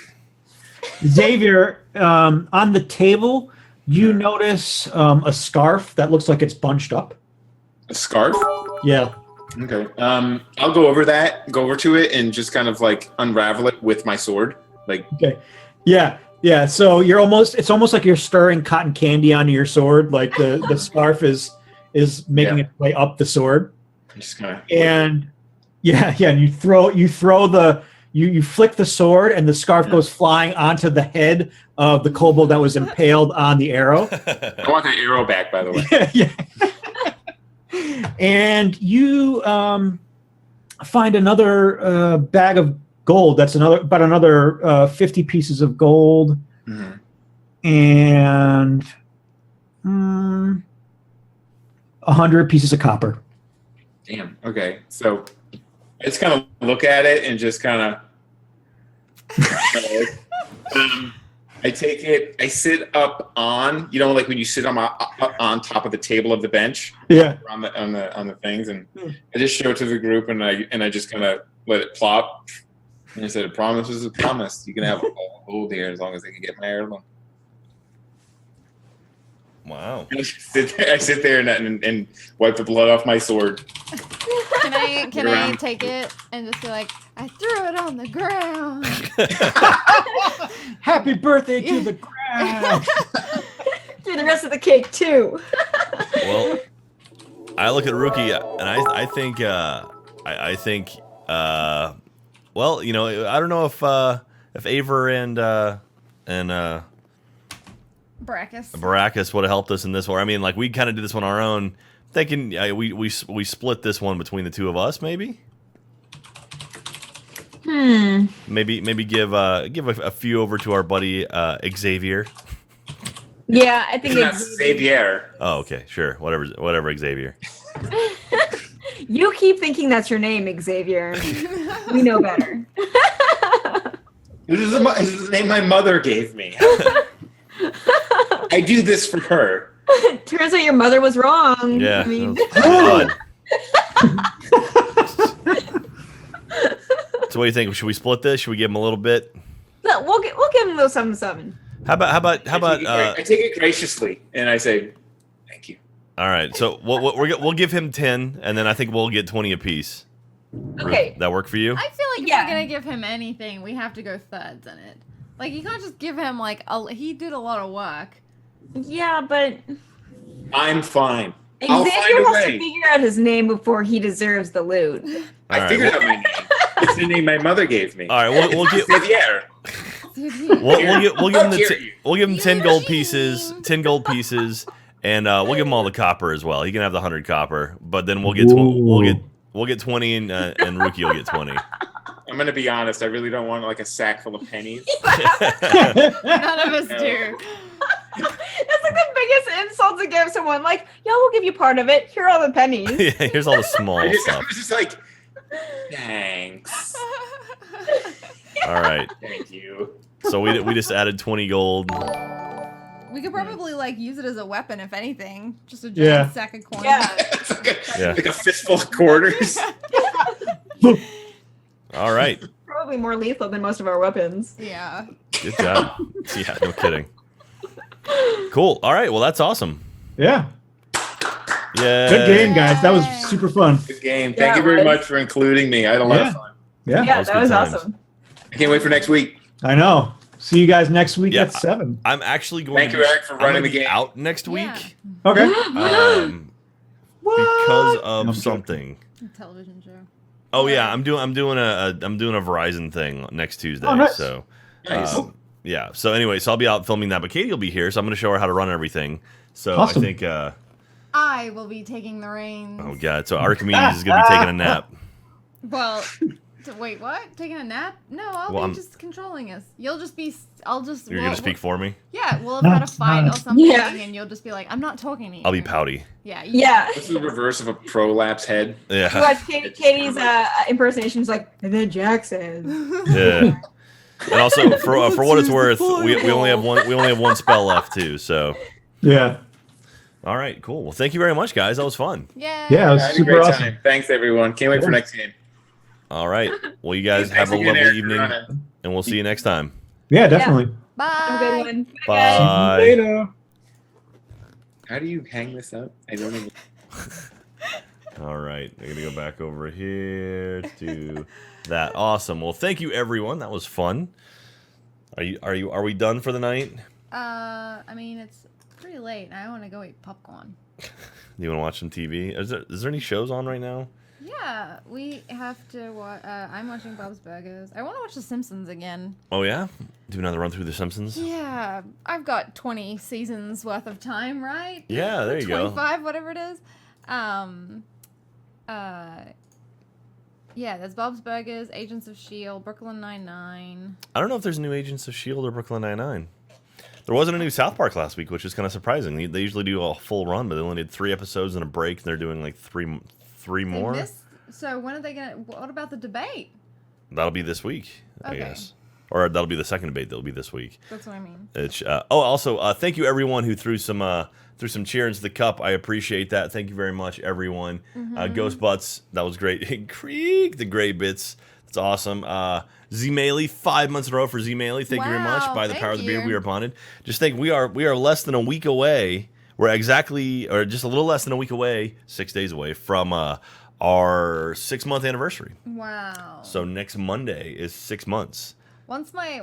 Xavier, on the table, you notice a scarf that looks like it's bunched up. A scarf? Yeah. Okay. I'll go over to it and just kind of like unravel it with my sword. Like, Okay. Yeah. Yeah. So it's almost like you're stirring cotton candy onto your sword. Like the scarf is making Yeah. its way up the sword. just kind of. And and you flick the sword, and the scarf goes flying onto the head of the kobold that was impaled on the arrow. I want that arrow back, by the way. Yeah. And you find another bag of gold. That's about another 50 pieces of gold Mhm. and 100 pieces of copper. Damn. Okay. So I just kind of look at it and just kind of. I take it. I sit up on, like when you sit on top of the table of the bench, Yeah. on the things, and I just show it to the group, and I just kind of let it plop. And I said, "A promise is a promise. You can have all gold here as long as they can get my heirloom." Wow. I sit there and wipe the blood off my sword. Can I Around. take it and just be like, I threw it on the ground. Happy birthday to the ground. Do the rest of the cake too. Well, I look at Rookie, and I think, well, I don't know if Aver and Brachus. Baracus would have helped us in this one. I mean, like, we kind of did this one on our own. Thinking we split this one between the two of us, maybe. Maybe give a few over to our buddy Xavier. Yeah, I think That's Xavier. Oh, okay, sure, whatever, Xavier. You keep thinking that's your name, Xavier. We know better. This is the name my mother gave me. I do this for her. Turns out your mother was wrong. Yeah. I mean, Fun. So what do you think? Should we split this? Should we give him a little bit? no, we'll give him a little 7-7. How about? I take it graciously and I say, "Thank you." All right. So we'll give him 10, and then I think we'll get 20 apiece. Okay. That work for you? I feel like if Yeah. we're gonna give him anything, we have to go thuds in it. Like you can't just give him he did a lot of work. Yeah, but I'm fine. I'll Xavier find a has way. to figure out his name before he deserves the loot. All I right, figured out my name. It's the name my mother gave me. All right. We'll give. Xavier. We'll give him How dare you. we'll give him 10 gold Eugene. pieces, 10 gold pieces, and we'll give him all the copper as well. He can have the 100 copper, but then we'll get we'll get 20 and Ruki will get 20. I'm gonna be honest. I really don't want like a sack full of pennies. None of us do. That's like the biggest insult to give someone. Like, yeah, we'll give you part of it. Here are all the pennies. Yeah, here's all the small I stuff. was just like, thanks, All right, thank you. so we just added 20 gold. We could probably like use it as a weapon, if anything. Just a giant Yeah. sack of coins. Yeah. It's like Yeah. like a fistful of quarters. All right, Probably more lethal than most of our weapons. Yeah. good job. Yeah, no kidding. Cool. All right, well that's awesome. Yeah. Yeah. Good game, guys. That was super fun. Good game. Yeah, Thank you it very was. much for including me. I had a lot of fun. Yeah. Yeah, was that good was times. awesome. I can't wait for next week. I know. See you guys next week Yeah. at 7. I'm actually going Thank to you, Eric, for I'm running gonna the be game. out next week Yeah. Okay. because of I'm joking. something. A television show. Oh yeah, I'm doing a Verizon thing next Tuesday. Oh, nice. So Nice. yeah. So anyway, so I'll be out filming that, but Katie will be here, so I'm going to show her how to run everything. So Awesome. I think I will be taking the reins. oh god, so Archimedes is going to be taking a nap. Well, wait, what? Taking a nap? No, I'll Well, be I'm- just controlling us. You'll just be. I'll just. You're going to speak for me? Yeah, we'll have had a fight or Nice. something, Yeah. and you'll just be like, "I'm not talking to you." I'll be pouty. Yeah. Yeah. This is the reverse of a prolapse head. Yeah. Watch Katie's impersonation is like, and then Jack says. Yeah. And also for what it's worth, we only have one spell left too. So Yeah. all right, cool. Well, thank you very much, guys. That was fun. Yeah. Yeah, it was I had a super great awesome. time. Thanks, everyone. Can't wait for next game. All right. Well, you guys Thanks have a again, lovely Eric, for evening, running. and we'll see you next time. Yeah, definitely. Bye. Have a good one. Bye. Later. How do you hang this up? I don't even. All right, I'm gonna go back over here to that. Awesome. Well, thank you, everyone. That was fun. Are we done for the night? I mean, it's pretty late, and I want to go eat popcorn. Do you want to watch some TV? Is there any shows on right now? Yeah, we have to watch. I'm watching Bob's Burgers. I want to watch The Simpsons again. Oh yeah, do another run through The Simpsons. Yeah, I've got 20 seasons worth of time, right? Yeah, there you go. 25, whatever it is. Yeah, there's Bob's Burgers, Agents of S.H.I.E.L.D., Brooklyn Nine-Nine. I don't know if there's new Agents of S.H.I.E.L.D. or Brooklyn Nine-Nine. There wasn't a new South Park last week, which is kind of surprising. They usually do a full run, but they only did 3 episodes and a break, and they're doing like three They more. So when are they gonna? What about the debate? That'll be this week, I Okay. guess. Or that'll be the second debate. That'll be this week. That's what I mean. It's, also, thank you everyone who threw some cheer into the cup. I appreciate that. Thank you very much, everyone. Ghost Butts, that was great. Creek, the great bits. That's awesome. Z-Mailey, 5 months in a row for Z-Mailey. Thank you very much. Wow, By the thank power of the beard, you. we are bonded. Just think, we are less than a week away. We're exactly, or just a little less than a week away, 6 days away from our 6-month anniversary. Wow. So next Monday is 6 months. Once my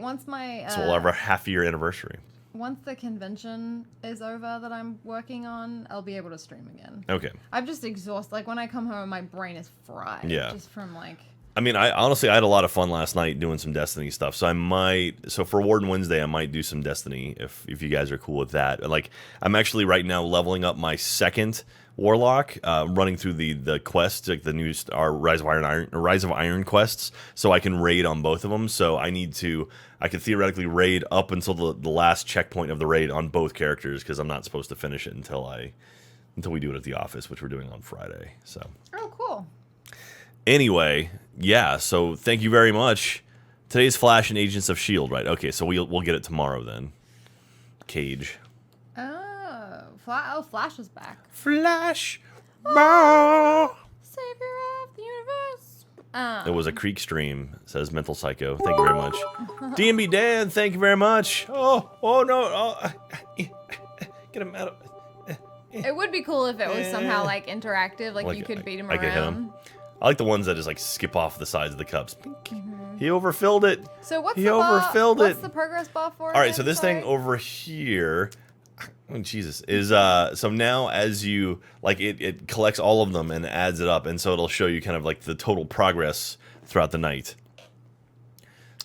So we'll have our half-year anniversary. once the convention is over that I'm working on, I'll be able to stream again. Okay. I'm just exhausted. Like when I come home, my brain is fried. Yeah. Just from like. I mean, I honestly had a lot of fun last night doing some Destiny stuff. So I might, so for Warden Wednesday, I might do some Destiny if you guys are cool with that. Like, I'm actually right now leveling up my second Warlock, running through the quests, like the new Rise of Iron quests, so I can raid on both of them. So I could theoretically raid up until the last checkpoint of the raid on both characters, because I'm not supposed to finish it until we do it at the office, which we're doing on Friday. So. Oh, cool. Anyway, yeah, so thank you very much. Today's Flash and Agents of S.H.I.E.L.D., right? Okay, so we'll get it tomorrow then. Cage. Oh, Flash is back. Flash! Savior of the universe. It was a Creek stream, says Mental Psycho. Thank you very much. D&B Dan, thank you very much. Oh no. Get him out of... It would be cool if it was somehow like interactive, like you could beat him I could hit around. him. I like the ones that just like skip off the sides of the cups. He overfilled it. So what's He the overfilled what's it. the progress bar for? All right, again? so this Sorry. thing over here, oh, Jesus, is so now as you like it collects all of them and adds it up, and so it'll show you kind of like the total progress throughout the night.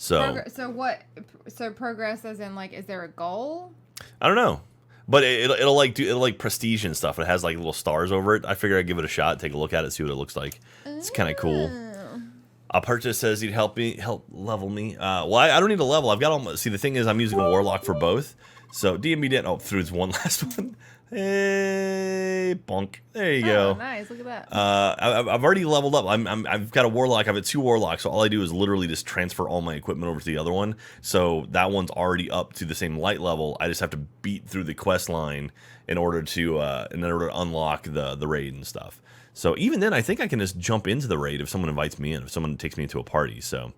So So what? So progress as in like, is there a goal? I don't know, but it'll like prestige and stuff. It has like little stars over it. I figure I'd give it a shot, take a look at it, see what it looks like. It's kind of cool. Purchase says he'd help level me. Well, I don't need a level. I've got all. See, the thing is, I'm using a warlock for both. So DMB didn't. Oh, through one last one. Hey, bonk. There you go. Nice. Look at that. I've already leveled up. I've got a warlock. I've got 2 warlocks. So all I do is literally just transfer all my equipment over to the other one. So that one's already up to the same light level. I just have to beat through the quest line in order to unlock the raid and stuff. So even then, I think I can just jump into the raid if someone invites me in, if someone takes me into a party. So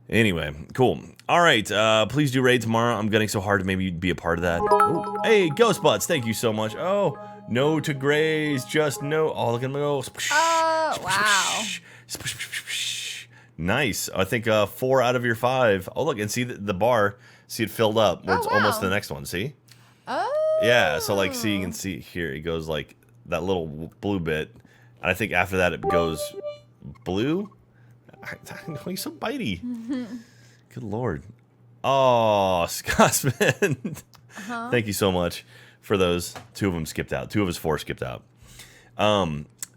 anyway, cool. All right, please do raid tomorrow. I'm getting so hard to maybe be a part of that. Ooh, hey, Ghost Butts, thank you so much. Oh, no to graze, just no. Oh, look at him go. Oh, wow. Nice. I think 4 out of your 5. Oh, look, and see the bar. See it filled up where it's almost the next one, see? Oh. Yeah, so like, see, you can see here, it goes like that little blue bit. And I think after that it goes blue. He's so bitey. Good Lord. Oh, Scotsman. Thank you so much for those. 2 of them skipped out. 2 of his 4 skipped out.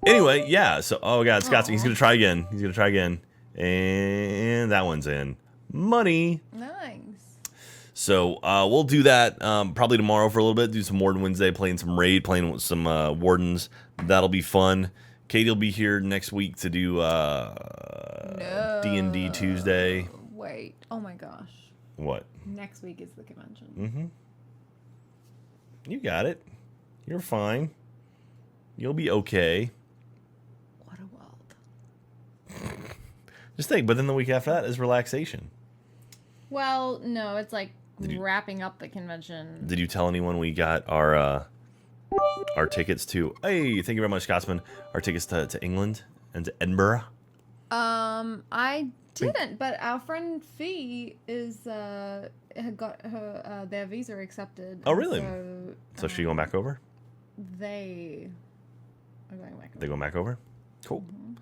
Anyway, yeah. So, oh God, Scotsman. He's gonna try again. He's gonna try again, and that one's in. Money. Nice. So we'll do that probably tomorrow for a little bit. Do some Warden Wednesday, playing some raid, playing with some wardens. That'll be fun. Katie will be here next week to do D&D Tuesday. Wait. Oh my gosh. What? Next week is the convention. Mm-hmm. You got it. You're fine. You'll be okay. What a world. Just think, but then the week after that is relaxation. Well, no, it's like wrapping up the convention. Did you tell anyone we got our tickets to? Hey, thank you very much, Scotsman. Our tickets to England and to Edinburgh. I didn't, but our friend Fee is had got her their visa accepted. Oh, really? So she going back over? They are going back over. They go back over? Cool. Mm-hmm.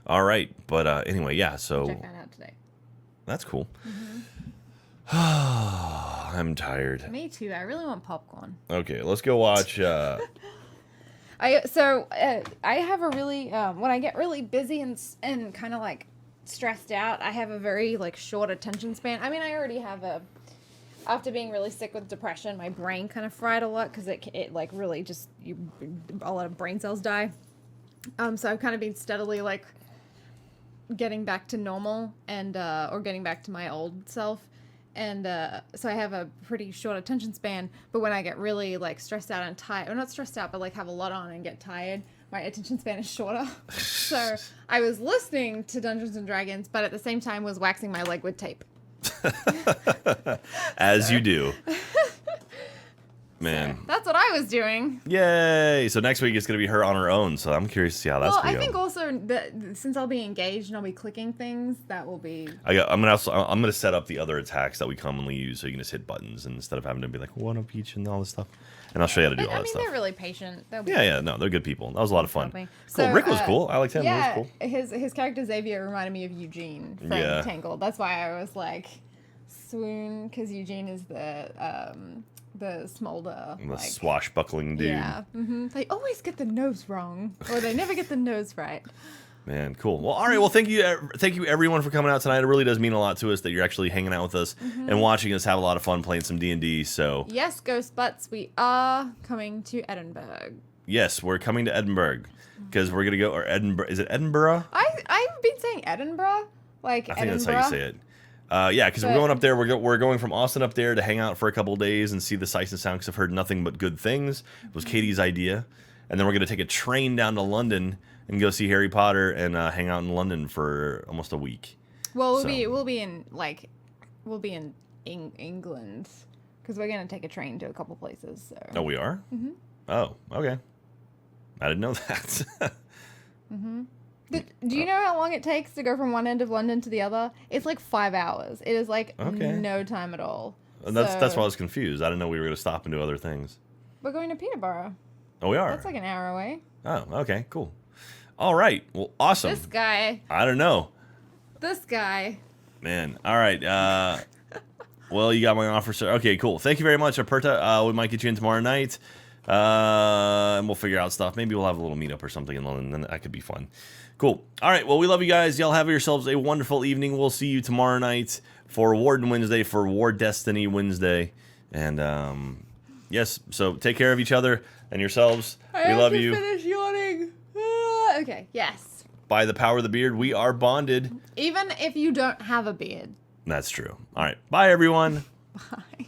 All right, but anyway, yeah. So check that out today. That's cool. Mm-hmm. I'm tired. Me too. I really want popcorn. Okay, let's go watch. I have a really when I get really busy and kind of like stressed out, I have a very like short attention span. I mean, I already have after being really sick with depression, my brain kind of fried a lot because it like really just a lot of brain cells die. So I've kind of been steadily like getting back to normal and or getting back to my old self. And so I have a pretty short attention span, but when I get really like stressed out and tired, or not stressed out, but like have a lot on and get tired, my attention span is shorter. So I was listening to Dungeons and Dragons, but at the same time was waxing my leg with tape. As you do. Man. So that's what I was doing. Yay! So next week it's going to be her on her own, so I'm curious to see how that's going to go. Well, I think also that since I'll be engaged and I'll be clicking things, that will be... I'm going to set up the other attacks that we commonly use, so you can just hit buttons instead of having to be like, one of each and all this stuff. And I'll show you how to do all that stuff. They're really patient. Yeah, no, they're good people. That was a lot of fun. Cool. So, Rick was cool. I liked him. Yeah, he was cool. His character Xavier reminded me of Eugene from Tangled. That's why I was like, swoon, because Eugene is the smolder, the swashbuckling dude. Yeah, they always get the nose wrong, or they never get the nose right. Man, cool. Well, all right. Well, thank you everyone for coming out tonight. It really does mean a lot to us that you're actually hanging out with us and watching us have a lot of fun playing some D&D. So yes, Ghost Butts, we are coming to Edinburgh. Yes, we're coming to Edinburgh because we're gonna go. Or Edinburgh? Is it Edinburgh? I've been saying Edinburgh, like I think Edinburgh. that's how you say it. Yeah, because we're going up there. We're going from Austin up there to hang out for a couple of days and see the sights and sounds. Because I've heard nothing but good things. It was Katie's idea, and then we're going to take a train down to London and go see Harry Potter and hang out in London for almost a week. Well, we'll be in England because we're going to take a train to a couple places. So. Oh, we are. Mm-hmm. Oh, okay. I didn't know that. Mm-hmm. Do you know how long it takes to go from one end of London to the other? It's like 5 hours. It is like no time at all. That's why I was confused. I didn't know we were going to stop and do other things. We're going to Peterborough. Oh, we are? That's like an hour away. Oh, okay, cool. All right. Well, awesome. This guy. I don't know. This guy. Man. All right. Well, you got my offer, sir. Okay, cool. Thank you very much, Aperta. We might get you in tomorrow night. And we'll figure out stuff. Maybe we'll have a little meetup or something in London, and that could be fun. Cool. All right. Well, we love you guys. Y'all have yourselves a wonderful evening. We'll see you tomorrow night for Warden Wednesday, for War Destiny Wednesday. And, yes, so take care of each other and yourselves. We love you. Finish yawning. Okay, yes. By the power of the beard, we are bonded. Even if you don't have a beard. That's true. All right. Bye, everyone. Bye.